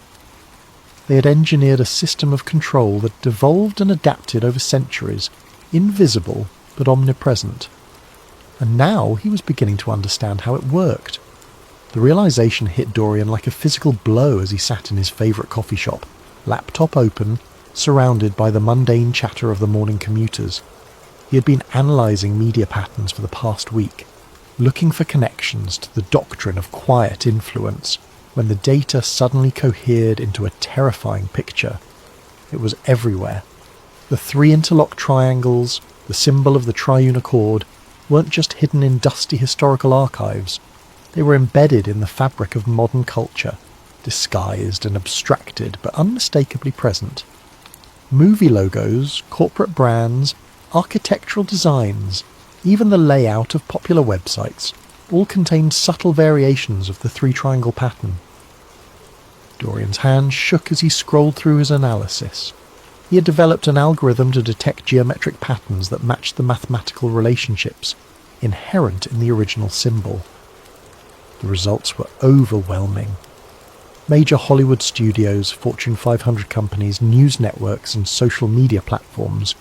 They had engineered a system of control that devolved and adapted over centuries, invisible but omnipresent. And now he was beginning to understand how it worked. The realization hit Dorian like a physical blow as he sat in his favourite coffee shop, laptop open, surrounded by the mundane chatter of the morning commuters. He had been analysing media patterns for the past week, looking for connections to the doctrine of quiet influence, when the data suddenly cohered into a terrifying picture. It was everywhere. The 3 interlocked triangles, the symbol of the triune accord, weren't just hidden in dusty historical archives. They were embedded in the fabric of modern culture, disguised and abstracted but unmistakably present. Movie logos, corporate brands, architectural designs, even the layout of popular websites, all contained subtle variations of the 3-triangle pattern. Dorian's hand shook as he scrolled through his analysis. He had developed an algorithm to detect geometric patterns that matched the mathematical relationships inherent in the original symbol. The results were overwhelming. Major Hollywood studios, Fortune 500 companies, news networks and social media platforms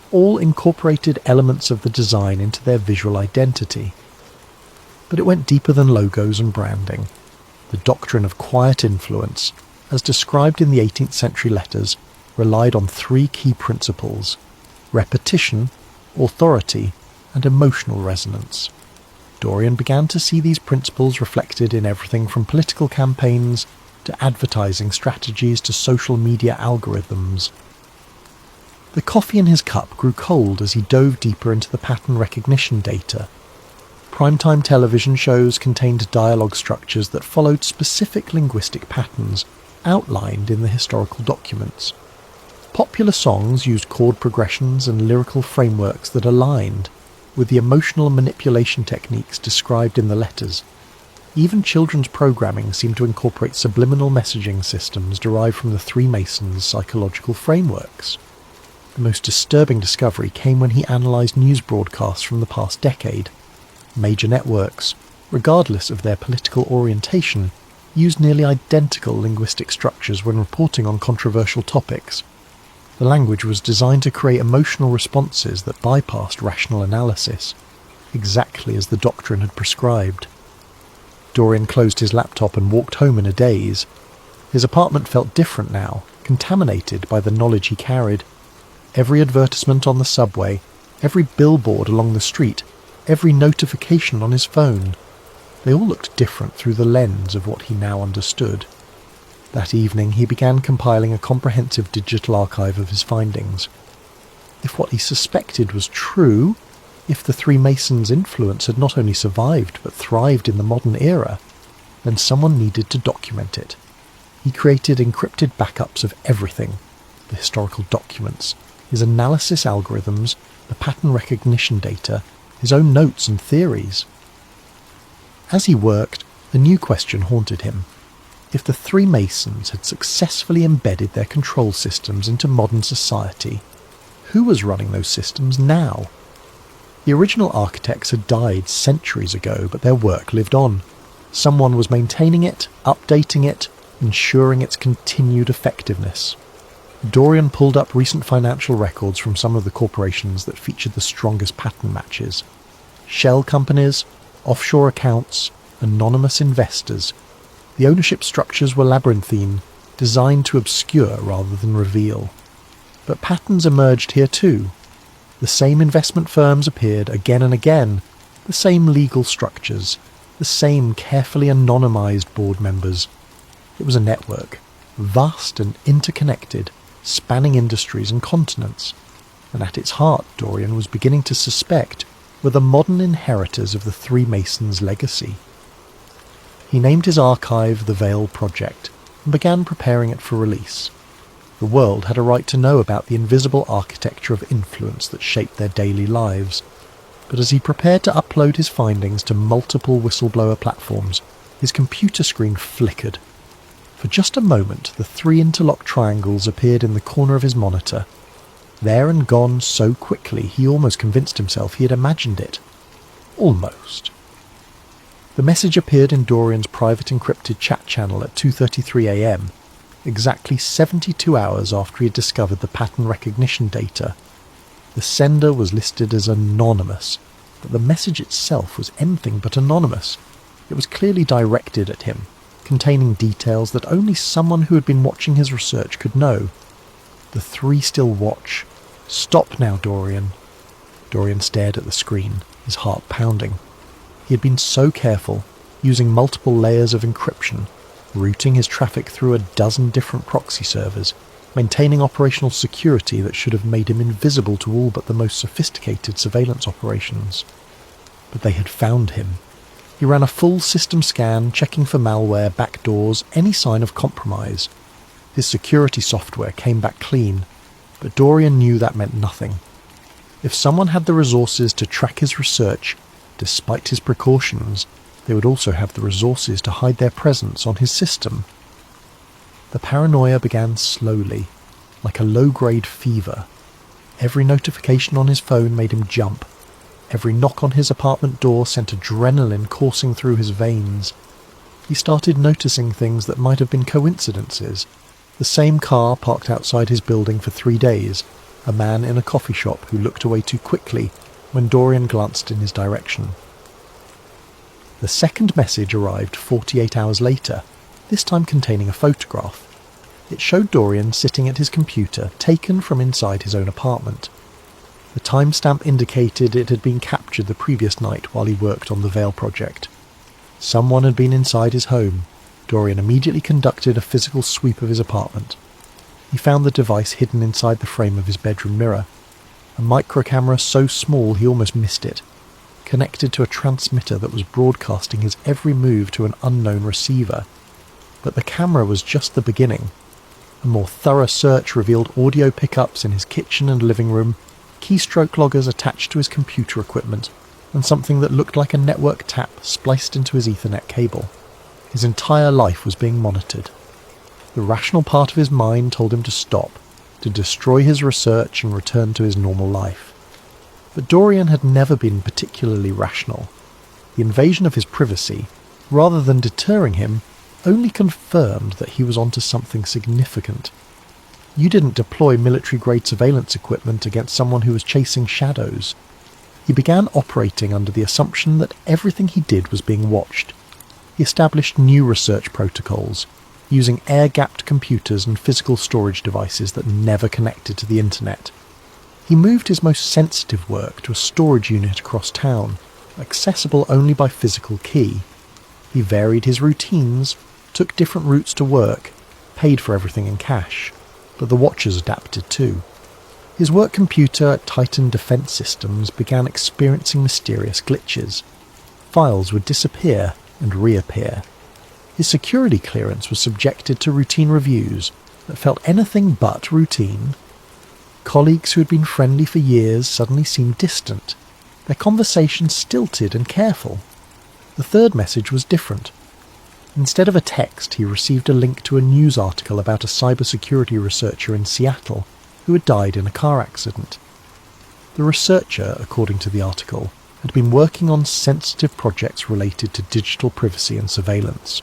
all incorporated elements of the design into their visual identity. But it went deeper than logos and branding. The doctrine of quiet influence, as described in the 18th century letters, relied on three key principles: repetition, authority, and emotional resonance. Dorian began to see these principles reflected in everything from political campaigns to advertising strategies to social media algorithms. The coffee in his cup grew cold as he dove deeper into the pattern recognition data. Primetime television shows contained dialogue structures that followed specific linguistic patterns outlined in the historical documents. Popular songs used chord progressions and lyrical frameworks that aligned with the emotional manipulation techniques described in the letters. Even children's programming seemed to incorporate subliminal messaging systems derived from the Three Masons' psychological frameworks. The most disturbing discovery came when he analysed news broadcasts from the past decade. Major networks, regardless of their political orientation, used nearly identical linguistic structures when reporting on controversial topics. The language was designed to create emotional responses that bypassed rational analysis, exactly as the doctrine had prescribed. Dorian closed his laptop and walked home in a daze. His apartment felt different now, contaminated by the knowledge he carried. Every advertisement on the subway, every billboard along the street, every notification on his phone, they all looked different through the lens of what he now understood. That evening he began compiling a comprehensive digital archive of his findings. If what he suspected was true, if the Three Masons' influence had not only survived but thrived in the modern era, then someone needed to document it. He created encrypted backups of everything: the historical documents, his analysis algorithms, the pattern recognition data, his own notes and theories. As he worked, a new question haunted him. If the Three Masons had successfully embedded their control systems into modern society, who was running those systems now? The original architects had died centuries ago, but their work lived on. Someone was maintaining it, updating it, ensuring its continued effectiveness. Dorian pulled up recent financial records from some of the corporations that featured the strongest pattern matches. Shell companies, offshore accounts, anonymous investors. The ownership structures were labyrinthine, designed to obscure rather than reveal. But patterns emerged here too. The same investment firms appeared again and again, the same legal structures, the same carefully anonymized board members. It was a network, vast and interconnected, spanning industries and continents, and at its heart Dorian was beginning to suspect were the modern inheritors of the Three Masons' legacy. He named his archive the Veil Project and began preparing it for release. The world had a right to know about the invisible architecture of influence that shaped their daily lives, but as he prepared to upload his findings to multiple whistleblower platforms, his computer screen flickered. For just a moment, the three interlocked triangles appeared in the corner of his monitor. There and gone so quickly he almost convinced himself he had imagined it. Almost. The message appeared in Dorian's private encrypted chat channel at 2:33 a.m, exactly 72 hours after he had discovered the pattern recognition data. The sender was listed as anonymous, but the message itself was anything but anonymous. It was clearly directed at him, containing details that only someone who had been watching his research could know. The three still watch. Stop now, Dorian. Dorian stared at the screen, his heart pounding. He had been so careful, using multiple layers of encryption, routing his traffic through a dozen different proxy servers, maintaining operational security that should have made him invisible to all but the most sophisticated surveillance operations. But they had found him. He ran a full system scan, checking for malware, backdoors, any sign of compromise. His security software came back clean, but Dorian knew that meant nothing. If someone had the resources to track his research, despite his precautions, they would also have the resources to hide their presence on his system. The paranoia began slowly, like a low-grade fever. Every notification on his phone made him jump. Every knock on his apartment door sent adrenaline coursing through his veins. He started noticing things that might have been coincidences. The same car parked outside his building for 3 days, a man in a coffee shop who looked away too quickly when Dorian glanced in his direction. The second message arrived 48 hours later, this time containing a photograph. It showed Dorian sitting at his computer, taken from inside his own apartment. The timestamp indicated it had been captured the previous night while he worked on the Veil project. Someone had been inside his home. Dorian immediately conducted a physical sweep of his apartment. He found the device hidden inside the frame of his bedroom mirror. A microcamera so small he almost missed it, connected to a transmitter that was broadcasting his every move to an unknown receiver. But the camera was just the beginning. A more thorough search revealed audio pickups in his kitchen and living room, keystroke loggers attached to his computer equipment, and something that looked like a network tap spliced into his Ethernet cable. His entire life was being monitored. The rational part of his mind told him to stop, to destroy his research and return to his normal life. But Dorian had never been particularly rational. The invasion of his privacy, rather than deterring him, only confirmed that he was onto something significant. You didn't deploy military-grade surveillance equipment against someone who was chasing shadows. He began operating under the assumption that everything he did was being watched. He established new research protocols, using air-gapped computers and physical storage devices that never connected to the internet. He moved his most sensitive work to a storage unit across town, accessible only by physical key. He varied his routines, took different routes to work, paid for everything in cash, but the watchers adapted too. His work computer at Titan Defense Systems began experiencing mysterious glitches. Files would disappear and reappear. His security clearance was subjected to routine reviews that felt anything but routine. Colleagues who had been friendly for years suddenly seemed distant, their conversations stilted and careful. The third message was different. Instead of a text, he received a link to a news article about a cybersecurity researcher in Seattle who had died in a car accident. The researcher, according to the article, had been working on sensitive projects related to digital privacy and surveillance.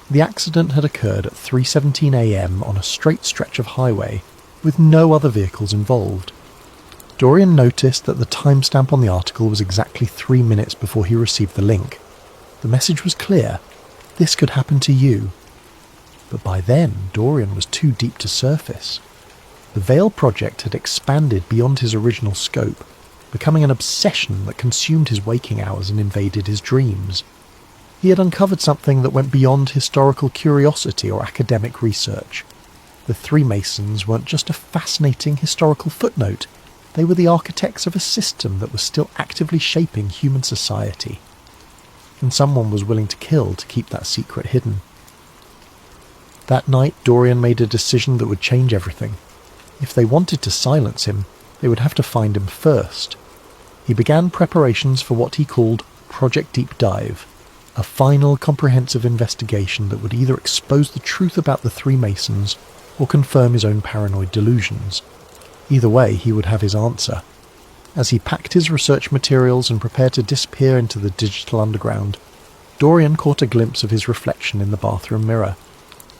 The accident had occurred at 3:17 a.m. on a straight stretch of highway, with no other vehicles involved. Dorian noticed that the timestamp on the article was exactly 3 minutes before he received the link. The message was clear: this could happen to you. But by then, Dorian was too deep to surface. The Veil project had expanded beyond his original scope, becoming an obsession that consumed his waking hours and invaded his dreams. He had uncovered something that went beyond historical curiosity or academic research. The Three Masons weren't just a fascinating historical footnote, they were the architects of a system that was still actively shaping human society. And someone was willing to kill to keep that secret hidden. That night, Dorian made a decision that would change everything. If they wanted to silence him, they would have to find him first. He began preparations for what he called Project Deep Dive, a final comprehensive investigation that would either expose the truth about the Three Masons or confirm his own paranoid delusions. Either way, he would have his answer. As he packed his research materials and prepared to disappear into the digital underground, Dorian caught a glimpse of his reflection in the bathroom mirror.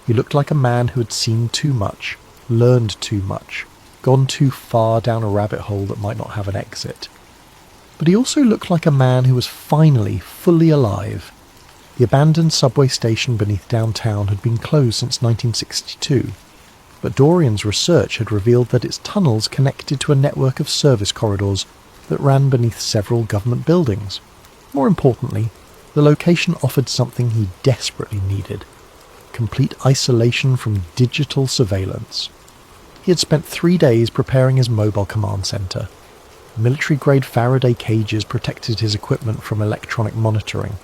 He looked like a man who had seen too much, learned too much, gone too far down a rabbit hole that might not have an exit. But he also looked like a man who was finally fully alive. The abandoned subway station beneath downtown had been closed since 1962, but Dorian's research had revealed that its tunnels connected to a network of service corridors that ran beneath several government buildings. More importantly, the location offered something he desperately needed: complete isolation from digital surveillance. He had spent 3 days preparing his mobile command center. Military-grade Faraday cages protected his equipment from electronic monitoring.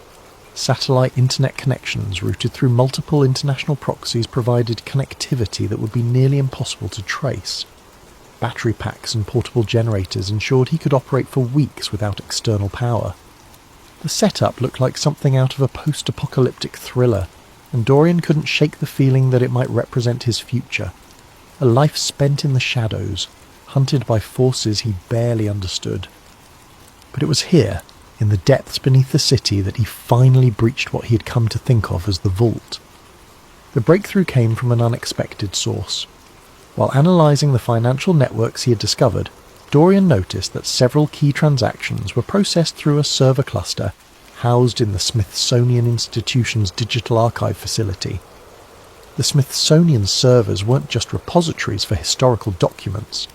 Satellite internet connections routed through multiple international proxies provided connectivity that would be nearly impossible to trace. Battery packs and portable generators ensured he could operate for weeks without external power. The setup looked like something out of a post-apocalyptic thriller, and Dorian couldn't shake the feeling that it might represent his future. A life spent in the shadows, hunted by forces he barely understood. But it was here, in the depths beneath the city that he finally breached what he had come to think of as the vault. The breakthrough came from an unexpected source. While analysing the financial networks he had discovered, Dorian noticed that several key transactions were processed through a server cluster housed in the Smithsonian Institution's digital archive facility. The Smithsonian servers weren't just repositories for historical documents.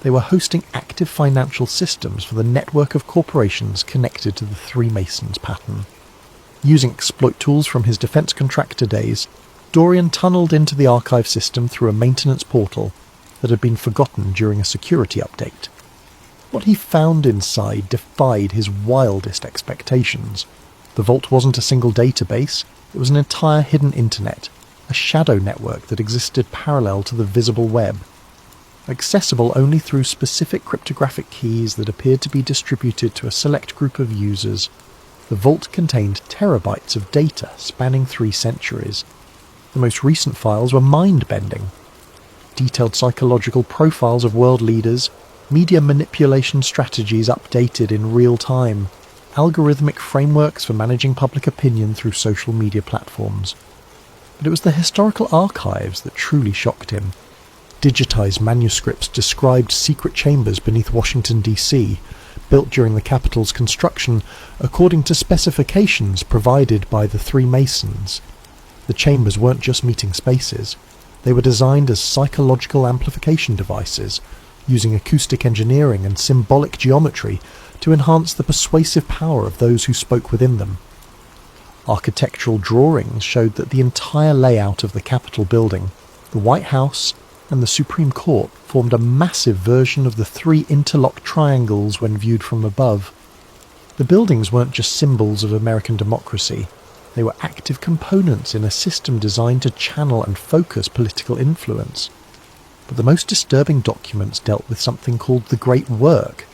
They were hosting active financial systems for the network of corporations connected to the Three Masons pattern. Using exploit tools from his defence contractor days, Dorian tunnelled into the archive system through a maintenance portal that had been forgotten during a security update. What he found inside defied his wildest expectations. The vault wasn't a single database, it was an entire hidden internet, a shadow network that existed parallel to the visible web. Accessible only through specific cryptographic keys that appeared to be distributed to a select group of users, the vault contained terabytes of data spanning 3 centuries. The most recent files were mind-bending. Detailed psychological profiles of world leaders, media manipulation strategies updated in real time, algorithmic frameworks for managing public opinion through social media platforms. But it was the historical archives that truly shocked him. Digitized manuscripts described secret chambers beneath Washington, D.C., built during the Capitol's construction according to specifications provided by the Three Masons. The chambers weren't just meeting spaces. They were designed as psychological amplification devices, using acoustic engineering and symbolic geometry to enhance the persuasive power of those who spoke within them. Architectural drawings showed that the entire layout of the Capitol building, the White House, and the Supreme Court formed a massive version of the 3 interlocked triangles when viewed from above. The buildings weren't just symbols of American democracy. They were active components in a system designed to channel and focus political influence. But the most disturbing documents dealt with something called the Great Work,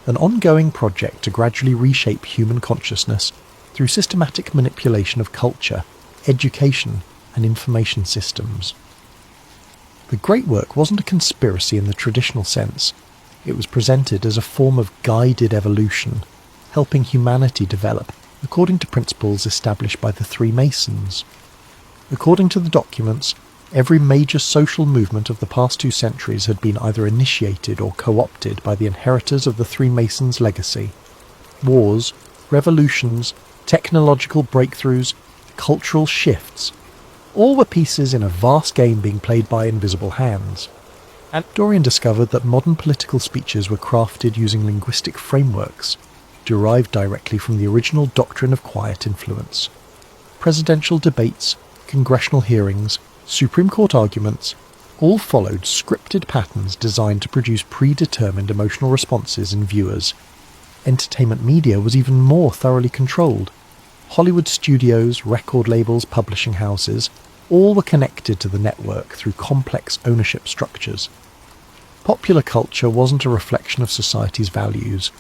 an ongoing project to gradually reshape human consciousness through systematic manipulation of culture, education, and information systems. The Great Work wasn't a conspiracy in the traditional sense. It was presented as a form of guided evolution, helping humanity develop according to principles established by the Three Masons. According to the documents, every major social movement of the past 2 centuries had been either initiated or co-opted by the inheritors of the Three Masons' legacy. Wars, revolutions, technological breakthroughs, cultural shifts, all were pieces in a vast game being played by invisible hands. And Dorian discovered that modern political speeches were crafted using linguistic frameworks derived directly from the original doctrine of quiet influence. Presidential debates, congressional hearings, Supreme Court arguments, all followed scripted patterns designed to produce predetermined emotional responses in viewers. Entertainment media was even more thoroughly controlled. Hollywood studios, record labels, publishing houses, all were connected to the network through complex ownership structures. Popular culture wasn't a reflection of society's values.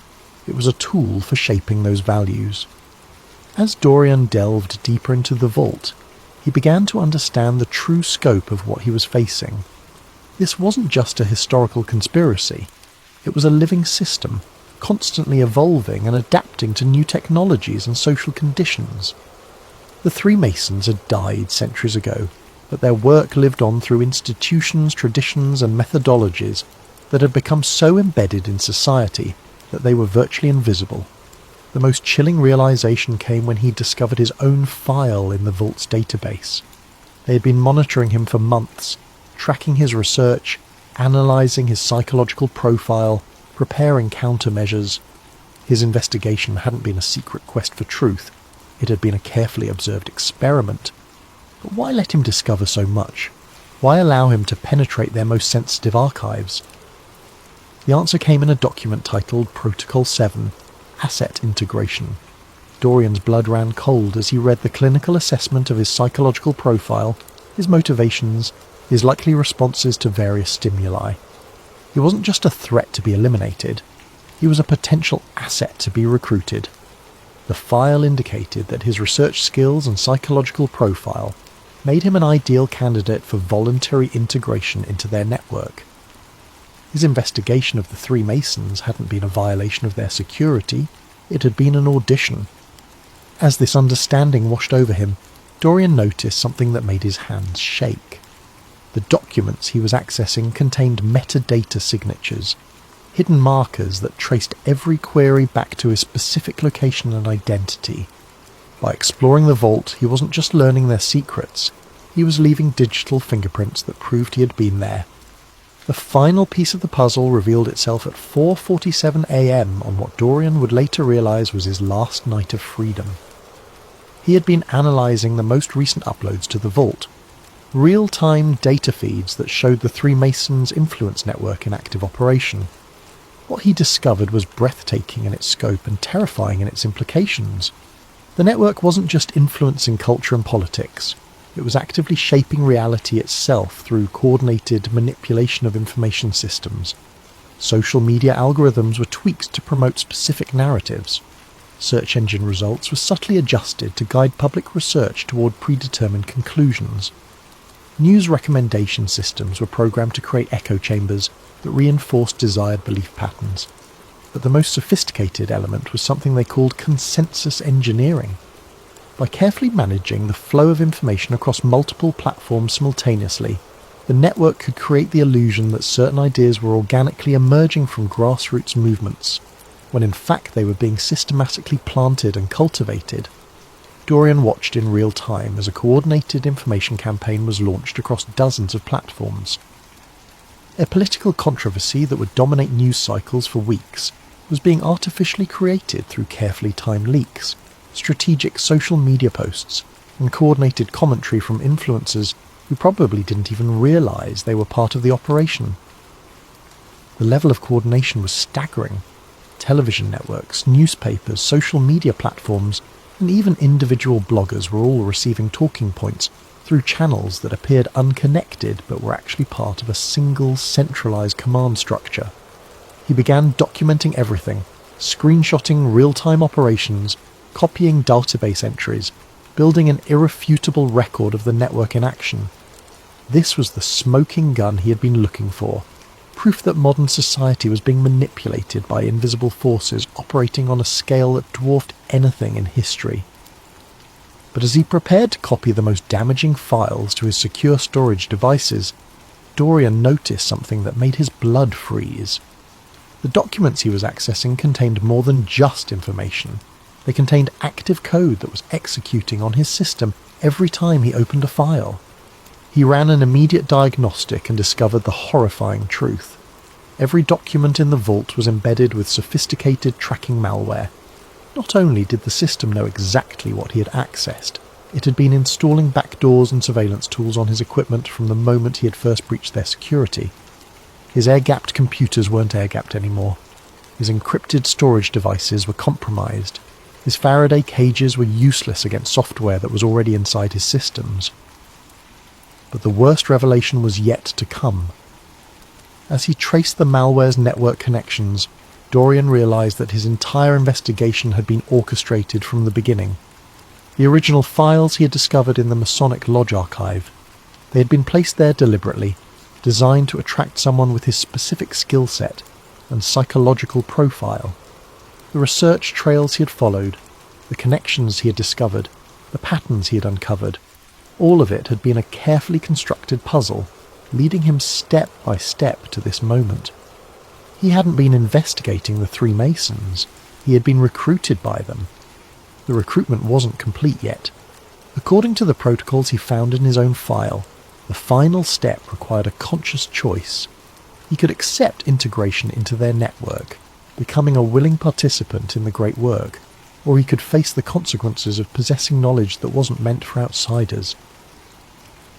It was a tool for shaping those values. As Dorian delved deeper into the vault, he began to understand the true scope of what he was facing. This wasn't just a historical conspiracy. It was a living system, constantly evolving and adapting to new technologies and social conditions. The Three Masons had died centuries ago, but their work lived on through institutions, traditions, and methodologies that had become so embedded in society that they were virtually invisible. The most chilling realization came when he discovered his own file in the vault's database. They had been monitoring him for months, tracking his research, analysing his psychological profile, preparing countermeasures. His investigation hadn't been a secret quest for truth. It had been a carefully observed experiment. But why let him discover so much? Why allow him to penetrate their most sensitive archives? The answer came in a document titled Protocol 7, Asset Integration. Dorian's blood ran cold as he read the clinical assessment of his psychological profile, his motivations, his likely responses to various stimuli. He wasn't just a threat to be eliminated. He was a potential asset to be recruited. The file indicated that his research skills and psychological profile made him an ideal candidate for voluntary integration into their network. His investigation of the Three Masons hadn't been a violation of their security. It had been an audition. As this understanding washed over him, Dorian noticed something that made his hands shake. The documents he was accessing contained metadata signatures, hidden markers that traced every query back to his specific location and identity. By exploring the vault, he wasn't just learning their secrets, he was leaving digital fingerprints that proved he had been there. The final piece of the puzzle revealed itself at 4:47 a.m. on what Dorian would later realise was his last night of freedom. He had been analysing the most recent uploads to the vault, real-time data feeds that showed the Three Masons influence network in active operation. What he discovered was breathtaking in its scope and terrifying in its implications. The network wasn't just influencing culture and politics, it was actively shaping reality itself through coordinated manipulation of information systems. Social media algorithms were tweaked to promote specific narratives. Search engine results were subtly adjusted to guide public research toward predetermined conclusions. News recommendation systems were programmed to create echo chambers that reinforced desired belief patterns. But the most sophisticated element was something they called consensus engineering. By carefully managing the flow of information across multiple platforms simultaneously, the network could create the illusion that certain ideas were organically emerging from grassroots movements, when in fact they were being systematically planted and cultivated. Dorian watched in real time as a coordinated information campaign was launched across dozens of platforms. A political controversy that would dominate news cycles for weeks was being artificially created through carefully timed leaks, strategic social media posts, and coordinated commentary from influencers who probably didn't even realise they were part of the operation. The level of coordination was staggering. Television networks, newspapers, social media platforms, and even individual bloggers were all receiving talking points through channels that appeared unconnected but were actually part of a single centralised command structure. He began documenting everything, screenshotting real-time operations, copying database entries, building an irrefutable record of the network in action. This was the smoking gun he had been looking for, proof that modern society was being manipulated by invisible forces operating on a scale that dwarfed anything in history. But as he prepared to copy the most damaging files to his secure storage devices, Dorian noticed something that made his blood freeze. The documents he was accessing contained more than just information. They contained active code that was executing on his system every time he opened a file. He ran an immediate diagnostic and discovered the horrifying truth. Every document in the vault was embedded with sophisticated tracking malware. Not only did the system know exactly what he had accessed, it had been installing backdoors and surveillance tools on his equipment from the moment he had first breached their security. His air-gapped computers weren't air-gapped anymore. His encrypted storage devices were compromised. His Faraday cages were useless against software that was already inside his systems. But the worst revelation was yet to come. As he traced the malware's network connections, Dorian realised that his entire investigation had been orchestrated from the beginning. The original files he had discovered in the Masonic Lodge archive. They had been placed there deliberately, designed to attract someone with his specific skill set and psychological profile. The research trails he had followed, the connections he had discovered, the patterns he had uncovered, all of it had been a carefully constructed puzzle, leading him step by step to this moment. He hadn't been investigating the Three Masons, he had been recruited by them. The recruitment wasn't complete yet. According to the protocols he found in his own file, the final step required a conscious choice. He could accept integration into their network, becoming a willing participant in the great work, or he could face the consequences of possessing knowledge that wasn't meant for outsiders.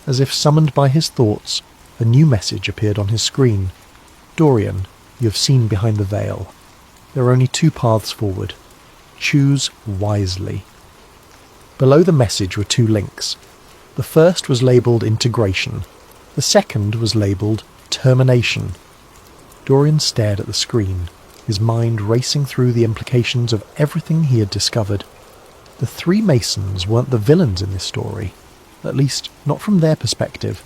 As if summoned by his thoughts, a new message appeared on his screen. Dorian, you have seen behind the veil. There are only two paths forward. Choose wisely. Below the message were two links. The first was labelled integration. The second was labelled termination. Dorian stared at the screen, his mind racing through the implications of everything he had discovered. The Three Masons weren't the villains in this story, at least not from their perspective.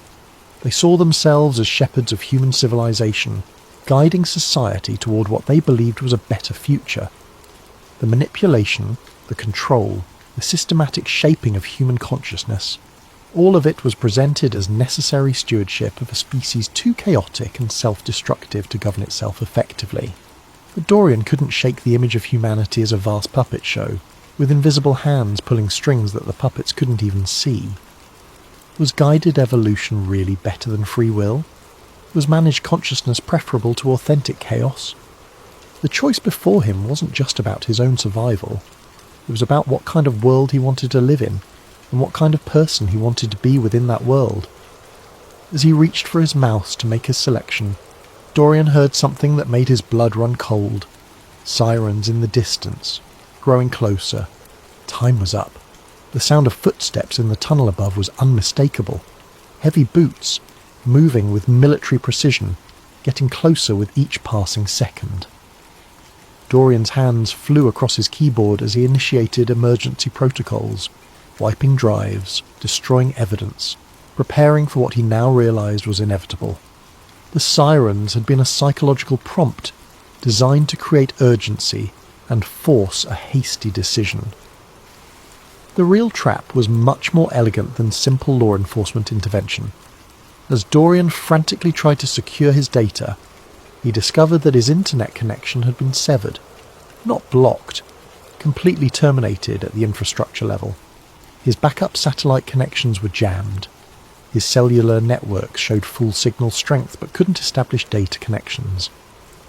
They saw themselves as shepherds of human civilization, guiding society toward what they believed was a better future. The manipulation, the control, the systematic shaping of human consciousness, all of it was presented as necessary stewardship of a species too chaotic and self-destructive to govern itself effectively. But Dorian couldn't shake the image of humanity as a vast puppet show, with invisible hands pulling strings that the puppets couldn't even see. Was guided evolution really better than free will? Was managed consciousness preferable to authentic chaos? The choice before him wasn't just about his own survival. It was about what kind of world he wanted to live in, and what kind of person he wanted to be within that world. As he reached for his mouse to make his selection, Dorian heard something that made his blood run cold. Sirens in the distance, growing closer. Time was up. The sound of footsteps in the tunnel above was unmistakable. Heavy boots, moving with military precision, getting closer with each passing second. Dorian's hands flew across his keyboard as he initiated emergency protocols, wiping drives, destroying evidence, preparing for what he now realized was inevitable. The sirens had been a psychological prompt designed to create urgency and force a hasty decision. The real trap was much more elegant than simple law enforcement intervention. As Dorian frantically tried to secure his data, he discovered that his internet connection had been severed, not blocked, completely terminated at the infrastructure level. His backup satellite connections were jammed. His cellular networks showed full signal strength but couldn't establish data connections.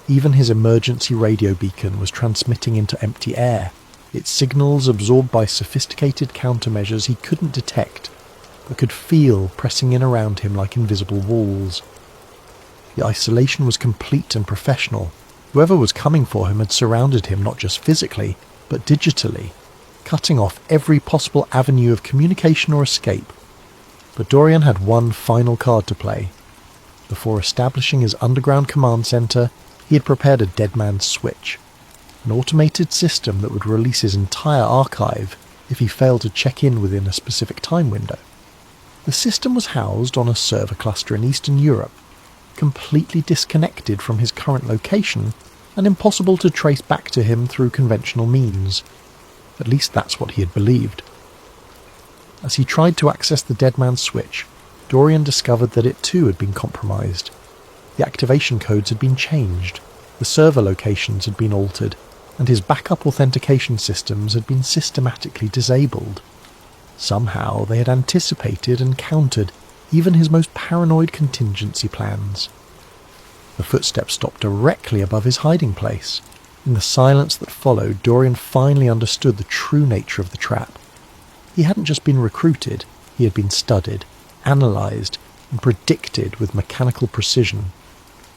Even his emergency radio beacon was transmitting into empty air, its signals absorbed by sophisticated countermeasures he couldn't detect, but could feel pressing in around him like invisible walls. The isolation was complete and professional. Whoever was coming for him had surrounded him not just physically, but digitally, cutting off every possible avenue of communication or escape. But Dorian had one final card to play. Before establishing his underground command centre, he had prepared a dead man's switch, an automated system that would release his entire archive if he failed to check in within a specific time window. The system was housed on a server cluster in Eastern Europe, completely disconnected from his current location and impossible to trace back to him through conventional means. At least that's what he had believed. As he tried to access the dead man's switch, Dorian discovered that it too had been compromised. The activation codes had been changed, the server locations had been altered, and his backup authentication systems had been systematically disabled. Somehow they had anticipated and countered even his most paranoid contingency plans. The footsteps stopped directly above his hiding place. In the silence that followed, Dorian finally understood the true nature of the trap. He hadn't just been recruited, he had been studied, analysed, and predicted with mechanical precision.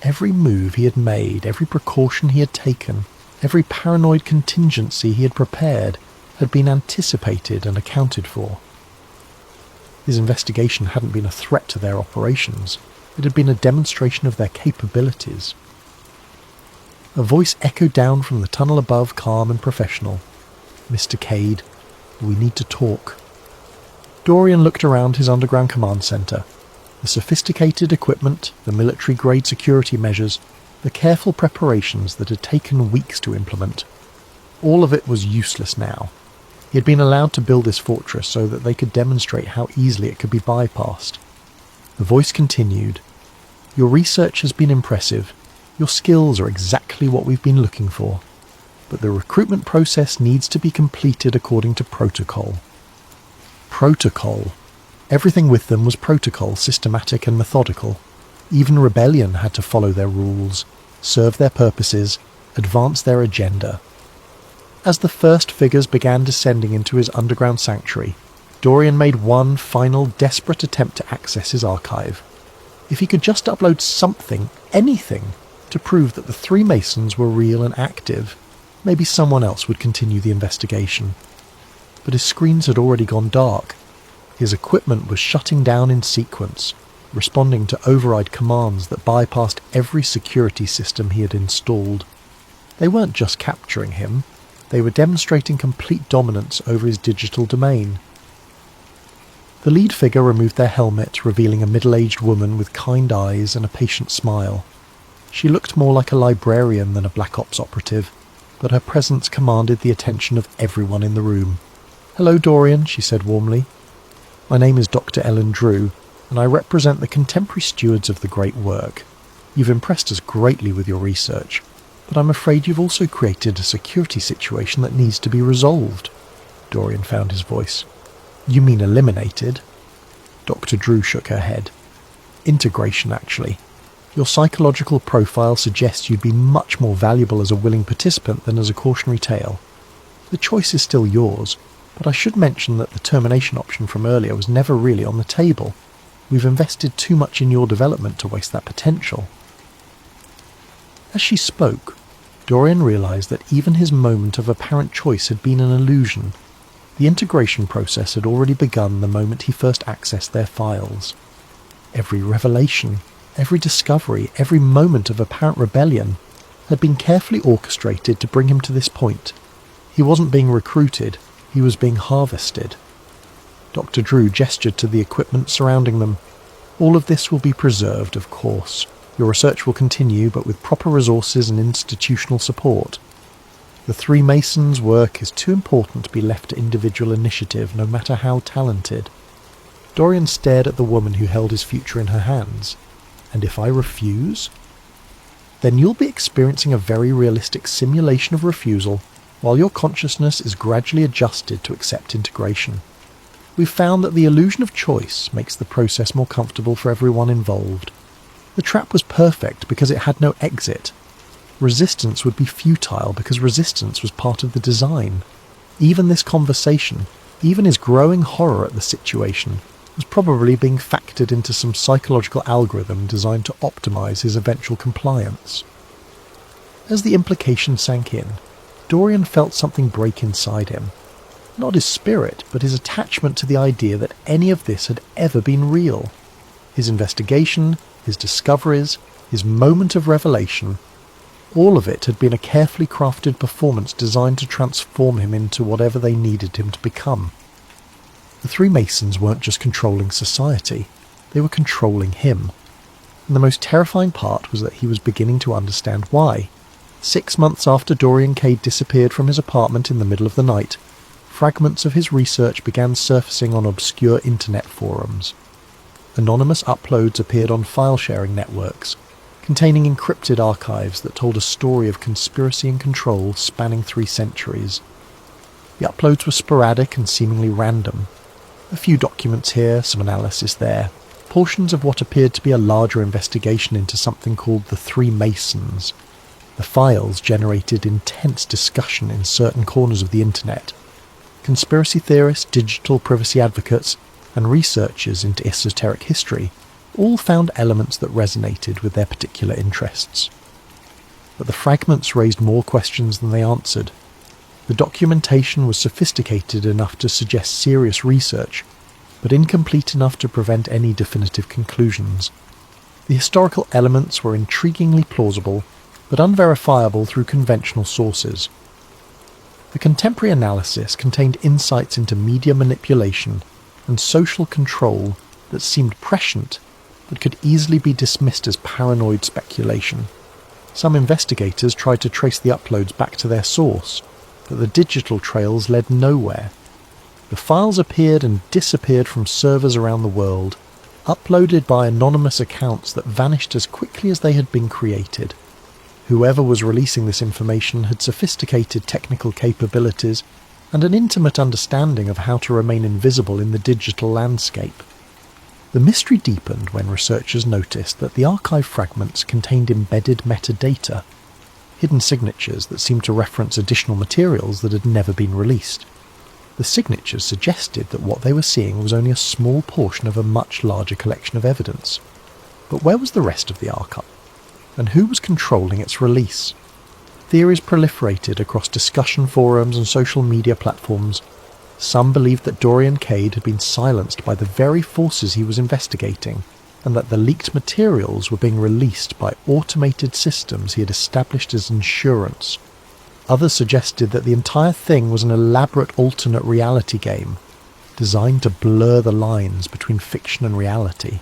Every move he had made, every precaution he had taken, every paranoid contingency he had prepared had been anticipated and accounted for. His investigation hadn't been a threat to their operations. It had been a demonstration of their capabilities. A voice echoed down from the tunnel above, calm and professional. "Mr. Cade, we need to talk." Dorian looked around his underground command centre. The sophisticated equipment, the military-grade security measures, the careful preparations that had taken weeks to implement. All of it was useless now. He had been allowed to build this fortress so that they could demonstrate how easily it could be bypassed. The voice continued, "Your research has been impressive. Your skills are exactly what we've been looking for. But the recruitment process needs to be completed according to protocol." Protocol. Everything with them was protocol, systematic and methodical. Even rebellion had to follow their rules, serve their purposes, advance their agenda. As the first figures began descending into his underground sanctuary, Dorian made one final desperate attempt to access his archive. If he could just upload something, anything, to prove that the three Masons were real and active, maybe someone else would continue the investigation. But his screens had already gone dark. His equipment was shutting down in sequence, responding to override commands that bypassed every security system he had installed. They weren't just capturing him, they were demonstrating complete dominance over his digital domain. The lead figure removed their helmet, revealing a middle-aged woman with kind eyes and a patient smile. She looked more like a librarian than a Black Ops operative. but her presence commanded the attention of everyone in the room. "Hello, Dorian," she said warmly. "My name is Dr. Ellen Drew, and I represent the contemporary stewards of the great work. You've impressed us greatly with your research, but I'm afraid you've also created a security situation that needs to be resolved." Dorian found his voice. "You mean eliminated?" Dr. Drew shook her head. "Integration, actually. Your psychological profile suggests you'd be much more valuable as a willing participant than as a cautionary tale. The choice is still yours, but I should mention that the termination option from earlier was never really on the table. We've invested too much in your development to waste that potential." As she spoke, Dorian realized that even his moment of apparent choice had been an illusion. The integration process had already begun the moment he first accessed their files. Every revelation, every discovery, every moment of apparent rebellion had been carefully orchestrated to bring him to this point. He wasn't being recruited, he was being harvested. Dr. Drew gestured to the equipment surrounding them. "All of this will be preserved, of course. Your research will continue, but with proper resources and institutional support. The Three Masons' work is too important to be left to individual initiative, no matter how talented." Dorian stared at the woman who held his future in her hands. "And if I refuse?" "Then you'll be experiencing a very realistic simulation of refusal, while your consciousness is gradually adjusted to accept integration. We've found that the illusion of choice makes the process more comfortable for everyone involved. The trap was perfect because it had no exit. Resistance would be futile because resistance was part of the design. Even this conversation, even his growing horror at the situation, was probably being factored into some psychological algorithm designed to optimize his eventual compliance." As the implication sank in, Dorian felt something break inside him. Not his spirit, but his attachment to the idea that any of this had ever been real. His investigation, his discoveries, his moment of revelation, all of it had been a carefully crafted performance designed to transform him into whatever they needed him to become. The Three Masons weren't just controlling society, they were controlling him. And the most terrifying part was that he was beginning to understand why. 6 months after Dorian Cade disappeared from his apartment in the middle of the night, fragments of his research began surfacing on obscure internet forums. Anonymous uploads appeared on file-sharing networks, containing encrypted archives that told a story of conspiracy and control spanning 3 centuries. The uploads were sporadic and seemingly random. A few documents here, some analysis there, portions of what appeared to be a larger investigation into something called the Three Masons. The files generated intense discussion in certain corners of the internet. Conspiracy theorists, digital privacy advocates, and researchers into esoteric history all found elements that resonated with their particular interests. But the fragments raised more questions than they answered. The documentation was sophisticated enough to suggest serious research, but incomplete enough to prevent any definitive conclusions. The historical elements were intriguingly plausible, but unverifiable through conventional sources. The contemporary analysis contained insights into media manipulation and social control that seemed prescient, but could easily be dismissed as paranoid speculation. Some investigators tried to trace the uploads back to their source, but the digital trails led nowhere. The files appeared and disappeared from servers around the world, uploaded by anonymous accounts that vanished as quickly as they had been created. Whoever was releasing this information had sophisticated technical capabilities and an intimate understanding of how to remain invisible in the digital landscape. The mystery deepened when researchers noticed that the archive fragments contained embedded metadata, hidden signatures that seemed to reference additional materials that had never been released. The signatures suggested that what they were seeing was only a small portion of a much larger collection of evidence. But where was the rest of the archive? And who was controlling its release? Theories proliferated across discussion forums and social media platforms. Some believed that Dorian Cade had been silenced by the very forces he was investigating, and that the leaked materials were being released by automated systems he had established as insurance. Others suggested that the entire thing was an elaborate alternate reality game, designed to blur the lines between fiction and reality.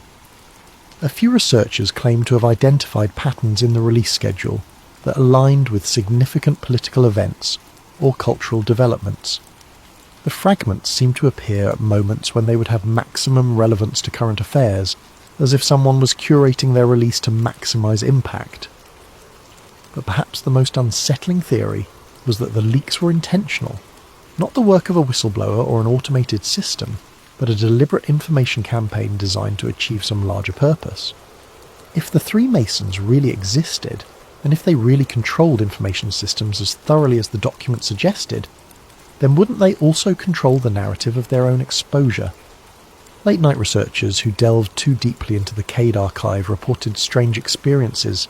A few researchers claimed to have identified patterns in the release schedule, that aligned with significant political events or cultural developments. The fragments seemed to appear at moments when they would have maximum relevance to current affairs, as if someone was curating their release to maximise impact. But perhaps the most unsettling theory was that the leaks were intentional, not the work of a whistleblower or an automated system, but a deliberate information campaign designed to achieve some larger purpose. If the three Masons really existed, and if they really controlled information systems as thoroughly as the document suggested, then wouldn't they also control the narrative of their own exposure? Late-night researchers who delved too deeply into the Cade archive reported strange experiences,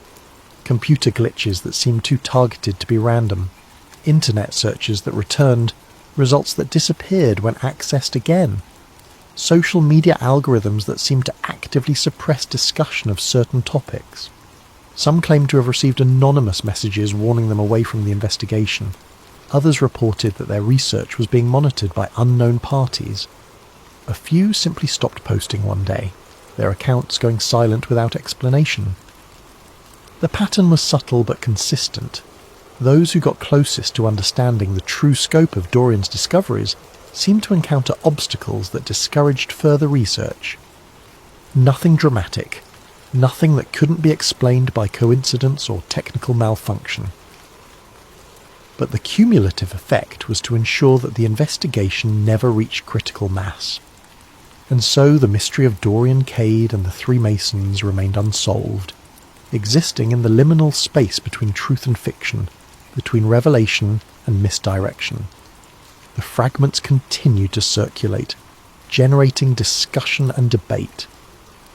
computer glitches that seemed too targeted to be random, internet searches that returned results that disappeared when accessed again, social media algorithms that seemed to actively suppress discussion of certain topics. Some claimed to have received anonymous messages warning them away from the investigation. Others reported that their research was being monitored by unknown parties. A few simply stopped posting one day, their accounts going silent without explanation. The pattern was subtle but consistent. Those who got closest to understanding the true scope of Dorian's discoveries seemed to encounter obstacles that discouraged further research. Nothing dramatic, nothing that couldn't be explained by coincidence or technical malfunction. But the cumulative effect was to ensure that the investigation never reached critical mass. And so the mystery of Dorian Cade and the three Masons remained unsolved, existing in the liminal space between truth and fiction, between revelation and misdirection. The fragments continued to circulate, generating discussion and debate,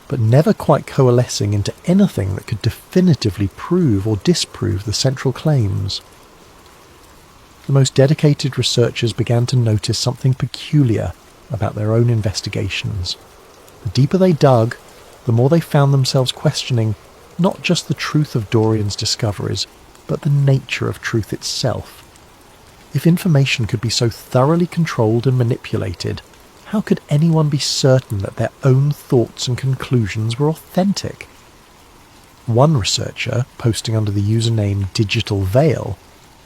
but never quite coalescing into anything that could definitively prove or disprove the central claims. The most dedicated researchers began to notice something peculiar about their own investigations. The deeper they dug, the more they found themselves questioning not just the truth of Dorian's discoveries, but the nature of truth itself. If information could be so thoroughly controlled and manipulated, how could anyone be certain that their own thoughts and conclusions were authentic? One researcher, posting under the username Digital Veil,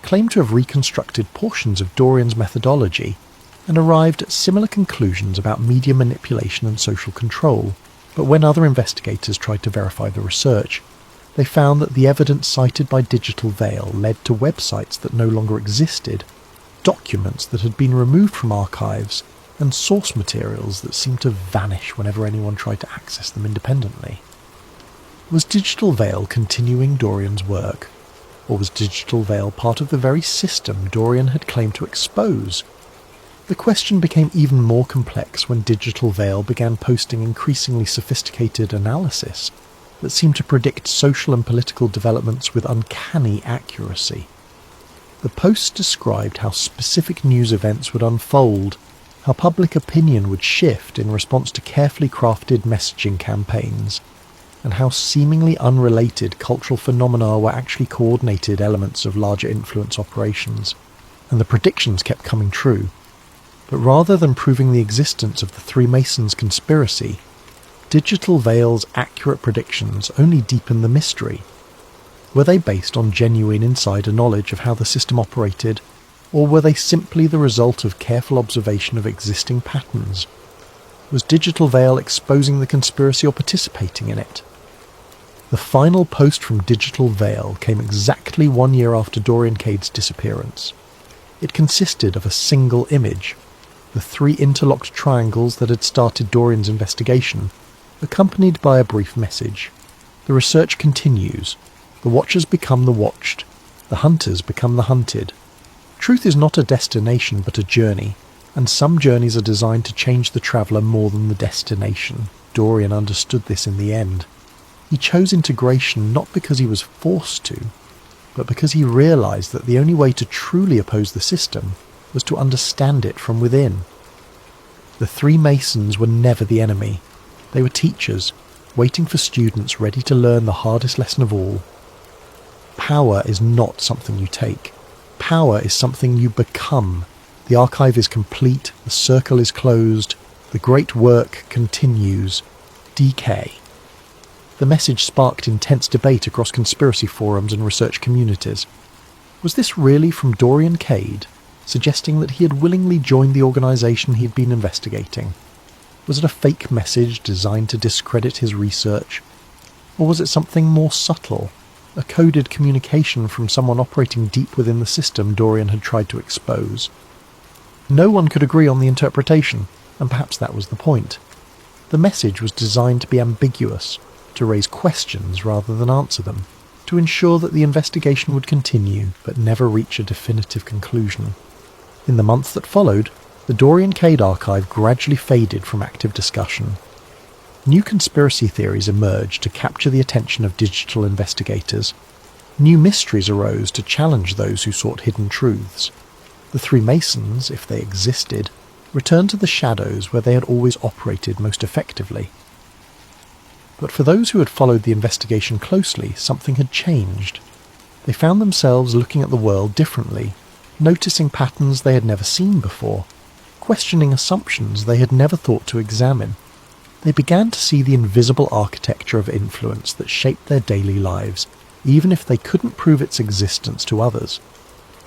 claimed to have reconstructed portions of Dorian's methodology and arrived at similar conclusions about media manipulation and social control. But when other investigators tried to verify the research, they found that the evidence cited by Digital Veil led to websites that no longer existed, documents that had been removed from archives, and source materials that seemed to vanish whenever anyone tried to access them independently. Was Digital Veil continuing Dorian's work? Or was Digital Veil part of the very system Dorian had claimed to expose? The question became even more complex when Digital Veil began posting increasingly sophisticated analysis that seemed to predict social and political developments with uncanny accuracy. The posts described how specific news events would unfold, how public opinion would shift in response to carefully crafted messaging campaigns, and how seemingly unrelated cultural phenomena were actually coordinated elements of larger influence operations. And the predictions kept coming true. But rather than proving the existence of the Three Masons conspiracy, Digital Veil's accurate predictions only deepened the mystery. Were they based on genuine insider knowledge of how the system operated, or were they simply the result of careful observation of existing patterns? Was Digital Veil exposing the conspiracy or participating in it? The final post from Digital Veil came exactly 1 year after Dorian Cade's disappearance. It consisted of a single image, the three interlocked triangles that had started Dorian's investigation, accompanied by a brief message. The research continues. The watchers become the watched. The hunters become the hunted. Truth is not a destination but a journey, and some journeys are designed to change the traveller more than the destination. Dorian understood this in the end. He chose integration not because he was forced to, but because he realised that the only way to truly oppose the system was to understand it from within. The Three Masons were never the enemy. They were teachers, waiting for students ready to learn the hardest lesson of all. Power is not something you take. Power is something you become. The archive is complete, the circle is closed, the great work continues. DK. The message sparked intense debate across conspiracy forums and research communities. Was this really from Dorian Cade, suggesting that he had willingly joined the organisation he'd been investigating? Was it a fake message designed to discredit his research? Or was it something more subtle, a coded communication from someone operating deep within the system Dorian had tried to expose? No one could agree on the interpretation, and perhaps that was the point. The message was designed to be ambiguous, to raise questions rather than answer them, to ensure that the investigation would continue but never reach a definitive conclusion. In the months that followed, the Dorian Cade archive gradually faded from active discussion. New conspiracy theories emerged to capture the attention of digital investigators. New mysteries arose to challenge those who sought hidden truths. The Three Masons, if they existed, returned to the shadows where they had always operated most effectively. But for those who had followed the investigation closely, something had changed. They found themselves looking at the world differently, noticing patterns they had never seen before, questioning assumptions they had never thought to examine. They began to see the invisible architecture of influence that shaped their daily lives, even if they couldn't prove its existence to others.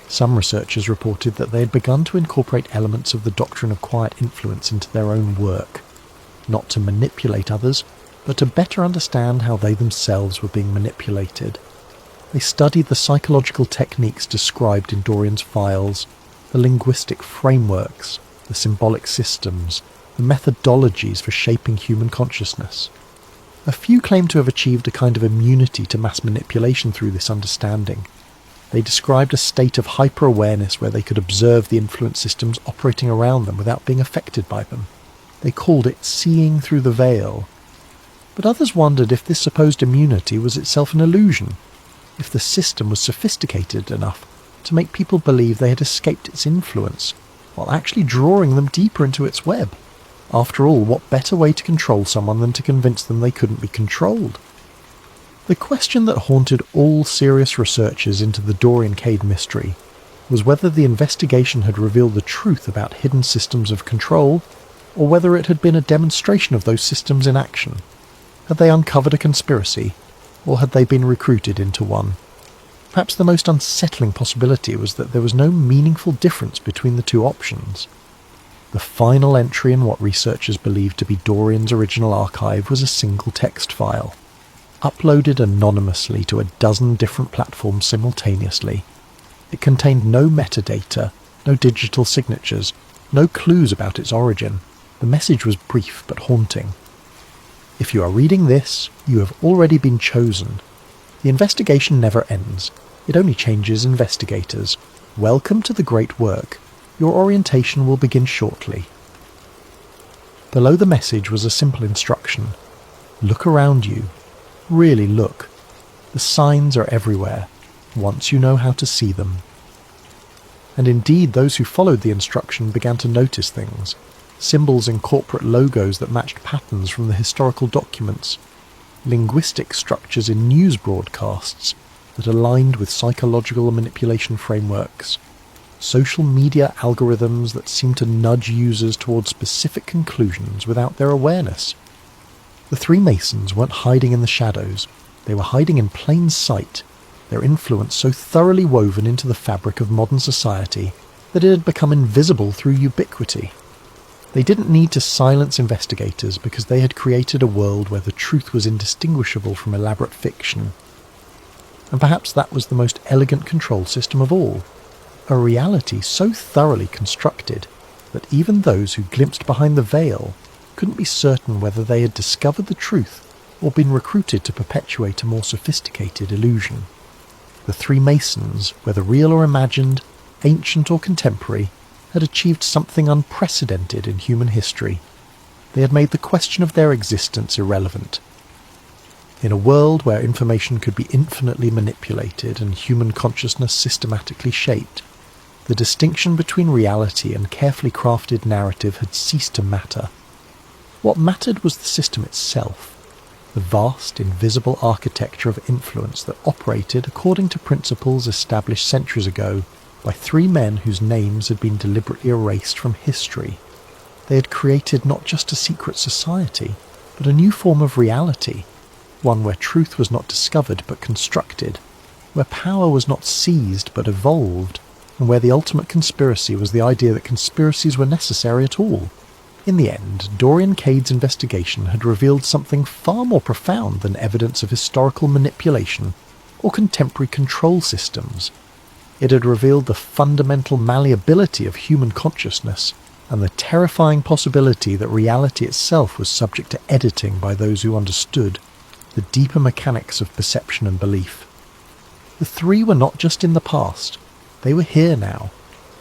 Some researchers reported that they had begun to incorporate elements of the doctrine of quiet influence into their own work, not to manipulate others, but to better understand how they themselves were being manipulated. They studied the psychological techniques described in Dorian's files, the linguistic frameworks, the symbolic systems, the methodologies for shaping human consciousness. A few claim to have achieved a kind of immunity to mass manipulation through this understanding. They described a state of hyper-awareness where they could observe the influence systems operating around them without being affected by them. They called it seeing through the veil. But others wondered if this supposed immunity was itself an illusion, if the system was sophisticated enough to make people believe they had escaped its influence, while actually drawing them deeper into its web. After all, what better way to control someone than to convince them they couldn't be controlled? The question that haunted all serious researchers into the Dorian Cade mystery was whether the investigation had revealed the truth about hidden systems of control, or whether it had been a demonstration of those systems in action. Had they uncovered a conspiracy, or had they been recruited into one? Perhaps the most unsettling possibility was that there was no meaningful difference between the two options. The final entry in what researchers believed to be Dorian's original archive was a single text file, uploaded anonymously to a dozen different platforms simultaneously. It contained no metadata, no digital signatures, no clues about its origin. The message was brief but haunting. If you are reading this, you have already been chosen. The investigation never ends. It only changes investigators. Welcome to the great work. Your orientation will begin shortly. Below the message was a simple instruction. Look around you. Really look. The signs are everywhere, once you know how to see them. And indeed, those who followed the instruction began to notice things. Symbols in corporate logos that matched patterns from the historical documents, linguistic structures in news broadcasts that aligned with psychological manipulation frameworks, social media algorithms that seemed to nudge users towards specific conclusions without their awareness. The Three Masons weren't hiding in the shadows, they were hiding in plain sight, their influence so thoroughly woven into the fabric of modern society that it had become invisible through ubiquity. They didn't need to silence investigators because they had created a world where the truth was indistinguishable from elaborate fiction. And perhaps that was the most elegant control system of all, a reality so thoroughly constructed that even those who glimpsed behind the veil couldn't be certain whether they had discovered the truth or been recruited to perpetuate a more sophisticated illusion. The Three Masons, whether real or imagined, ancient or contemporary, had achieved something unprecedented in human history. They had made the question of their existence irrelevant. In a world where information could be infinitely manipulated and human consciousness systematically shaped, the distinction between reality and carefully crafted narrative had ceased to matter. What mattered was the system itself, the vast, invisible architecture of influence that operated according to principles established centuries ago by three men whose names had been deliberately erased from history. They had created not just a secret society, but a new form of reality, one where truth was not discovered but constructed, where power was not seized but evolved, and where the ultimate conspiracy was the idea that conspiracies were necessary at all. In the end, Dorian Cade's investigation had revealed something far more profound than evidence of historical manipulation or contemporary control systems. It had revealed the fundamental malleability of human consciousness and the terrifying possibility that reality itself was subject to editing by those who understood the deeper mechanics of perception and belief. The three were not just in the past, they were here now,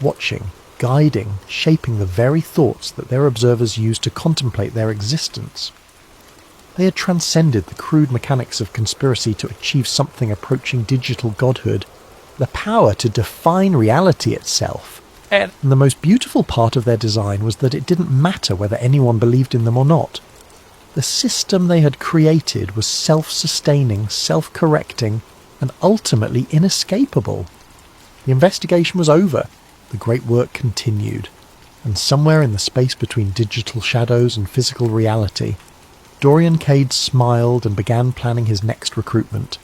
watching, guiding, shaping the very thoughts that their observers used to contemplate their existence. They had transcended the crude mechanics of conspiracy to achieve something approaching digital godhood, the power to define reality itself. And the most beautiful part of their design was that it didn't matter whether anyone believed in them or not. The system they had created was self-sustaining, self-correcting, and ultimately inescapable. The investigation was over. The great work continued, and somewhere in the space between digital shadows and physical reality, Dorian Cade smiled and began planning his next recruitment.